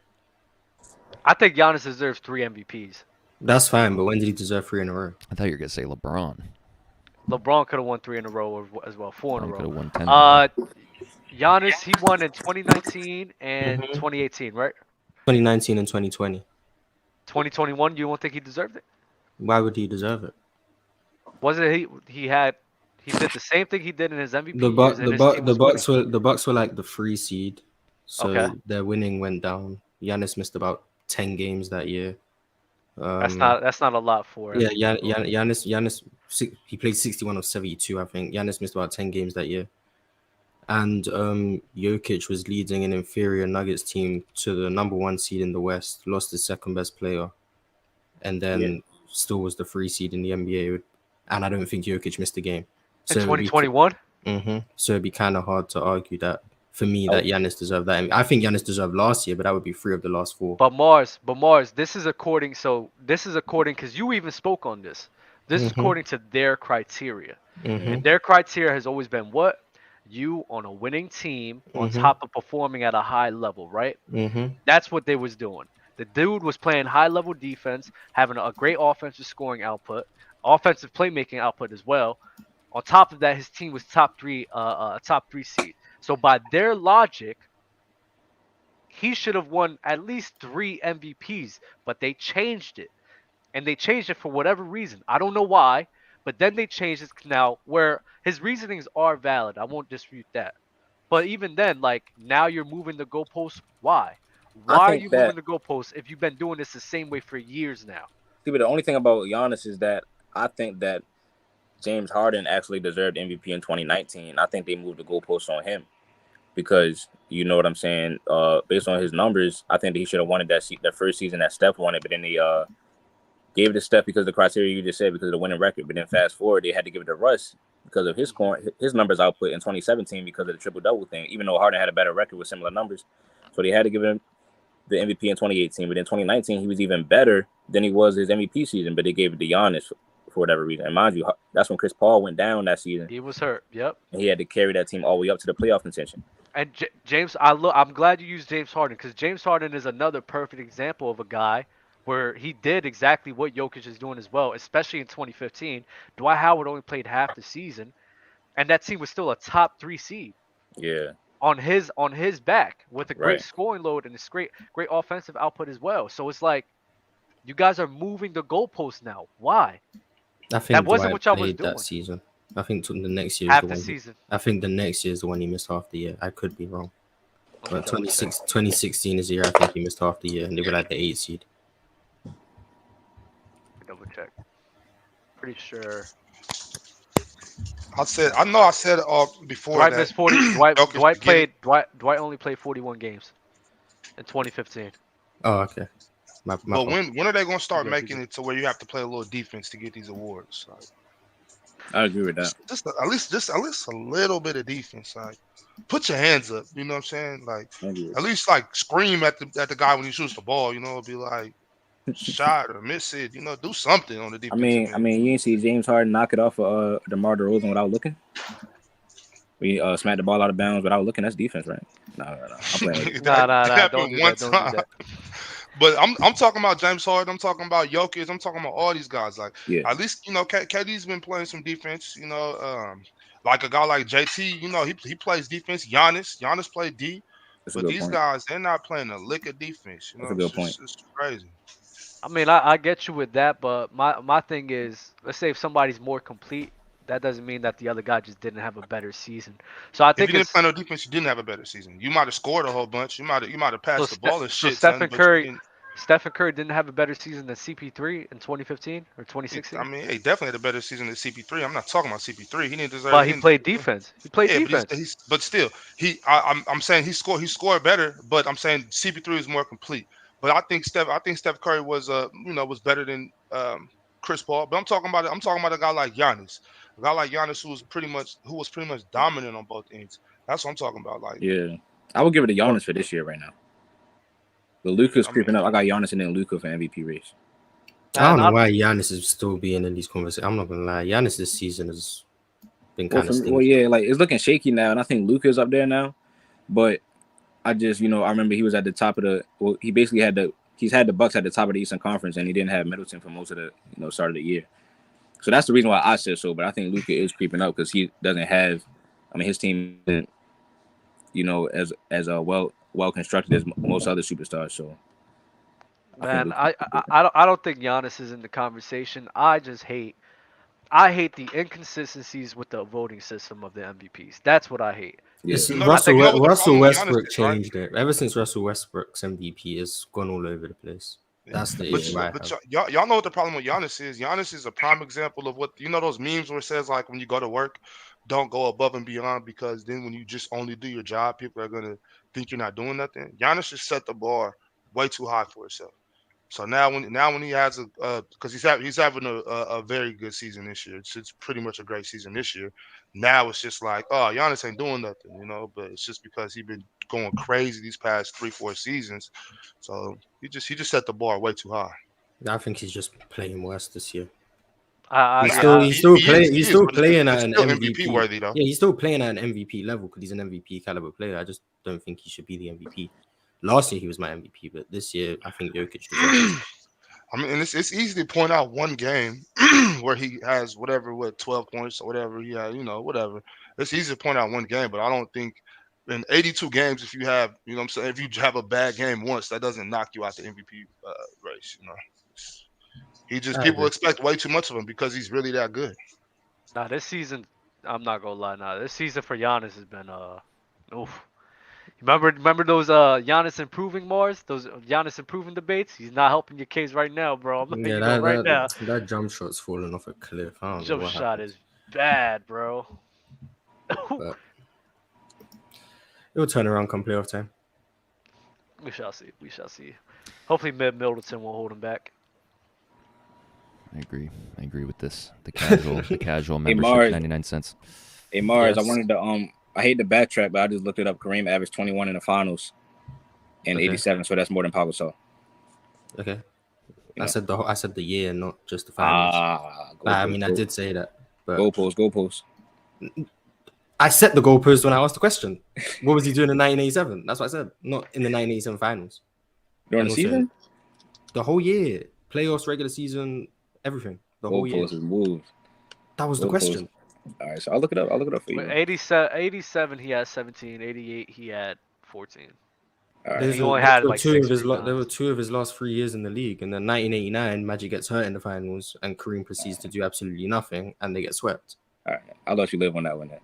I think Giannis deserves 3 MVPs. That's fine, but when did he deserve 3 in a row? I thought you were gonna say LeBron. LeBron could have won 3 in a row as well, 4 in a LeBron row. could have won 10 in a row. Giannis, he won in 2019 and 2018, right? 2019 and 2020. 2021, you don't think he deserved it? Why would he deserve it? Wasn't he did the same thing he did in his MVP The years and his team was winning. the Bucks were like the 3 seed, so Okay. their winning went down. Giannis missed about 10 games that year. That's not a lot for him. Yeah, Giannis he played 61 of 72, I think. Giannis missed about 10 games that year. And Jokic was leading an inferior Nuggets team to the number 1 seed in the West, lost his second best player, and then still was the 3 seed in the NBA. And I don't think Jokic missed a game. In 2021? So it'd be kind of hard to argue that for me that Giannis deserved that. I think Giannis deserved last year, but that would be 3 of the last 4. But Mars, this is according because you even spoke on this. This is according to their criteria. And their criteria has always been what? You on a winning team on top of performing at a high level, right? That's what they was doing. The dude was playing high level defense, having a great offensive scoring output, offensive playmaking output as well. On top of that, his team was top 3 seed. So by their logic, he should have won at least 3 MVPs, but they changed it. And they changed it for whatever reason. I don't know why, but then they changed it now where his reasonings are valid. I won't dispute that. But even then, like, now you're moving the goalposts. Why? Why are you moving the goalposts if you've been doing this the same way for years now? See, but the only thing about Giannis is that I think that James Harden actually deserved MVP in 2019. I think they moved the goalposts on him because, you know what I'm saying, based on his numbers, I think that he should have wanted that first season that Steph won it, but then they gave it to Steph because of the criteria you just said, because of the winning record. But then fast forward, they had to give it to Russ because of his numbers output in 2017 because of the triple-double thing, even though Harden had a better record with similar numbers. So they had to give him the MVP in 2018. But in 2019, he was even better than he was his MVP season, but they gave it to Giannis for whatever reason. And mind you, that's when Chris Paul went down that season. He was hurt. Yep. And he had to carry that team all the way up to the playoff contention. And James, I'm glad you used James Harden, because James Harden is another perfect example of a guy where he did exactly what Jokic is doing as well, especially in 2015. Dwight Howard only played half the season, and that team was still a top 3 seed. Yeah. On his back with a great Right. scoring load and this great offensive output as well. So it's like you guys are moving the goalposts now. Why? I think That wasn't Dwight what y'all was played doing. that season. I think the next year is Half the the one. season. I think the next year is the one he missed half the year. I could be wrong. Let me But double check. 2016 is the year I think he missed half the year, and they were like the 8th seed. Double check. Pretty sure. I said before Dwight that. missed 40. Dwight Jokic Dwight could get it. played. Dwight only played 41 games in 2015. Oh, okay. My But fault. when are they gonna start Yeah, making it to where you have to play a little defense to get these awards? Like, I agree with that. just at least a little bit of defense. Like, put your hands up. You know what I'm saying? Like, I agree with at least like scream at the guy when he shoots the ball. You know, be like shot or miss it. You know, do something on the I defensive end. mean, you didn't see James Harden knock it off of DeMar DeRozan without looking. We smacked the ball out of bounds without looking. That's defense, right? No. I'm playing with you. Nah. That Don't do happened one that. Don't do time. that. But I'm talking about James Harden. I'm talking about Jokic. I'm talking about all these guys. Like, Yeah. at least, you know, KD's been playing some defense. You know, like a guy like JT. You know, he plays defense. Giannis played D. That's a But good these point. guys, they're not playing a lick of defense. You That's know, a good point. it's crazy. I mean, I get you with that, but my thing is, let's say if somebody's more complete, that doesn't mean that the other guy just didn't have a better season. So I If think you didn't it's play no defense, you didn't have a better season. You might have scored a whole bunch. You might have passed the ball and so shit ton, but you didn't. Stephen Curry didn't have a better season than CP3 in 2015 or 2016. I mean, he definitely had a better season than CP3. I'm not talking about CP3. He didn't deserve. But He he didn't, played defense. He played yeah, defense. but still, I'm saying he scored better, but I'm saying CP3 is more complete. But I think Steph Curry was was better than Chris Paul. But I'm talking about a guy like Giannis, who was pretty much dominant on both ends. That's what I'm talking about. Like, Yeah. I would give it to Giannis for this year right now. But Luka's I creeping mean, up. I got Giannis and then Luka for MVP race. I don't know Man, why Giannis is still being in these conversations. I'm not gonna lie, Giannis this season has been kind of stingy. Yeah, like it's looking shaky now, and I think Luka's up there now. But I just, I remember he was at the top of the. Well, he basically he's had the Bucks at the top of the Eastern Conference, and he didn't have Middleton for most of the start of the year. So that's the reason why I said so. But I think Luka is creeping up because he doesn't have. I mean, his team isn't, as well constructed as most other superstars. So. man, I don't think Giannis is in the conversation. I hate the inconsistencies with the voting system of the MVPs. That's what I hate. Yeah. It's you know, Russell, you know what the Russell problem with Giannis Westbrook is, right? changed it. Ever since Russell Westbrook's MVP, it's gone all over the place. That's the But issue I but have. y'all know what the problem with Giannis is. Giannis is a prime example of what those memes where it says like when you go to work, don't go above and beyond because then when you just only do your job, people are gonna think you're not doing nothing. Giannis just set the bar way too high for himself. So now when he has because he's having a very good season this year. It's pretty much a great season this year. Now it's just like, oh, Giannis ain't doing nothing, but it's just because he's been going crazy these past 3-4 seasons. So he just set the bar way too high. I think he's just playing worse this year. I, He's yeah, still I, he's still playing. He He's is, still but playing at it's an still MVP. MVP worthy though. Yeah, he's still playing at an MVP level because he's an MVP caliber player. I just don't think he should be the MVP. Last year he was my MVP, but this year I think Jokic deserves it. I mean, and it's easy to point out one game where he has 12 points or whatever he had, whatever. It's easy to point out one game, but I don't think in 82 games, if you have, what I'm saying, if you have a bad game once, that doesn't knock you out the MVP race. People expect way too much of him because he's really that good. nah, this season, I'm not gonna lie. Nah, this season for Giannis has been oof. Remember those Giannis improving Mars, those Giannis improving debates? He's not helping your case right now, bro. I'm letting Yeah, you know right now. that jump shot's falling off a cliff. I don't know Jump what shot happened. is bad, bro. But it'll turn around come playoff time. We shall see. We shall see. Hopefully, Middleton won't hold him back. I agree. I agree with this. The casual membership, Mars. 99 cents. Hey Mars, Yes. I wanted to I hate to backtrack, but I just looked it up. Kareem averaged 21 in the finals in Okay. 87, so that's more than Pau Gasol. Okay. You I know. said the year, not just the finals. I mean, I did say that, but goalpost. I set the goalpost when I asked the question. What was he doing in 1987? That's what I said. Not in the 1987 finals. During the And also, season? the whole year, playoffs, regular season, everything. The whole year. Goalpost is moved. That was the question. All right, so I'll look it up. I'll look it up for you. But 87 he had 17. 88 he had 14. All right. He only had like 6 there rebounds. were two of his last 3 years in the league, and then 1989, Magic gets hurt in the finals, and Kareem proceeds to do absolutely nothing, and they get swept. All right. I'll let you live on that one then.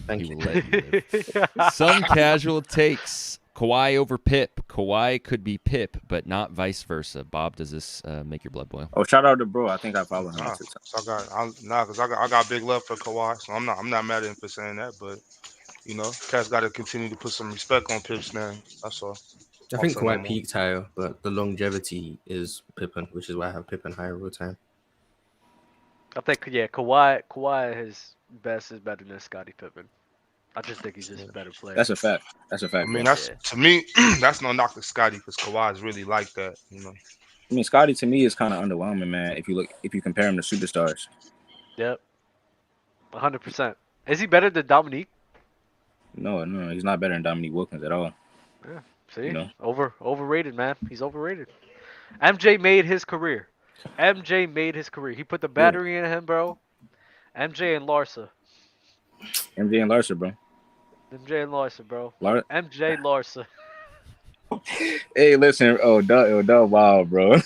Thank He you. will let you live. Some casual takes. Kawhi over Pip. Kawhi could be Pip, but not vice versa. Bob, does this make your blood boil? Oh, shout out to bro. I think I follow him. Nah, so I got big love for Kawhi, so I'm not mad at him for saying that, but you know, Cat's got to continue to put some respect on Pip's name. That's all. I think Also, Kawhi no more. peaked higher, but the longevity is Pippen, which is why I have Pippen higher all the time. I think Kawhi his best is better than Scottie Pippen. I just think he's just a better player. That's a fact. I mean, bro. to me, that's no knock to Scotty because Kawhi is really like that, you know. I mean, Scotty to me is kind of underwhelming, man. If you compare him to superstars. Yep. 100%. Is he better than Dominique? No, he's not better than Dominique Wilkins at all. Yeah. See, You know? overrated, man. He's overrated. MJ made his career. He put the battery in him, bro. MJ and Larsa. MJ and Larsa, bro. MJ and Larsa, bro. Lar- MJ Larsa. Hey, listen. Dub, wow, bro.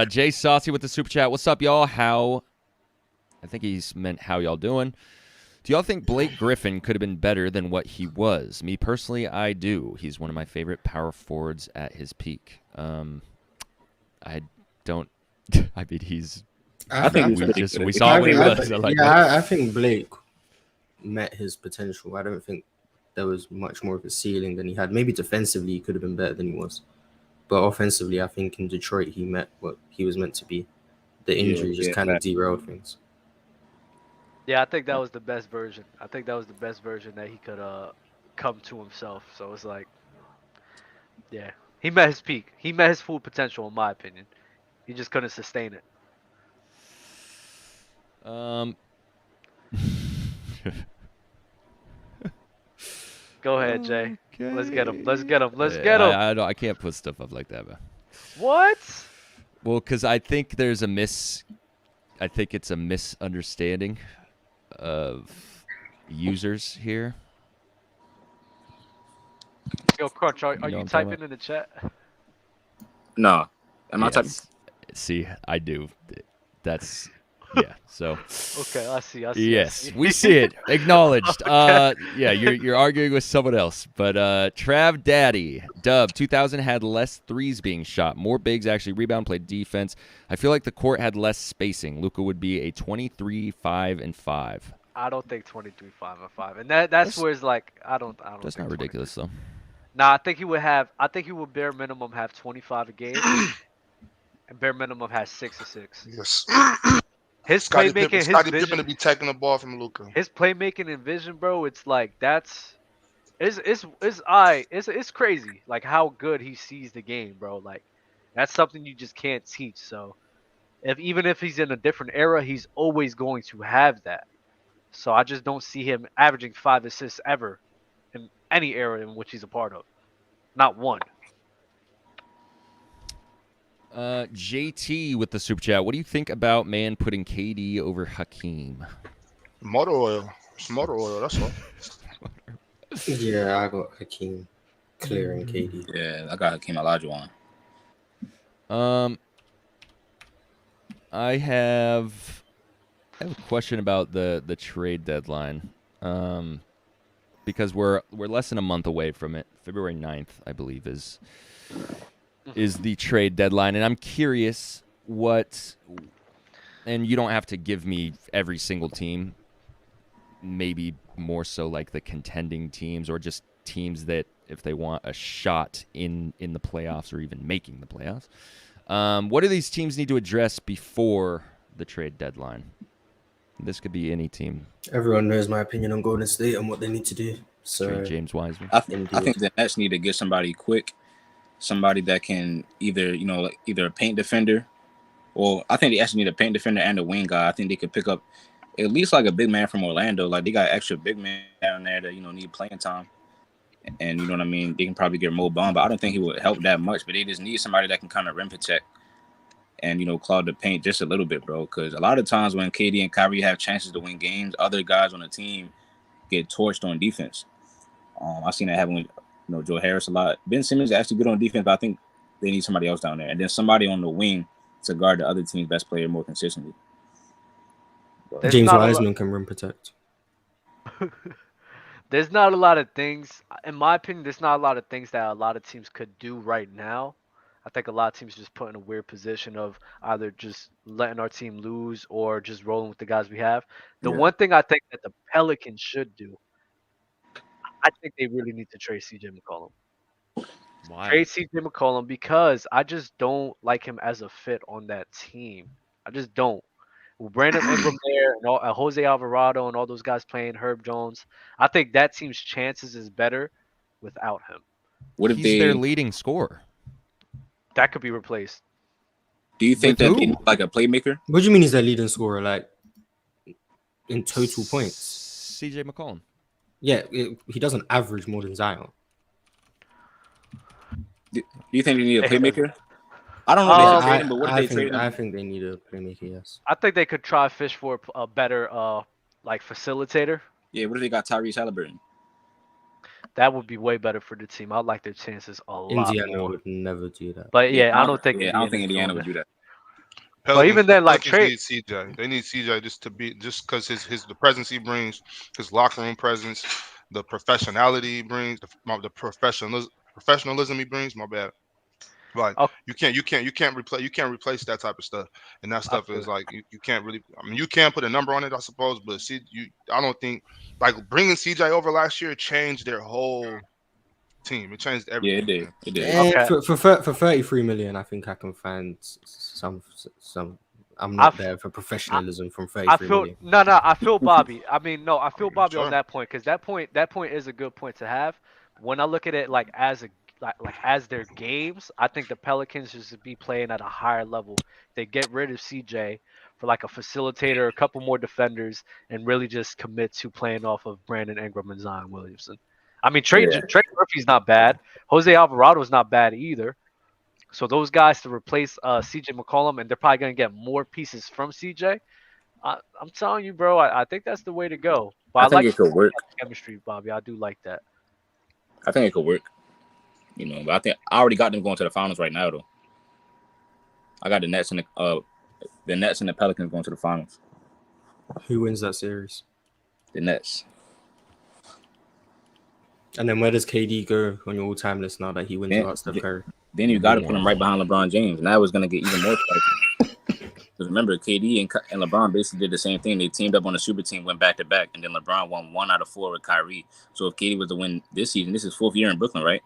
Jay Saucy with the super chat. What's up, y'all? I think he's meant how y'all doing. Do y'all think Blake Griffin could have been better than what he was? Me personally, I do. He's one of my favorite power forwards at his peak. I don't. I mean, he's. I think we saw what he was. I think Blake met his potential. I don't think there was much more of a ceiling than he had. Maybe defensively he could have been better than he was, but offensively, I think in Detroit he met what he was meant to be. The injury just kind of derailed things. Yeah, I think that was the best version. I think that was the best version that he could come to himself. So it's like, yeah, he met his peak. He met his full potential, in my opinion. He just couldn't sustain it. Go ahead, Jay. Okay. Let's get him. Let's get him. I can't put stuff up like that, man. What? Well, because I think it's a misunderstanding of users here. Yo, Crunch, are know you what I'm talking typing about? in the chat? No, I'm not typing. See, I do. That's yeah. So Okay, I see. yes, we see it. Acknowledged. Yeah, you're arguing with someone else. But Trav Daddy, Dub, 2000 had less threes being shot. More bigs actually rebound, played defense. I feel like the court had less spacing. Luka would be a 23, 5, and 5. I don't think 23, 5, and 5. And that's where it's like, I don't That's think not ridiculous, though. Nah, I think he would bare minimum have 25 a game. And bare minimum has 6 assists. Yes. His Scottie playmaking, Pippen, his Scottie vision, Pippen to be taking the ball from Luka. his playmaking and vision, bro. It's like it's crazy. Like how good he sees the game, bro. Like that's something you just can't teach. So even if he's in a different era, he's always going to have that. So I just don't see him averaging 5 assists ever in any era in which he's a part of. Not one. JT with the super chat. What do you think about man putting KD over Hakeem? Motor oil. It's motor oil, that's all. Yeah, I got Hakeem clearing KD. Yeah, I got Hakeem Olajuwon. I have a question about the trade deadline. Because we're less than a month away from it. February 9th, I believe, is the trade deadline. And I'm curious and you don't have to give me every single team, maybe more so like the contending teams or just teams that if they want a shot in the playoffs or even making the playoffs. What do these teams need to address before the trade deadline? This could be any team. Everyone knows my opinion on Golden State and what they need to do. So Trade James Wiseman. I think the Nets need to get somebody quick, somebody that can either a paint defender, or I think they actually need a paint defender and a wing guy. I think they could pick up at least like a big man from Orlando. Like they got extra big men down there that need playing time, and you know what I mean. They can probably get Mo Bamba, but I don't think he would help that much. But they just need somebody that can kind of rim protect and clog the paint just a little bit, bro. Because a lot of times when KD and Kyrie have chances to win games, other guys on the team get torched on defense. I've seen that happen with Joe Harris a lot. Ben Simmons is actually good on defense, but I think they need somebody else down there, and then somebody on the wing to guard the other team's best player more consistently. James Wiseman can rim protect. There's not a lot of things, in my opinion. There's not a lot of things that a lot of teams could do right now. I think a lot of teams just put in a weird position of either just letting our team lose or just rolling with the guys we have. The one thing I think that the Pelicans should do, I think they really need to trade CJ McCollum. Why? Trade CJ McCollum because I just don't like him as a fit on that team. I just don't. With Brandon Ingram there and Jose Alvarado and all those guys playing, Herb Jones, I think that team's chances is better without him. What if He's their leading scorer? That could be replaced. Do you think that they need like a playmaker? What do you mean he's their leading scorer? Like in total points? CJ McCollum. Yeah, he doesn't average more than Zion. Do you think they need a playmaker? I don't know if they trade him, but what if they trade him? I think they need a playmaker, yes. I think they could try fish for a better facilitator. Yeah, what if they got Tyrese Halliburton? That would be way better for the team. I like their chances a lot Indiana more. would never do that. But yeah, I don't think Indiana would do that. But even then, like Pelicans need CJ. They need CJ just because the presence he brings, his locker room presence, the professionality he brings, the professionalism he brings. My bad. Like you can't replace that type of stuff, and that stuff is like you can't really. I mean, you can put a number on it, I suppose, but I don't think like bringing CJ over last year changed their whole team. It changed everything. Yeah, it did. Okay. For 33 million, I think I can find some. I'm not there for professionalism from 33 million. No, I feel Bobby. I mean, no, I feel Bobby on that point because that point is a good point to have. When I look at it like as their games, I think the Pelicans should be playing at a higher level. They get rid of CJ for like a facilitator, a couple more defenders, and really just commit to playing off of Brandon Ingram and Zion Williamson. I mean, Trey Murphy's not bad. Jose Alvarado's not bad either. So those guys to replace CJ McCollum, and they're probably going to get more pieces from CJ. I'm telling you, bro, I think that's the way to go. But I think it could work. Chemistry, Bobby. I do like that. I think it could work. But I think I already got them going to the finals right now, though. I got the Nets and the Pelicans going to the finals. Who wins that series? The Nets. And then where does KD go on your all-time list now that he wins without Steph Curry? Then you got to put him right behind LeBron James. Now it's going to get even more exciting. Because remember, KD and LeBron basically did the same thing. They teamed up on a super team, went back-to-back, and then LeBron won 1 out of 4 with Kyrie. So if KD was to win this season, this is 4th year in Brooklyn, right?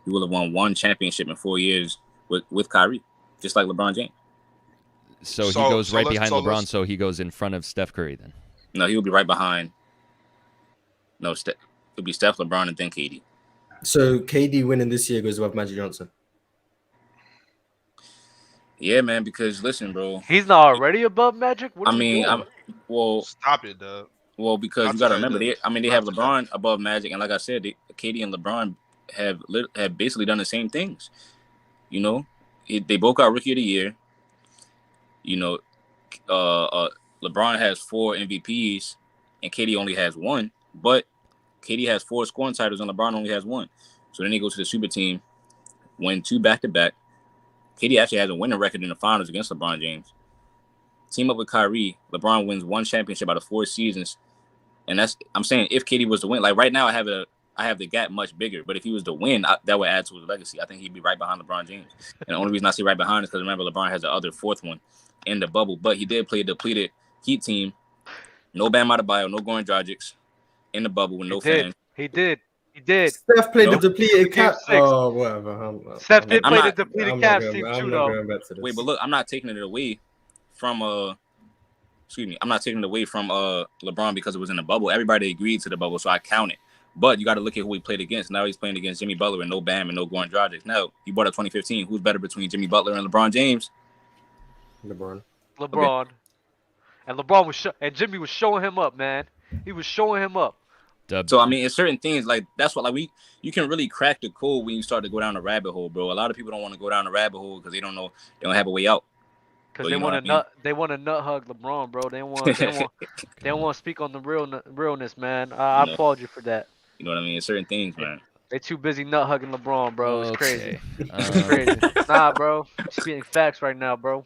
He will have won 1 championship in 4 years with Kyrie, just like LeBron James. So he goes right behind LeBron, so he goes in front of Steph Curry then? No, he will be right behind. No, it'll be Steph, LeBron, and then KD. So KD winning this year goes above Magic Johnson? Yeah, man, because listen, bro. He's not already above Magic? Stop it, Doug. Well, because you got to remember, they have LeBron above Magic, and like I said, KD and LeBron have basically done the same things. They both got Rookie of the Year. LeBron has 4 MVPs, and KD only has 1. But KD has 4 scoring titles, and LeBron only has 1. So then they go to the super team, win 2 back-to-back. KD actually has a winning record in the finals against LeBron James. Team up with Kyrie, LeBron wins 1 championship out of 4 seasons, and I'm saying if KD was to win, like right now I have the gap much bigger, but if he was to win, that would add to his legacy. I think he'd be right behind LeBron James. And the only reason I say right behind is because remember LeBron has the other 4th one in the bubble, but he did play a depleted Heat team. No Bam Adebayo, no Goran Dragic in the bubble with no fans. He did. He did. Steph played Nope. the depleted Game cap. 6. Oh, whatever. Steph did I'm play not- the depleted I'm not Cavs team going, too, I'm though. not going back to this. Wait, but look, I'm not taking it away from excuse me, I'm not taking it away from LeBron because it was in the bubble. Everybody agreed to the bubble, so I count it. But you got to look at who he played against. Now he's playing against Jimmy Butler and no Bam and no Goran Dragic. Now you brought up 2015. Who's better between Jimmy Butler and LeBron James? LeBron. LeBron. And LeBron was and Jimmy was showing him up, man. He was showing him up. Dub. So I mean, it's certain things like that's what you can really crack the code when you start to go down the rabbit hole, bro. A lot of people don't want to go down the rabbit hole because they don't know they don't have a way out. Because So, they you know want what to I mean? they want to nut hug LeBron, bro. They don't want to speak on the realness, man. I No. applaud you for that. You know what I mean? It's certain things, man. They too busy nut hugging LeBron, bro. It's crazy. Okay. It's crazy. Nah, bro. Spitting facts right now, bro.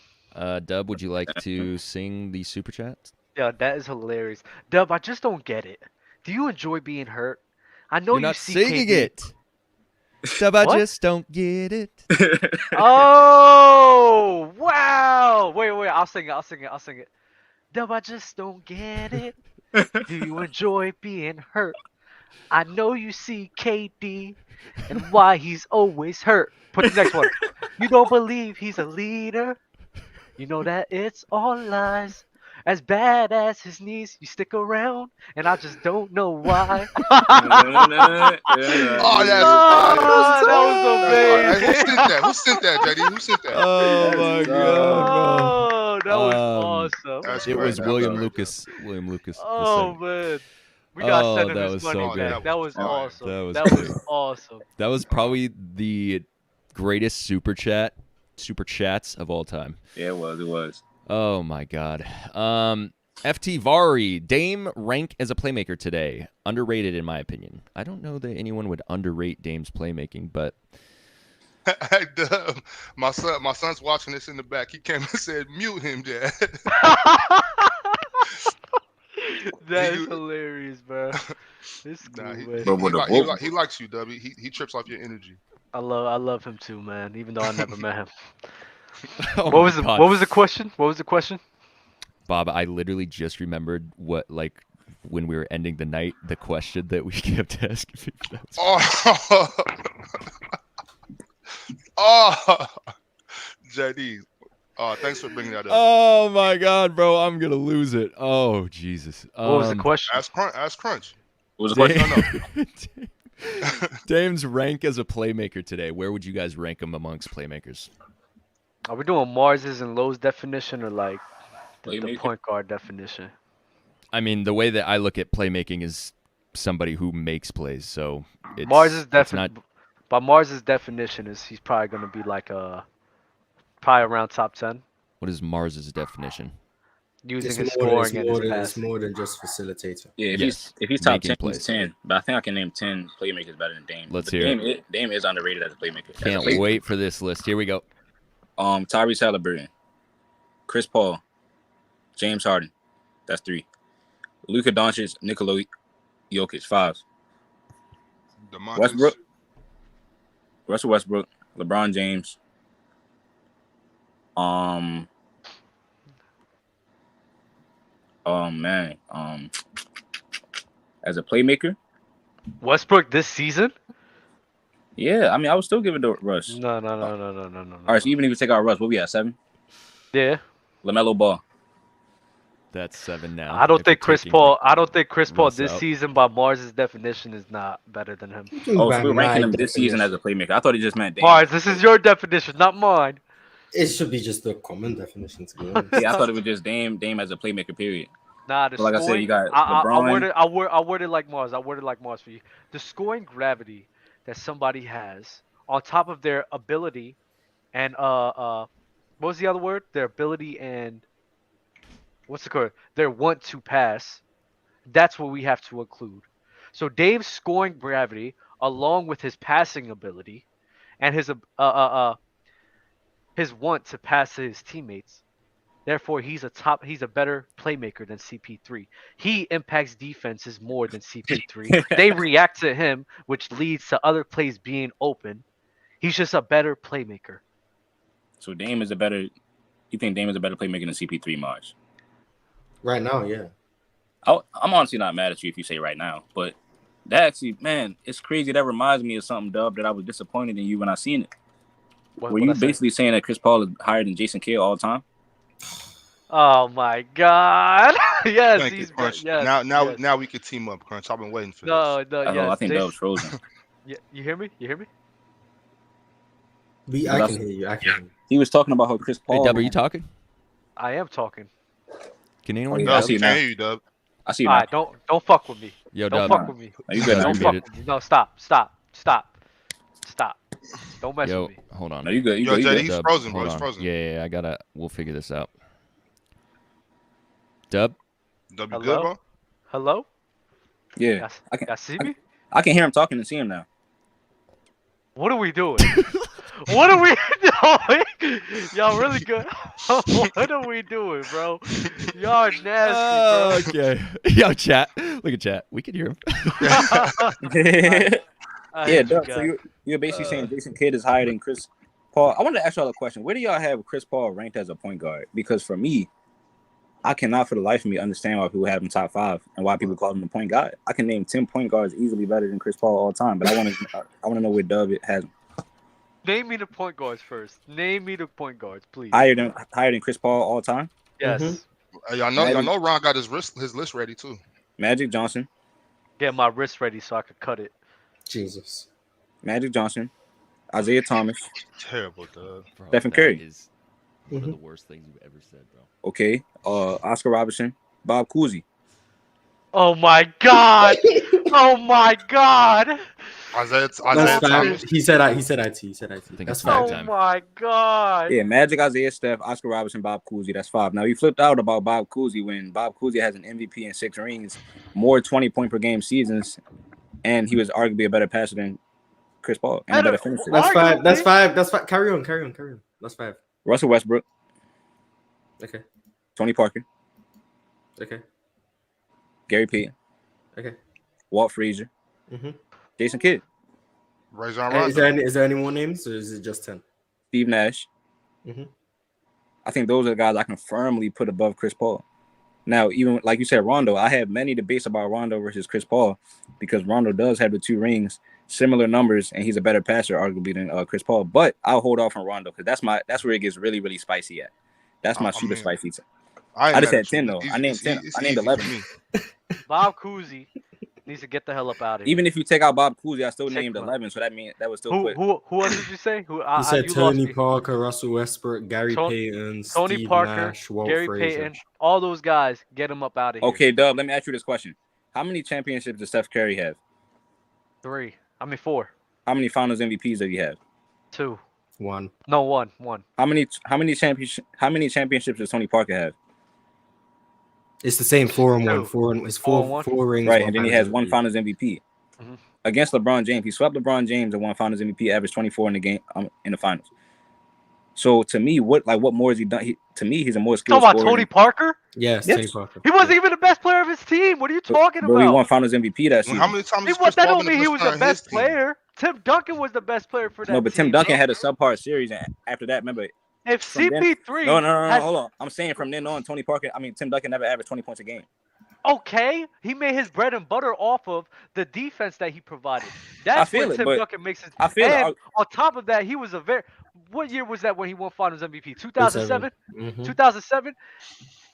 Dub, would you like to sing the super chat? Yeah, that is hilarious. Dub, I just don't get it. Do you enjoy being hurt? I know You're you not see singing KD. it. Dub, I What? just don't get it. Oh, wow. Wait. I'll sing it. Dub, I just don't get it. Do you enjoy being hurt? I know you see KD and why he's always hurt. Put the next one. You don't believe he's a leader. You know that it's all lies. As bad as his knees, you stick around, and I just don't know why. Oh, that's that was amazing. Who sent that, JD? Who sent that? Oh my Oh, that was awesome. That's It great. was That William great. Lucas. William Lucas. Oh man, we got Oh, sent him that his was money. so good. That was awesome. That was great. Awesome. That was probably the greatest super chats of all time. Yeah, it was. Oh my god. FT Vari, Dame rank as a playmaker today. Underrated in my opinion. I don't know that anyone would underrate Dame's playmaking, but My son's watching this in the back. He came and said, "Mute him, Dad." That is hilarious, bro. It's cool, Nah, man. he likes you, W. He trips off your energy. I love him too, man. Even though I never met him. oh What my was God. what was the question? What was the question? Bob, I literally just remembered what when we were ending the night, the question that we kept asking people. Oh, JD. Thanks for bringing that up. Oh my God, bro, I'm gonna lose it. Oh Jesus. What was the question? Ask Crunch. What was the question? Dame's rank as a playmaker today. Where would you guys rank him amongst playmakers? Are we doing Mars's and Lowe's definition or like the Playmaker? point guard definition? I mean, the way that I look at playmaking is somebody who makes plays. So it's Mars's it's not. By Mars's definition is he's probably gonna be like probably around top 10 What is Mars's definition? using It's his more, scoring and his it's passing. more than just facilitator. Yeah, Yes, if he's top making 10, plays. he's 10. But I think I can name 10 playmakers better than Dame. Let's But hear it. Dame is underrated as a playmaker. As a Can't playmaker. wait for this list. Here we go. Tyrese Halliburton, Chris Paul, James Harden. That's 3. Luka Doncic, Nikola Jokic, 5. DeMarcus. Russell Westbrook, LeBron James. Oh man. As a playmaker, Westbrook this season? yeah. I mean, I would still give it to Russ. No. All right, so even if we take out Russ, what we at 7? Yeah. LaMelo Ball. That's 7 now. I don't if think we're Chris taking Paul. I don't think Chris Paul Russ this out. season by Mars's definition is not better than him. Oh, so we're ranking him this season as a playmaker. I thought he just meant Dame. Mars, this is your definition, not mine. It should be just the common definition, to be honest. Yeah, I thought it was just Dame as a playmaker. Period. Nah, the But like I said, scoring, you got I LeBron. worded like Mars. I worded like Mars for you. The scoring gravity that somebody has on top of their ability and what was the other word? Their ability and what's the code? Their want to pass. That's what we have to include. So Dave's scoring gravity, along with his passing ability, and his want to pass to his teammates. Therefore, he's a better playmaker than CP3. He impacts defenses more than CP3. They react to him, which leads to other plays being open. He's just a better playmaker. So Dame is a better. You think Dame is a better playmaker than CP3, Mars? Right now, yeah. I'm honestly not mad at you if you say right now, but That actually, man, it's crazy. That reminds me of something, Dub, that I was disappointed in you when I seen it. Were you basically saying that Chris Paul is higher than Jason Kidd all the time? Oh my God! Yes, Thank you, he's Crunch. yes. Now we can team up, Crunch. I've been waiting for this. No, Oh, yes. I think Dub's frozen. Yeah, you hear me? You hear me? I can hear you. I can hear you. He was talking about how Chris Paul. Hey, Dub, are you talking? I am talking. Can anyone yeah, hear I Dub, see we you can't now. hear you, Dub. I see you All now. right, don't fuck with me. Yo, Don't Dub. fuck with me. Are you good now? Don't You fuck good. with me. No, stop. Don't mess Yo, with me. hold on. No, you good. You Yo, good. You JD, good. he's Dub, frozen, bro. hold He's on. frozen. Yeah, we'll figure this out. Dub? Dub, you Hello? good, bro? Hello? Yeah. Y'all see me? I can hear him talking and see him now. What are we doing? What are we doing? Y'all really good? What are we doing, bro? Y'all are nasty, bro. Okay. Yo, chat. Look at chat. We can hear him. I Yeah, hate you Dub. So guys. you're basically saying Jason Kidd is higher than Chris Paul. I wanted to ask y'all a question. Where do y'all have Chris Paul ranked as a point guard? Because for me, I cannot for the life of me understand why people have him top 5 and why people call him the point guard. I can name 10 point guards easily better than Chris Paul all time, but I want to know where Dub has him. Name me the point guards first. Name me the point guards, please. Higher than Chris Paul all time. Yes. Y'all know Ron got his list ready too. Magic Johnson, Get my wrist ready so I could cut it. Jesus. Magic Johnson, Isaiah Thomas, Terrible, Dub. Bro, Stephen that Curry. is one of the worst things you've ever said, bro. okay, Oscar Robertson, Bob Cousy. Oh my God! Oh my God! Isaiah That's five. Thomas. He said IT. I think That's it's five. Oh time. my God! Yeah, Magic, Isaiah, Steph, Oscar Robertson, Bob Cousy. That's 5. Now, you flipped out about Bob Cousy when Bob Cousy has an MVP and 6 rings, more 20-point per game seasons, and he was arguably a better passer than Chris Paul and a better finisher. That's five. That's Arguably. 5. That's 5. Carry on. That's 5. Russell Westbrook, Okay. Tony Parker, Okay. Gary Payton, Okay. Walt Frazier, Mm-hmm. Jason Kidd, Rajon Is Rondo. there any more names, or is it just 10? Steve Nash. Mm-hmm. I think those are the guys I can firmly put above Chris Paul. Now, even like you said, Rondo, I have many debates about Rondo versus Chris Paul because Rondo does have the 2 rings, similar numbers, and he's a better passer arguably than Chris Paul. But I'll hold off on Rondo because that's where it gets really, really spicy at. That's my super spicy. I just had 10 though. I named 10. I named 11. Bob Cousy needs to get the hell up out of here. Even if you take out Bob Cousy, I still Take named him out. 11. So that means that was still quick. Who else did you say? He said you lost Tony me. Parker, Russell Westbrook, Gary Tony- Payton, Tony Steve Parker, Nash, Walt Gary Frazier. Payton, all those guys, get them up out of here. Okay, Dub, let me ask you this question. How many championships does Steph Curry have? 3. I mean 4. How many finals MVPs does he have? 2. 1. No, 1. How many championships does Tony Parker have? It's the same 4 and 1. 2. 4 and it's 4 4 and 1. 4 rings. Right, 1 and then he finals has 1 MVP. finals MVP. Mhm. Against LeBron James. He swept LeBron James and won finals MVP, averaged 24 in the game in the finals. So to me, what more has he done? To me, he's a more skilled Talking about scorer Tony Parker? Yes, Yes. Tony Parker. He wasn't even the best player of his team. What are you talking But he won about? finals MVP that season. How many times He has was, Chris that Paul don't been mean he the was best the player on his best team? player. Tim Duncan was the best player for that No, but Tim team, Duncan bro. had a subpar series, and after that, remember. If from then- CP3 No, hold on. I'm saying from then on, Tim Duncan never averaged 20 points a game. Okay, he made his bread and butter off of the defense that he provided. I That's feel where it, Tim but Duncan makes his. I feel it. And on top of that, he was a very. What year was that when he won Finals MVP? 2007. Mhm. 2007.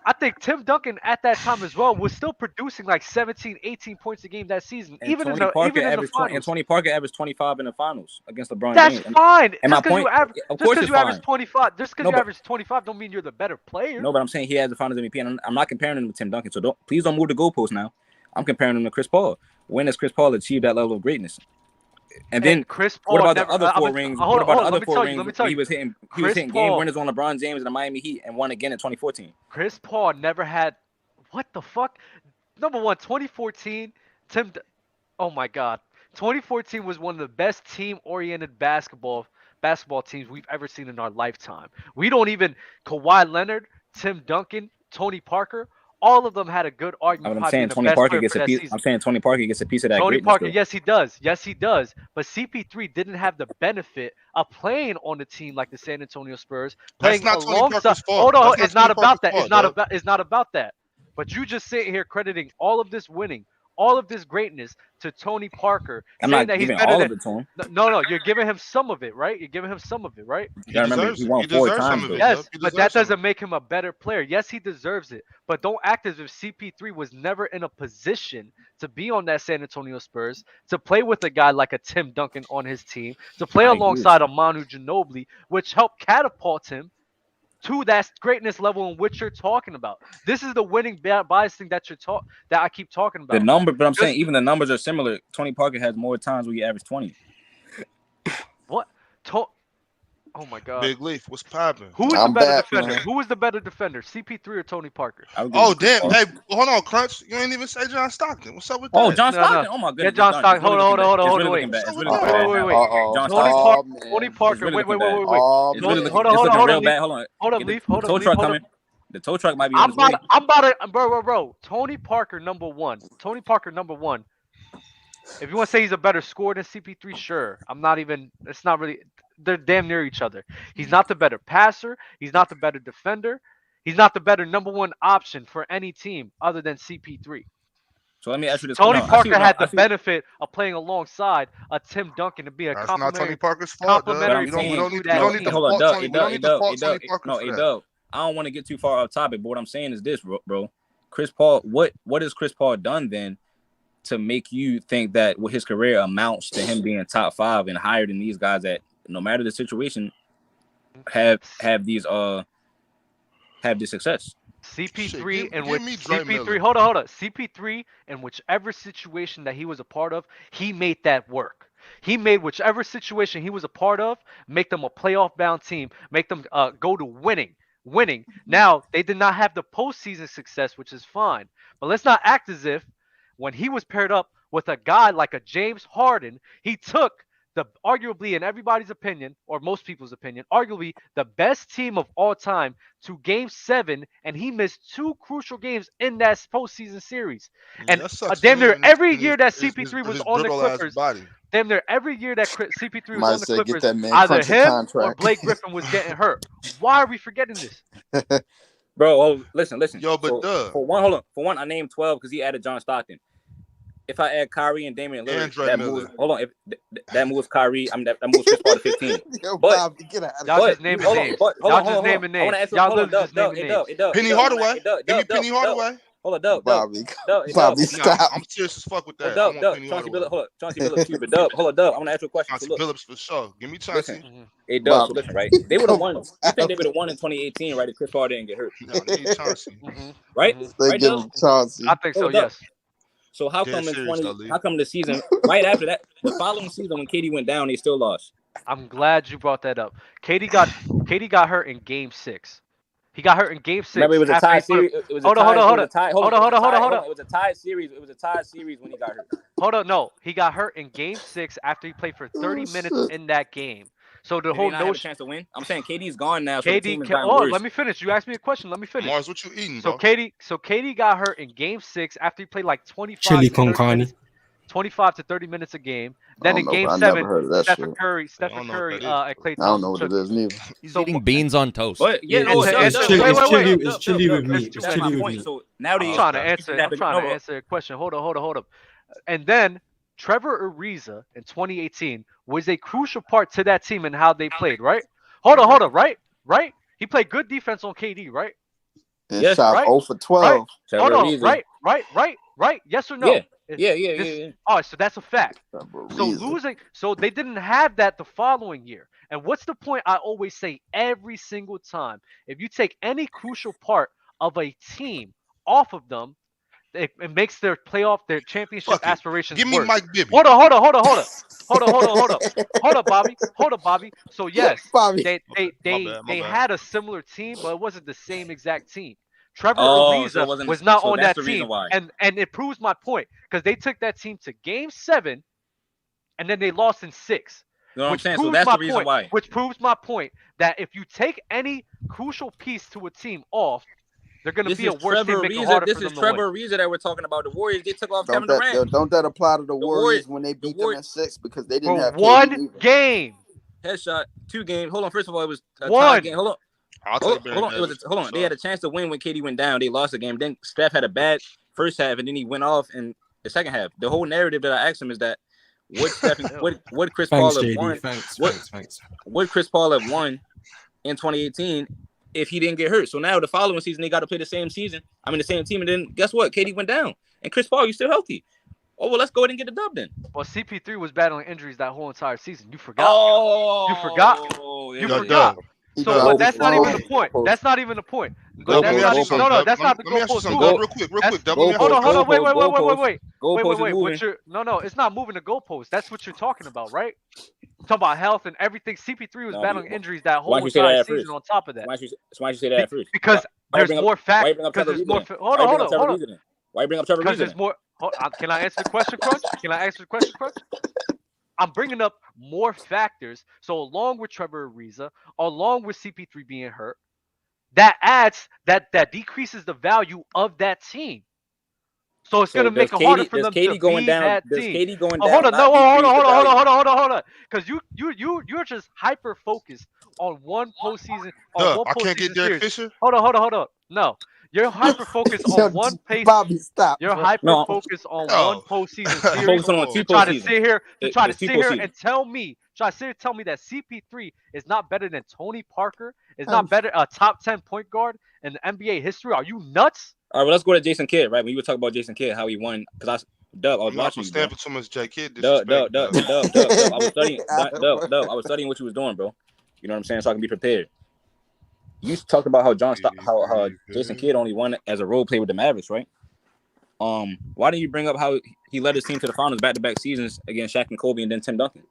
I think Tim Duncan at that time as well was still producing like 17, 18 points a game that season, And even in Tony the Parker even in the averaged 20, and finals. Tony Parker averaged 25 in the finals against LeBron That's James. fine. And my Just because you point- average, of just course because it's you average fine. 25, just because No, you but- average 25, don't mean you're the better player. No, but I'm saying he has the finals MVP, and I'm not comparing him to Tim Duncan. So please don't move the goalpost now. I'm comparing him to Chris Paul. When has Chris Paul achieved that level of greatness? And then Chris Paul what about never, the other 4 rings? What about the other 4 rings? Let me tell He you. was hitting Chris game Paul- winners on LeBron James and the Miami Heat, and won again in 2014. Chris Paul never had. What the fuck? Number one, 2014. Oh my God. 2014 was one of the best team-oriented basketball teams we've ever seen in our lifetime. We don't even Kawhi Leonard, Tim Duncan, Tony Parker. All of them had a good argument. I'm saying Tony Parker gets a piece. I'm saying Tony Parker gets a piece of that. Tony greatness, Parker, though. yes, he does. Yes, he does. But CP3 didn't have the benefit of playing on a team like the San Antonio Spurs. That's Playing not Tony alongside. Parker's fault. Hold on, That's it's not Tony about Parker's that. fault, It's not about that. But you just sitting here crediting all of this winning all of this greatness to Tony Parker, I'm saying not that he's giving better all than. of it to him. No, you're giving him some of it, right? You're giving him some of it, right? You He gotta remember, deserves he it. won He 4 deserves some times of though. it. Yes, He but deserves that some of doesn't make him a better player. Yes, he deserves it, but don't act as if CP3 was never in a position to be on that San Antonio Spurs, to play with a guy like a Tim Duncan on his team, to play I agree with alongside you. a Manu Ginobili, which helped catapult him to that greatness level in which you're talking about. This is the winning bias thing that that I keep talking The about. number, but I'm Just saying even the numbers are similar. Tony Parker has more times where he averaged 20. what? To- oh my it. God. Big Leaf, what's popping? Who is the I'm better back, defender? man. Who is the better defender, CP3 or Tony Parker? I would give it Oh to Chris damn! Paul. Hey, hold on, Crunch. You ain't even say John Stockton. What's up with Oh, that? John No, Stockton. Oh my yeah, goodness. John It's done. Stockton. It's really Hold looking on, bad. hold on, It's hold really on, looking wait. bad. It's really What's looking up bad with now. Wait. John Tony Stockton. Parker. Man. Tony It's Parker. really Wait. looking bad. Oh, It's Hold really man. looking. on, It's hold on, looking hold real on, Leaf. bad. Hold on. Hold up, Get Leaf. the Hold up, tow Leaf. truck Hold coming. up. The tow truck might be on its way. I'm about to, Tony Parker number one. Tony Parker number one. If you want to say he's a better scorer than CP3, sure. I'm not even. It's not really. They're damn near each other. He's not the better passer. He's not the better defender. He's not the better number one option for any team other than CP3. So let me ask you this. Tony No, I see. Parker No, had I the see. benefit of playing alongside a Tim Duncan to be a That's not Tony complimentary Parker's fault, Dub. But I'm complimentary We don't. We piece saying, don't to need. We that no, don't need to team. hold on, fault Doug, Tony. it We does, don't it need to does, fault it Tony does, Parker no, for it that. does. I don't want to get too far off topic, but what I'm saying is this, bro. Chris Paul, what has Chris Paul done then to make you think that what his career amounts to him being top 5 and higher than these guys that no matter the situation have this success? Shit, CP3 in give which me Dre CP3 Miller. hold on. CP3 in whichever situation that he was a part of, he made that work. He made whichever situation he was a part of, make them a playoff bound team, make them go to winning. Now they did not have the postseason success, which is fine. But let's not act as if when he was paired up with a guy like a James Harden, he took the arguably in everybody's opinion, or most people's opinion, arguably the best team of all time to game 7, and he missed 2 crucial games in that postseason series. Yeah, And that sucks for damn him near and every year that CP3 was his on the brittle ass Clippers, body. damn near every year that CP3 was Might on the say get Clippers, that man either Crunch a him or contract. Blake Griffin was getting hurt. Why are we forgetting this? Bro, oh, listen. Yo, but So Dub for one, hold on. For one, I named 12 because he added John Stockton. If I add Kyrie and Damian and Lillard, Dre that Miller. moves. Hold on, if that moves Kyrie, that moves Chris Paul to 15. Yo, But Bobby, get out of Y'all here. just naming hold on, names. hold Y'all on. just naming I want names. to ask you. Y'all Hold on, literally just naming names. Penny Hardaway. Give me Penny Hardaway. Hold on, Dub. Bobby, Dub. Bobby, Nah, stop. I'm serious as fuck with that. I Dub. want Penny Chauncey Hardaway. Billups. Hold on, Chauncey Billups. Excuse me, Dub. Hold on, Dub. I want to ask you a question. So Chauncey look, Billups for sure. Give me listen. Chauncey. Hey, Dub. So Bobby. listen, right? They would have Come won. on. You think they would have won in 2018, right? If Chris Paul didn't get hurt, No, I need Chauncey. right? They Right, give Dub. him Chauncey. I think so, Hold up. yes. So how Dead come in serious, 20? though, Lee. How come the season right after that, the following season when KD went down, they still lost? I'm glad you brought that up. KD got hurt in game 6. He got hurt in game 6 Remember, it was a after he tied put series. up. It was a Hold on. tie. It was a tie. Hold on. Hold on. It was a tied series. It was a tied series when he got hurt. Hold on. No, he got hurt in game 6 after he played for 30 minutes shit. in that game. So the Did whole they not have a notion, chance to win? I'm saying KD's gone now, so the team KD. has gotten Oh, worse. let me finish. You asked me a question. Let me finish. Mars, what you eating, So bro? KD got hurt in game 6 after he played like 25 Chili to con 30 carne. minutes. 25 to 30 minutes a game. I Then don't in know, game but I 7, never heard of that Stephen shit. Curry, I don't know what that is. and Klay I don't know Thompson what it is neither. He's So eating what- beans on toast. But yeah, Yeah, no, it's- Dub, it's Dub, chili- Dub, wait, Dub, wait, Dub, wait. It's Dub, chili Dub, with Dub, meat. It's that's chili my with point. meat. So now they I'm trying to you answer. think that I'm trying to no, answer a question. Hold on. And then Trevor Ariza in 2018 was a crucial part to that team and how they played. Right? Hold on. Right? He played good defense on KD. Right? And Yes, shot right? 0 for 12. Trevor Hold on. Ariza. Right? Yes or no? Yeah. All right. So that's a fact. Trevor So Ariza. so they didn't have that the following year. And what's the point I always say every single time? If you take any crucial part of a team off of them, it makes their championship Fuck it. aspirations Give me worse. Mike Bibby. Hold up, Bobby. So yes, Bobby. they My bad. had a similar team, but it wasn't the same exact team. Trevor Oh, so it Ariza wasn't. was not So on that's that the reason team, why. and it proves my point because they took that team to Game 7, and then they lost in 6. You know what I'm Which saying? So proves that's my the reason point. why. Which proves my point that if you take any crucial piece to a team off, they're going to This be a is worse team, Trevor making it Ariza. harder This for is them to win. Trevor Ariza that we're talking about. The Warriors, they took off Kevin Durant. Don't that apply to the Warriors when they the beat them Warriors- in 6 because they didn't For have KD one either. game. Headshot, 2 games. Hold on. First of all, it was a tie One. game. Hold on. I'll Hold take on. Hold on. Baron Davis. Hold on. They had a chance to win when KD went down. They lost the game. Then Steph had a bad first half, and then he went off, and the second half. The whole narrative that I asked him is that would Chris Thanks, Paul have JD. won? Thanks. Would Chris Paul have won in 2018 if he didn't get hurt? So now the following season they got to play the same season. I mean the same team, and then guess what? KD went down, and Chris Paul, you still healthy. Oh well, let's go ahead and get the dub then. Well, CP3 was battling injuries that whole entire season. You forgot. Oh, You forgot. yeah, You Yo, forgot. Dub. So, Dub. but that's not even the point. That's not even the point. But that's not even, no, that's not the Let me ask you goalpost something, move. Dub, real quick. Dub, let me ask Hold you on, something. wait. Goalpost is moving. What you're, no, it's not moving the goalpost. That's what you're talking about, right? Talking about health and everything. CP3 was battling injuries that whole entire season on top of that. Why don't you say that at first? Because there's more facts. Because there's more. Hold on. Why you bring up Trevor? Because there's more. Can I answer the question, Crunch? I'm bringing up more factors. So along with Trevor Ariza, along with CP3 being hurt, that decreases the value of that team. So it's gonna make it harder for them to beat that team. Does KD going down? Hold on. Because you're just hyper focused on one postseason. I can't get Derek Fisher. Hold on. No. You're hyper focused on one pace. Bobby, stop. You're hyper focused on one postseason series. Try to sit here and tell me that CP3 is not better than Tony Parker. Is not better a top 10 point guard in the NBA history. Are you nuts? All right, well, let's go to Jason Kidd. Right, when you were talking about Jason Kidd, how he won, because I was watching you. Stamping too much J Kidd. Dub. I was studying what you was doing, bro. You know what I'm saying? So I can be prepared. You talked about how Jason Kidd only won as a role player with the Mavericks, right? Why didn't you bring up how he led his team to the finals back-to-back seasons against Shaq and Kobe and then Tim Duncan?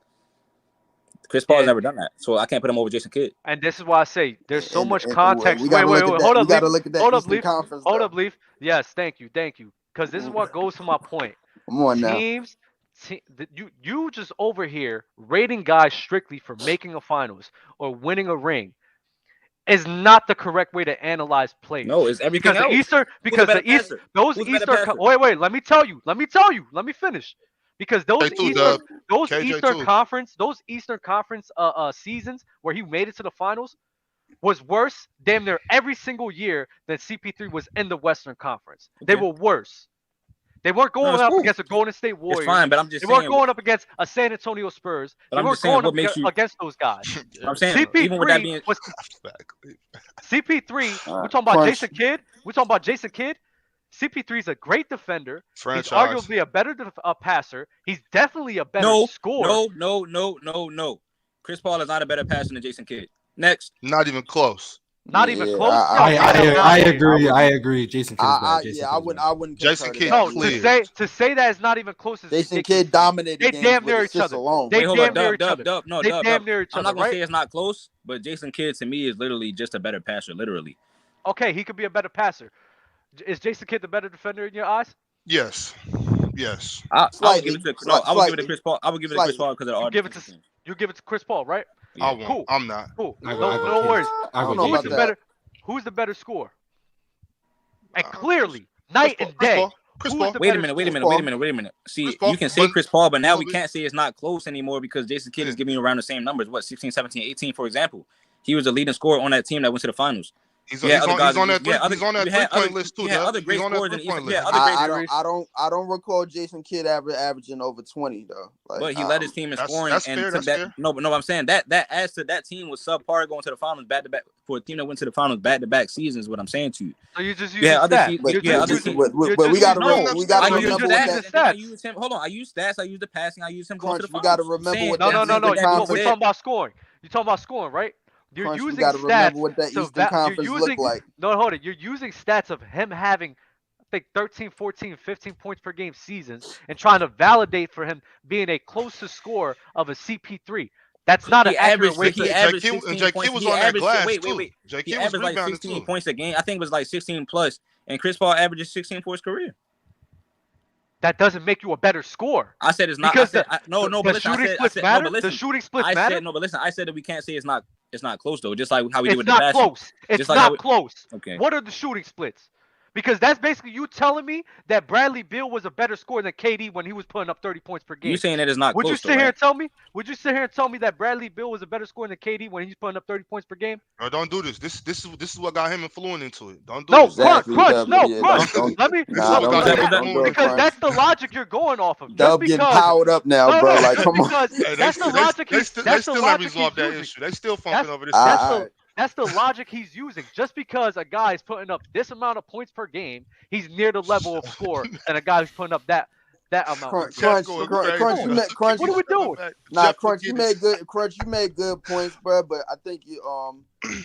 Chris Paul has never done that, so I can't put him over Jason Kidd. And this is why I say there's so much context. Wait. Hold up, Leaf. Yes, thank you. Because this is what goes to my point. Come on now. You just over here rating guys strictly for making a finals or winning a ring is not the correct way to analyze players. No, it's everything else. Wait, let me tell you. Let me finish. Because those Eastern Conference seasons where he made it to the finals was worse damn near every single year than CP3 was in the Western Conference. Okay. They were worse. They weren't going up against the Golden State Warriors. It's fine, but I'm just they saying. weren't going up against a San Antonio Spurs. They weren't going up against those guys. I'm saying, even with that being CP3, we're talking about Jason Kidd. CP3 is a great defender. Franchise. He's arguably a better passer. He's definitely a better scorer. No. Chris Paul is not a better passer than Jason Kidd. Next. Not even close. Not even close. I agree. Jason Kidd is bad. I wouldn't. Jason Kidd. No, to say that it's not even close. Is Jason Kidd dominated. They damn near each other. They damn near each other. I'm not gonna say it's not close, but Jason Kidd to me is literally just a better passer. Literally. Okay, he could be a better passer. Is Jason Kidd the better defender in your eyes? Yes. I would give it to Chris Paul. I would give it to Chris Paul because of the argument. You give it to Chris Paul, right? Yeah. I won't. Cool. I'm not. Cool. No worries. Who's the better scorer? And clearly, night and day. Chris Paul. Wait a minute. See, you can say Chris Paul, but now we can't say it's not close anymore because Jason Kidd is giving you around the same numbers. What, 16, 17, 18, for example. He was the leading scorer on that team that went to the finals. He's on that three-point list too. Other great scorers than I don't recall Jason Kidd averaging over 20 though. But he led his team in scoring. That's fair. No, I'm saying that adds to that team was subpar going to the finals back to back for a team that went to the finals back to back seasons. What I'm saying to you. So you just use stats. But we got to remember what that. Hold on. I use stats. I use the passing. I use him going to the finals. We got to remember what that. No. We're talking about scoring. You're talking about scoring, right? You're using stats. What that Eastern Conference look like. No, hold it. You're using stats of him having, I think, 13, 14, 15 points per game seasons and trying to validate for him being a closer score of a CP3. That's not an accurate way to. He averaged 16 points. He averaged like 16 points a game. I think it was like 16 plus. And Chris Paul averages 16 for his career. That doesn't make you a better scorer. I said it's not. Because the shooting splits matter. The shooting splits matter. I said that we can't say it's not close though. Just like how we do with the passing. It's not close. Okay. What are the shooting splits? Because that's basically you telling me that Bradley Beal was a better scorer than KD when he was putting up 30 points per game. You saying that it's not Would you close, sit though, here right? and tell me? Would you sit here and tell me that Bradley Beal was a better scorer than KD when he's putting up 30 points per game? Bro, don't do this. This is what got him influenced into it. Don't do No, this. Exactly, Crunch, Dub, no, yeah, Crunch. don't- Let me, Nah, no, don't do because, that. don't do it, because Crunch. that's the logic you're going off of. Just Dub getting because, powered up now, no, bro. no, Like, just come on. because Hey, that's the logic. they That's still the haven't logic he's resolved that using. issue. They still funking over this. That's All the right. that's the logic he's using. Just because a guy is putting up this amount of points per game, he's near the level of score than a guy who's putting up that amount per Crunch, game. Crunch, going Crunch, crazy. Crunch, you made Crunch. What are we doing? Nah, Jeff Crunch, you McGinnis. made good points, bro. But I think you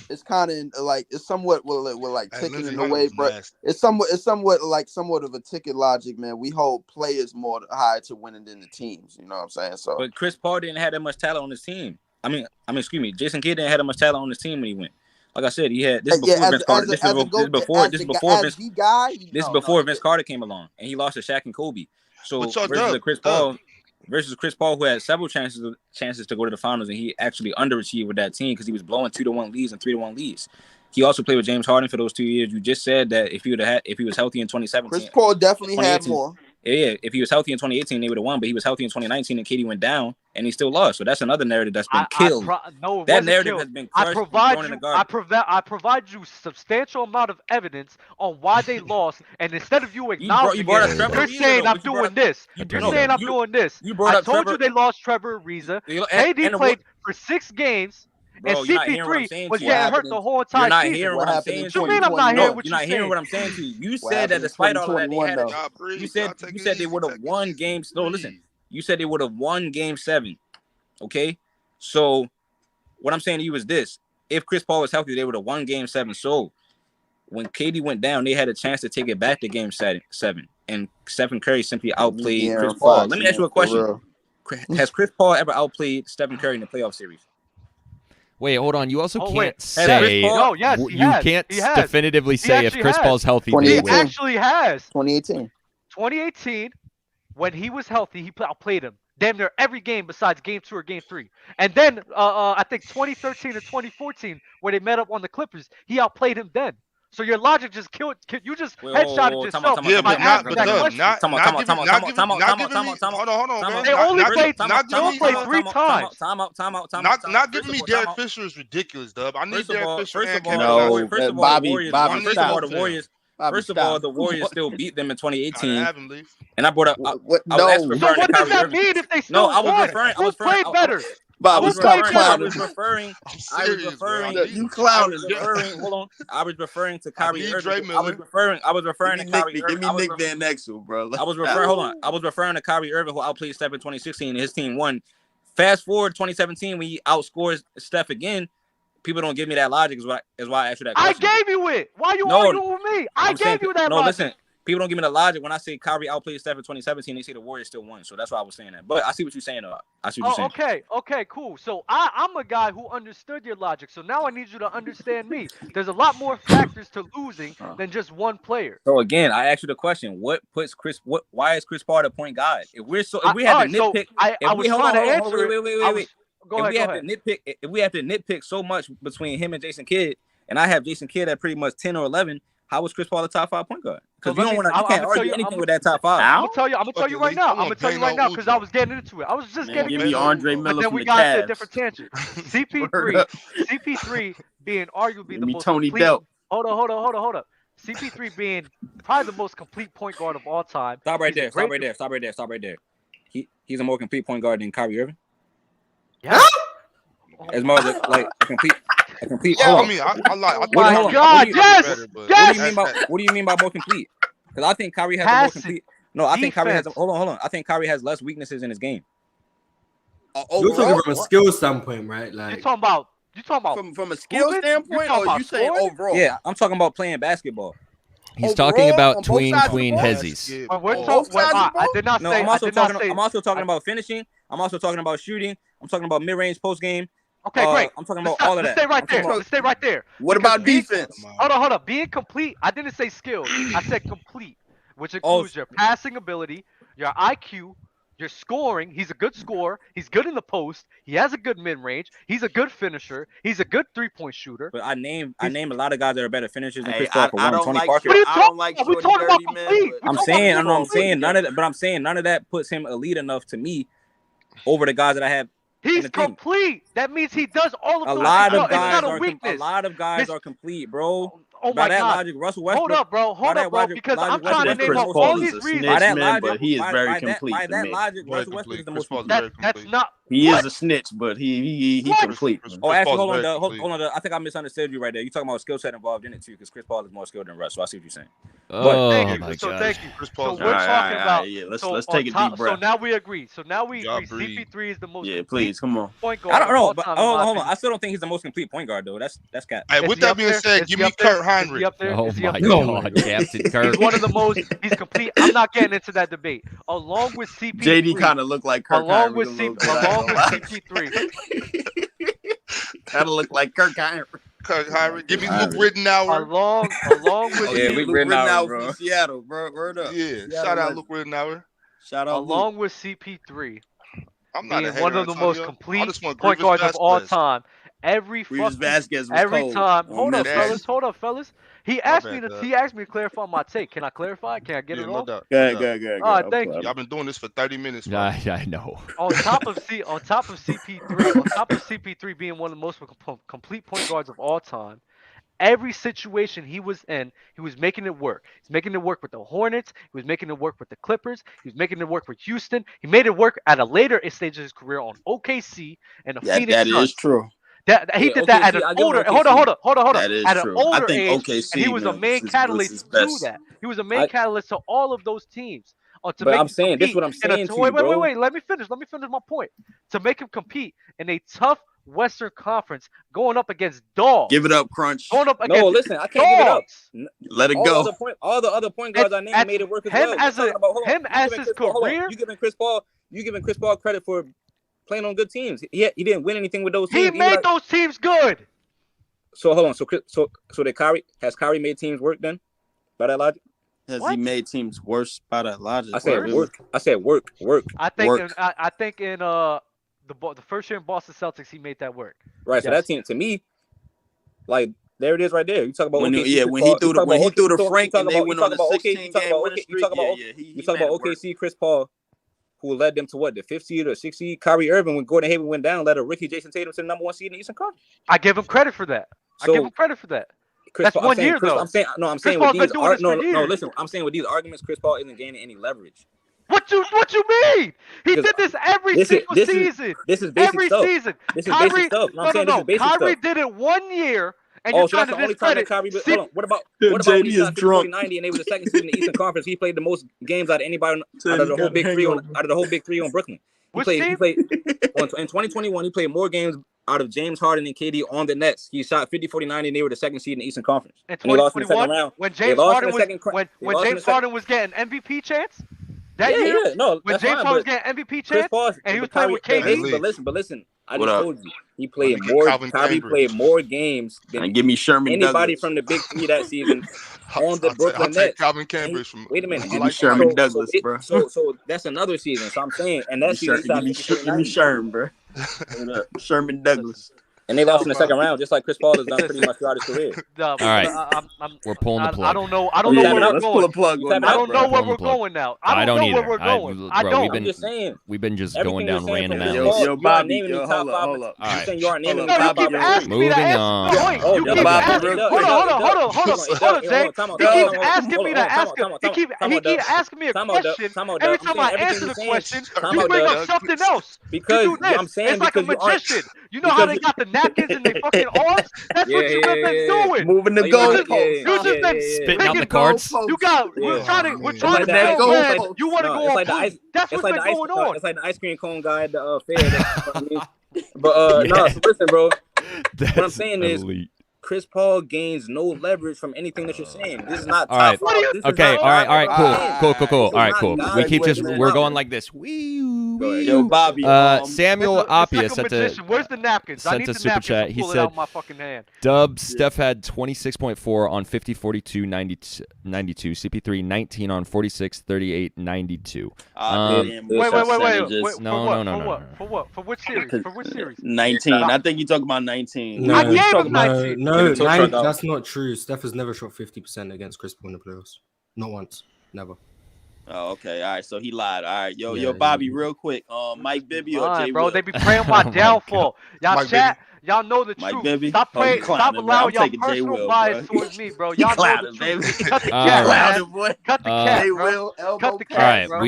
it's kind of like it's somewhat will like Hey, ticket Lindsey in the Hunter way, was bro. nasty. It's somewhat of a ticket logic, man. We hold players more high to winning than the teams. You know what I'm saying? So But Chris Paul didn't have that much talent on his team. I mean, excuse me, Jason Kidd didn't have that much talent on his team when he went. Like I said, he had this is before Vince Carter. This is before Vince Carter came along, and he lost to Shaq and Kobe. So But y'all versus Chris Paul, who had several chances to go to the finals, and he actually underachieved with that team because he was blowing 2-1 leads and 3-1 leads. He also played with James Harden for those 2 years. You just said that if he was healthy in 2017, Chris Paul definitely had 2018, more. Yeah, if he was healthy in 2018, they would have won. But he was healthy in 2019, and KD went down, and he still lost. So that's another narrative that's been killed. No, it that wasn't narrative killed. has been crushed. I provide you substantial amount of evidence on why they lost, and instead of you acknowledging you're saying I'm doing this. You're saying I'm doing this. I told you they lost Trevor Ariza. KD played for 6 games. Bro, and CP3 was getting hurt the whole entire season. You're not season. hearing what I'm saying. What you mean I'm not hearing what you're saying? You're not hearing what I'm saying to you. You said that despite all of that, they had it. You said they would have won games. No, listen. You said they would have won Game 7. Okay, so what I'm saying to you is this: if Chris Paul was healthy, they would have won Game 7. So when KD went down, they had a chance to take it back to Game 7, and Stephen Curry simply outplayed Chris Paul. Let me ask you a question: has Chris Paul ever outplayed Stephen Curry in the playoff series? Wait, hold on. You also can't say. No, yes, he has. Can't he has. definitively say if Chris Paul's healthy, he they win. actually has. 2018. 2018, when he was healthy, he outplayed him damn near every game besides Game 2 or Game 3. And then I think 2013 or 2014, where they met up on the Clippers, he outplayed him then. So your logic just killed. You just headshotted yourself. Yeah, but not hold on, man. They only played 3 times. Not giving me Derek Fisher is ridiculous, Dub. I need Derek Fisher and Kevin Love. First of all, the Warriors. First of all, the Warriors still beat them in 2018. And I brought up. So what does that mean if they still won? Who played better? Bobby, stop clowning. You clowning. Hold on. I was referring to Kyrie Irving. I was referring to Kyrie Irving. Give me Nick Van Exel, bro. I was referring to Kyrie Irving, who outplayed Steph in 2016, and his team won. Fast forward 2017, when he outscores Steph again. People don't give me that logic. Is why I asked you that question. I gave you it. Why are you arguing with me? I gave you that logic. No, listen. People don't give me the logic. When I say Kyrie outplayed Steph in 2017, they say the Warriors still won. So that's why I was saying that. But I see what you're saying, though. I see what you're saying. Okay, cool. So I'm a guy who understood your logic. So now I need you to understand me. There's a lot more factors to losing than just one player. So again, I asked you the question: why is Chris Paul the point guard? If we had to nitpick, if we have to nitpick so much between him and Jason Kidd, and I have Jason Kidd at pretty much 10 or 11. How was Chris Paul the top 5 point guard? Because you can't argue anything with that top 5. I'm gonna tell you right now because I was getting into it. I was just getting into it. Andre Miller but then we got to a different tangent. CP3 being arguably the most Tony complete. Delk. Hold up. CP3 being probably the most complete point guard of all time. Stop right there. He's a more complete point guard than Kyrie Irving. Yeah. As more like a complete. Yeah, I mean, I like. Yes. What do you mean by more complete? Because I think Kyrie has a more complete. No, I think Kyrie has. Hold on. I think Kyrie has less weaknesses in his game. You're talking from a skill standpoint, right? Like you're talking about from a skill standpoint, or you saying overall? Yeah, I'm talking about playing basketball. He's talking about tween hezzies. I did not say. I'm also talking about finishing. I'm also talking about shooting. I'm talking about mid-range post game. Okay, great. I'm talking about all of that. Let's stay right there. What about defense? Hold on. Being complete, I didn't say skills. I said complete, which includes your passing ability, your IQ, You're scoring. He's a good scorer. He's good in the post. He has a good mid-range. He's a good finisher. He's a good three-point shooter. But I name a lot of guys that are better finishers than Hey, Chris Paul for I one. don't Tony like Parker. What are you I talking don't like about? We're Shorty talking about Dirty, man. complete. But I'm saying none of that puts him elite enough to me over the guys that I have. He's the team. complete. That means he does all of A those lot things. of It's guys not a are weakness. a lot of guys are complete, bro. Oh By my that God. logic, Russell Westbrook. Hold up, bro. by Hold that up, bro. logic- Because I'm logic trying to Westbrook name is the off most all complete. these Chris reasons. Paul is a By that snitch, logic, man, but he is very by complete By to that me. logic, Very Russell Westbrook complete. is the Chris most Paul's complete. very That's complete. not. He What? is a snitch, but he What? complete. Chris Oh, Paul's actually, hold very on. complete. Hold on. I think I misunderstood you right there. You talking about skill set involved in it too, because Chris Paul is more skilled than Russ. So I see what you're saying. Oh Thank my you. So god. thank you. Chris So Paul's we're All right, talking all right, about. yeah. Let's So take a on deep top. So breath. now we agree. So now we Y'all agree. breathe. CP3 is the most Yeah, complete please, come on. point guard I don't of know, all but time. in hold my on. opinion. I still don't think he's the most complete point guard though. That's cat. Hey, Is with he that up being there? said, Is give he me up there? Kurt Is he Heinrich. up there? Oh Is he up my there? god, Captain He's Kirk. one of the most. He's complete. I'm not getting into that debate. Along with CP3. JD kind of looked like Kirk Along Heinrich with a little bit. along with CP3. Kind of look like Kirk Heinrich. Kurt Heinrich. Give me Heinrich. Luke Rittenauer. Along with Oh, Yeah, yeah, Luke Luke Rittenauer, Rittenauer bro. from Seattle, bro. Word up. Yeah, Seattle shout out legend. Luke Rittenauer. Shout out Luke. along with CP3 I'm not a being hater, one of the most Antonio. I complete just want point Grievous guards of all Vasquez. time. Every Grievous fucking Vasquez was every cold time. on Hold up, Memphis. fellas. He My asked bad, me Doug. he asked me to clarify my take. Can I clarify? Can I get Yeah, it no off? doubt. Good, No doubt. good. All right, thank you. Y'all been doing this for 30 minutes, bro. I know. On top of CP3 being one of the most complete point guards of all time. Every situation he was in, he was making it work. He's making it work with the Hornets. He was making it work with the Clippers. He was making it work with Houston. He made it work at a later stage of his career on OKC and the Phoenix That Suns. is true. He did that at OKC, an I give him older. OKC. Hold on. That is At an true. I older think age, OKC, and he was a man, main was catalyst his to best. that. He was a main catalyst to all of those teams. To But make I'm him saying this is compete what I'm in a- saying to you, bro. Wait. Let me finish my point. To make him compete in a tough Western Conference, going up against dogs. Give it up, Crunch. Going up against No, listen, I can't give it up. dogs. Let it All go. the other point guards I named made it work as him well. as You're talking about, hold on. him You as giving his Chris Paul- hold on. career. You giving Chris Paul credit for playing on good teams. He didn't win anything with those He teams. made those teams good. So hold on. Has Kyrie made teams work then? By that logic? Has What? he made teams worse by that logic? I said Worse? work. I said work. I think Work. I think in the first year in Boston Celtics, he made that work. Right. So Yes. that team to me, like there it is right there. You talk about When OKC, he Chris when Paul, he threw you the talk when about he threw OKC, the Frank and they went on a 16-game winning streak. You talk about OKC, Chris Paul, who led them to what, the 5th seed or 6th seed? Kyrie Irving, when Gordon Hayward went down, led a rookie Jason Tatum to the #1 seed in the Eastern Conference. I give him credit for that. So Chris That's Paul, one year, though. I'm saying Chris with Paul's been these doing this for years. listen. I'm saying with these arguments, Chris Paul isn't gaining any leverage. What you mean? He Because did this every this is- single this is- season. This is basic Every stuff. season. This is basic stuff. No, I'm saying this is basic Kyrie stuff. did it 1 year, and Oh, you're so trying that's to the only time that discredit. Kyrie. Hold on. What about JD when he is shot 50, drunk. 40, 90 and they were the 2nd seed in the Eastern Conference? He played the most games out of anybody out of the whole big three on Brooklyn. Which team? In 2021, he played more games out of James Harden and KD on the Nets. He shot 50, 40, 90 and they were the 2nd seed in the Eastern Conference. In And they lost in the second 2021, round. when They James lost Harden in the was second- when they lost in James the Harden was getting MVP chance that year. Yeah, no, When that's James fine, Harden was but getting MVP Chris chance, Paul, and he was but playing with Kyrie- KD. But listen. I What just up? told you he played Let me more. get Calvin Kyrie Cambridge. played more games than And give me Sherman anybody Douglas. from the Big Three that season on the I'll Brooklyn take Nets. Calvin And Cambridge from. wait a minute. I Give me like Sherman Calvin. Douglas, bro. So that's another season. So I'm saying, and that season he shot 50, 40, Give me 90. Sherman, bro. Word up. Sherman Douglas. And they lost in the bro. second round, just like Chris Paul has done pretty much throughout his career. No, All right. I'm, We're pulling the I plug. don't know. I Oh, don't know yeah, where we're Let's pull going. a plug on I I that, don't bro. know where Pulling the we're plug. going now. I don't know where either. we're going. I bro, don't. we've been I'm just saying. we've been just Everything going you're down saying random from Chris alleys. Paul, Yo, you aren't Bobby, naming yo, the top hold up, five. hold up. You're Alright. saying you aren't naming Hold the up, No, you top Bobby, keep five. asking me to Moving ask on. you a point. Oh, You yo, keep Bobby, asking. real Hold quick. on, Jay. He keeps asking me to ask him. He keep asking me a question. Every time I answer the question, you bring up something else. You Because do this. I'm saying It's like a because you aren't. magician. You know how because they got the napkins in their fucking arms? That's what you've been doing. Moving the Oh, you just- goalposts. you just been Spitting out the picking cards. You got. We're Yeah. trying to. Oh, We're man. trying to It's like figure that out when goalpost. you want to No, go it's on like the point. ice- That's It's what's like been the ice. going No, on. it's like the ice cream cone guy at the fair. But no, so listen, bro. What I'm saying is, elite. Chris Paul gains no leverage from anything that you're saying. This is not All top right. five. This is Okay, not all right, God. Cool. This is All right, not cool. God We keep leverage, just man. we're going like this. Wee Yo, Bobby. Samuel Apia second sent magician, where's the napkins? I sent need a the super napkins chat. to He pull it said, out my fucking hand. Dub, Steph had 26.4 on 50, 42, 92. CP3, 19 on 46, 38, 92. Wait. No. For what? For which series? For which series? 19. I think you talking about 19. No, I gave him talking about 19. That's not true. Steph has never shot 50% against Chris Paul in the playoffs. Not once. Never. Oh, okay. All right. So he lied. All right. Yeah, Yo, Bobby, real quick. Mike Bibby or Jay Bro, Will? they be praying my downfall. Y'all Mike chat. Y'all know the Mike truth. Bibby? Stop Oh, you praying. Stop clowning, bro. allowing I'm y'all taking Jay personal Will, bias bro. towards me, bro. Y'all know the clowning, truth. baby. Cut the All cat, right. man. boy. Cut the cat, Jay bro. Will, elbow Cut the cat, All cat, right, bro.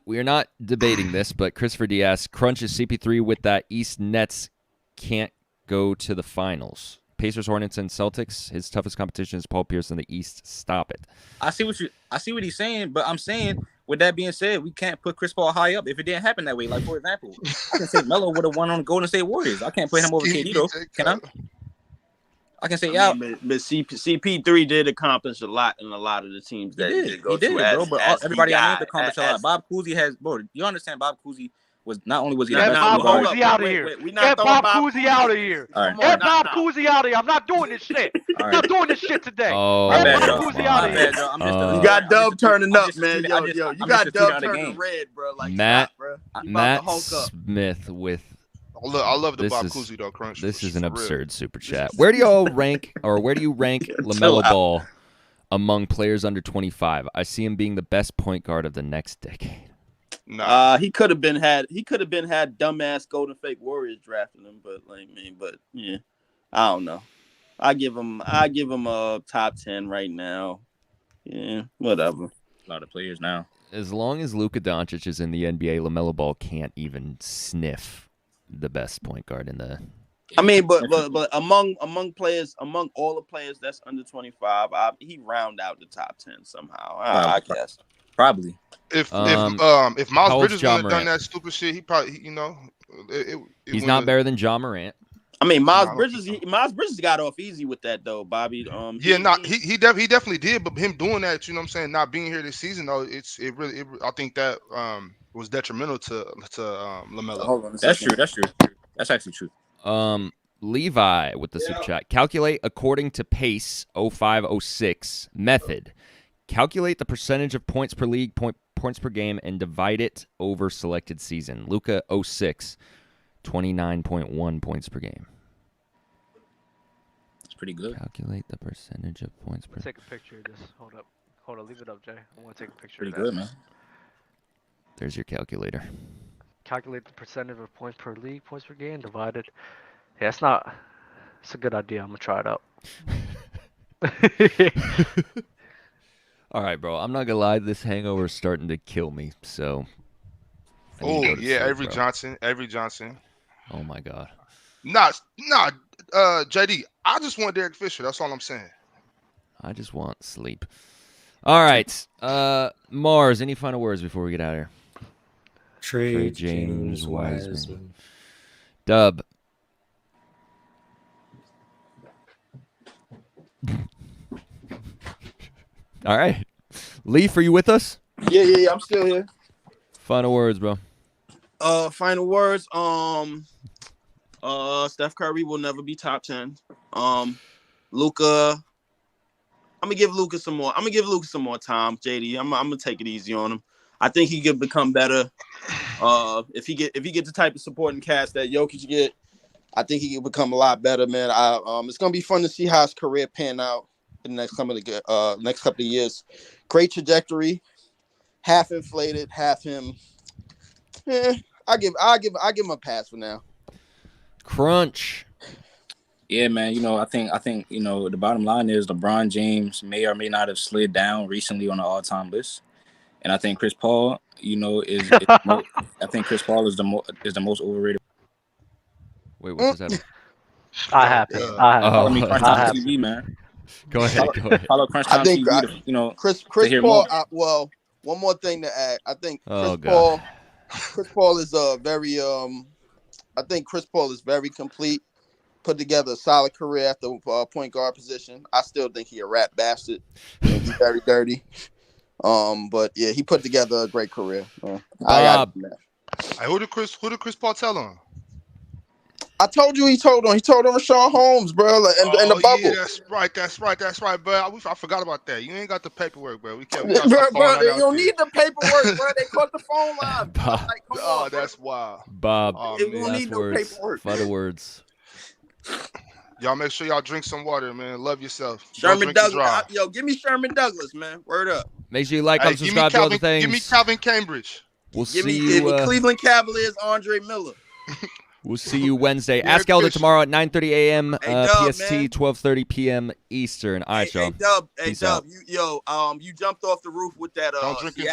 we are not debating this, but Christopher Diaz crunches CP3 with that East Nets can't go to the finals. Pacers, Hornets, and Celtics. His toughest competition is Paul Pierce in the East. Stop it. I see what he's saying, but I'm saying, with that being said, we can't put Chris Paul high up if it didn't happen that way. Like, for example, I can say Melo would have won on the Golden State Warriors. I can't put him over KD, though. Can I? I can say, But CP3 did accomplish a lot in a lot of the teams that he did go to. Bro. But everybody I named accomplished a lot. as Bob Cousy has, bro. You understand? Bob Cousy was not only was he the Get best Bob point guard. Cousy out of here. Get Bob Cousy out of here. All right. Get Bob Cousy out of here. I'm not doing this shit. All I'm right. not doing this shit today. Oh, My Get bad, Bob y'all. Cousy out of here. You got Dub turning up, man. Yo, You got Dub turning red, bro. Like, Matt, stop, bro. Matt Smith with I love the This Bob is- Cousy though, Crunch. this is an For real. absurd super chat. Where do you rank LaMelo Ball among players under 25? I see him being the best point guard of the next decade. Nah. He could have been had dumbass Golden State Warriors drafting him, but yeah, I don't know. I give him a top 10 right now. Yeah, whatever. A lot of players now. As long as Luka Doncic is in the NBA, LaMelo Ball can't even sniff the best point guard in the. I mean, but among all the players that's under 25, he round out the top 10 somehow. I guess. Probably. If how Miles old's Bridges Ja would have done Morant? that stupid shit, he probably He's not better than Ja Morant. I mean, I Miles don't Bridges. think so. Miles Bridges got off easy with that though, Bobby. He definitely did, but him doing that, you know what I'm saying, not being here this season though, I think that was detrimental to LaMelo. Hold on a That's second. true. That's actually true. Levi with the super chat. Calculate according to pace 0506 method. Calculate the percentage of points per league, points per game, and divide it over selected season. Luka 06, 29.1 points per game. It's pretty good. Calculate the percentage of points per. Take a picture of this. Hold up, leave it up, Jay. I want to take a picture Pretty of that. good, man. There's your calculator. Calculate the percentage of points per league, points per game, divided. Yeah, it's a good idea. I'm gonna try it out. All right, bro. I'm not gonna lie. This hangover is starting to kill me. So. I need to go to sleep, Avery bro. Johnson. Oh my god. JD, I just want Derek Fisher. That's all I'm saying. I just want sleep. All right. Mars, any final words before we get out of here? Trade James James Wiseman. Wiseman. Dub. All right. Leaf, are you with us? Yeah, I'm still here. Final words, bro. Final words. Steph Curry will never be top 10. Luka. I'm gonna give Luka some more. Time, JD. I'm gonna take it easy on him. I think he could become better. If he get the type of supporting cast that Jokic get, I think he can become a lot better, man. It's gonna be fun to see how his career pan out in the next couple of years. Great trajectory, half inflated, half him. I give him a pass for now. Crunch. Yeah, man. I think the bottom line is LeBron James may or may not have slid down recently on the all-time list, and I think Chris Paul, I think Chris Paul is the most overrated. Wait, what does that mean? I have. Follow me, Crunch I Time have. TV, man. Go ahead. Follow Crunch Time I think TV. Chris hear Paul. more. One more thing to add. I think Oh, Chris Paul is very. I think Chris Paul is very complete. Put together a solid career at the point guard position. I still think he a rat bastard. He's very dirty. But yeah, he put together a great career. I got Hey, who did Chris Paul tell on? I told you he told on Rashawn Holmes, bro, in the bubble. Yeah, that's right, bro. I forgot about that. You ain't got the paperwork, bro. We can't Bro, stop throwing that you out don't there. need the paperwork, bro. They caught the phone line. Bro. Bob. Like, come Oh, on, bro. that's wild. Bob, Oh, It man. won't need no words. paperwork. Final words. Y'all make sure y'all drink some water, man. Love yourself. Sherman Don't drink and Douglas, drive. yo, give me Sherman Douglas, man. Word up. Make sure you like, Hey, comment, subscribe, do all the things. give me Calvin Cambridge. We'll Give see me you. Cleveland Cavaliers, Andre Miller. We'll see you Wednesday. Derek Ask Elder Fisher. tomorrow at 9:30 a.m. Hey, Dub, PST, man. 12:30 p.m. Eastern. All right, y'all. Hey, Dub, Peace out. you jumped off the roof with that Don't drink and Seattle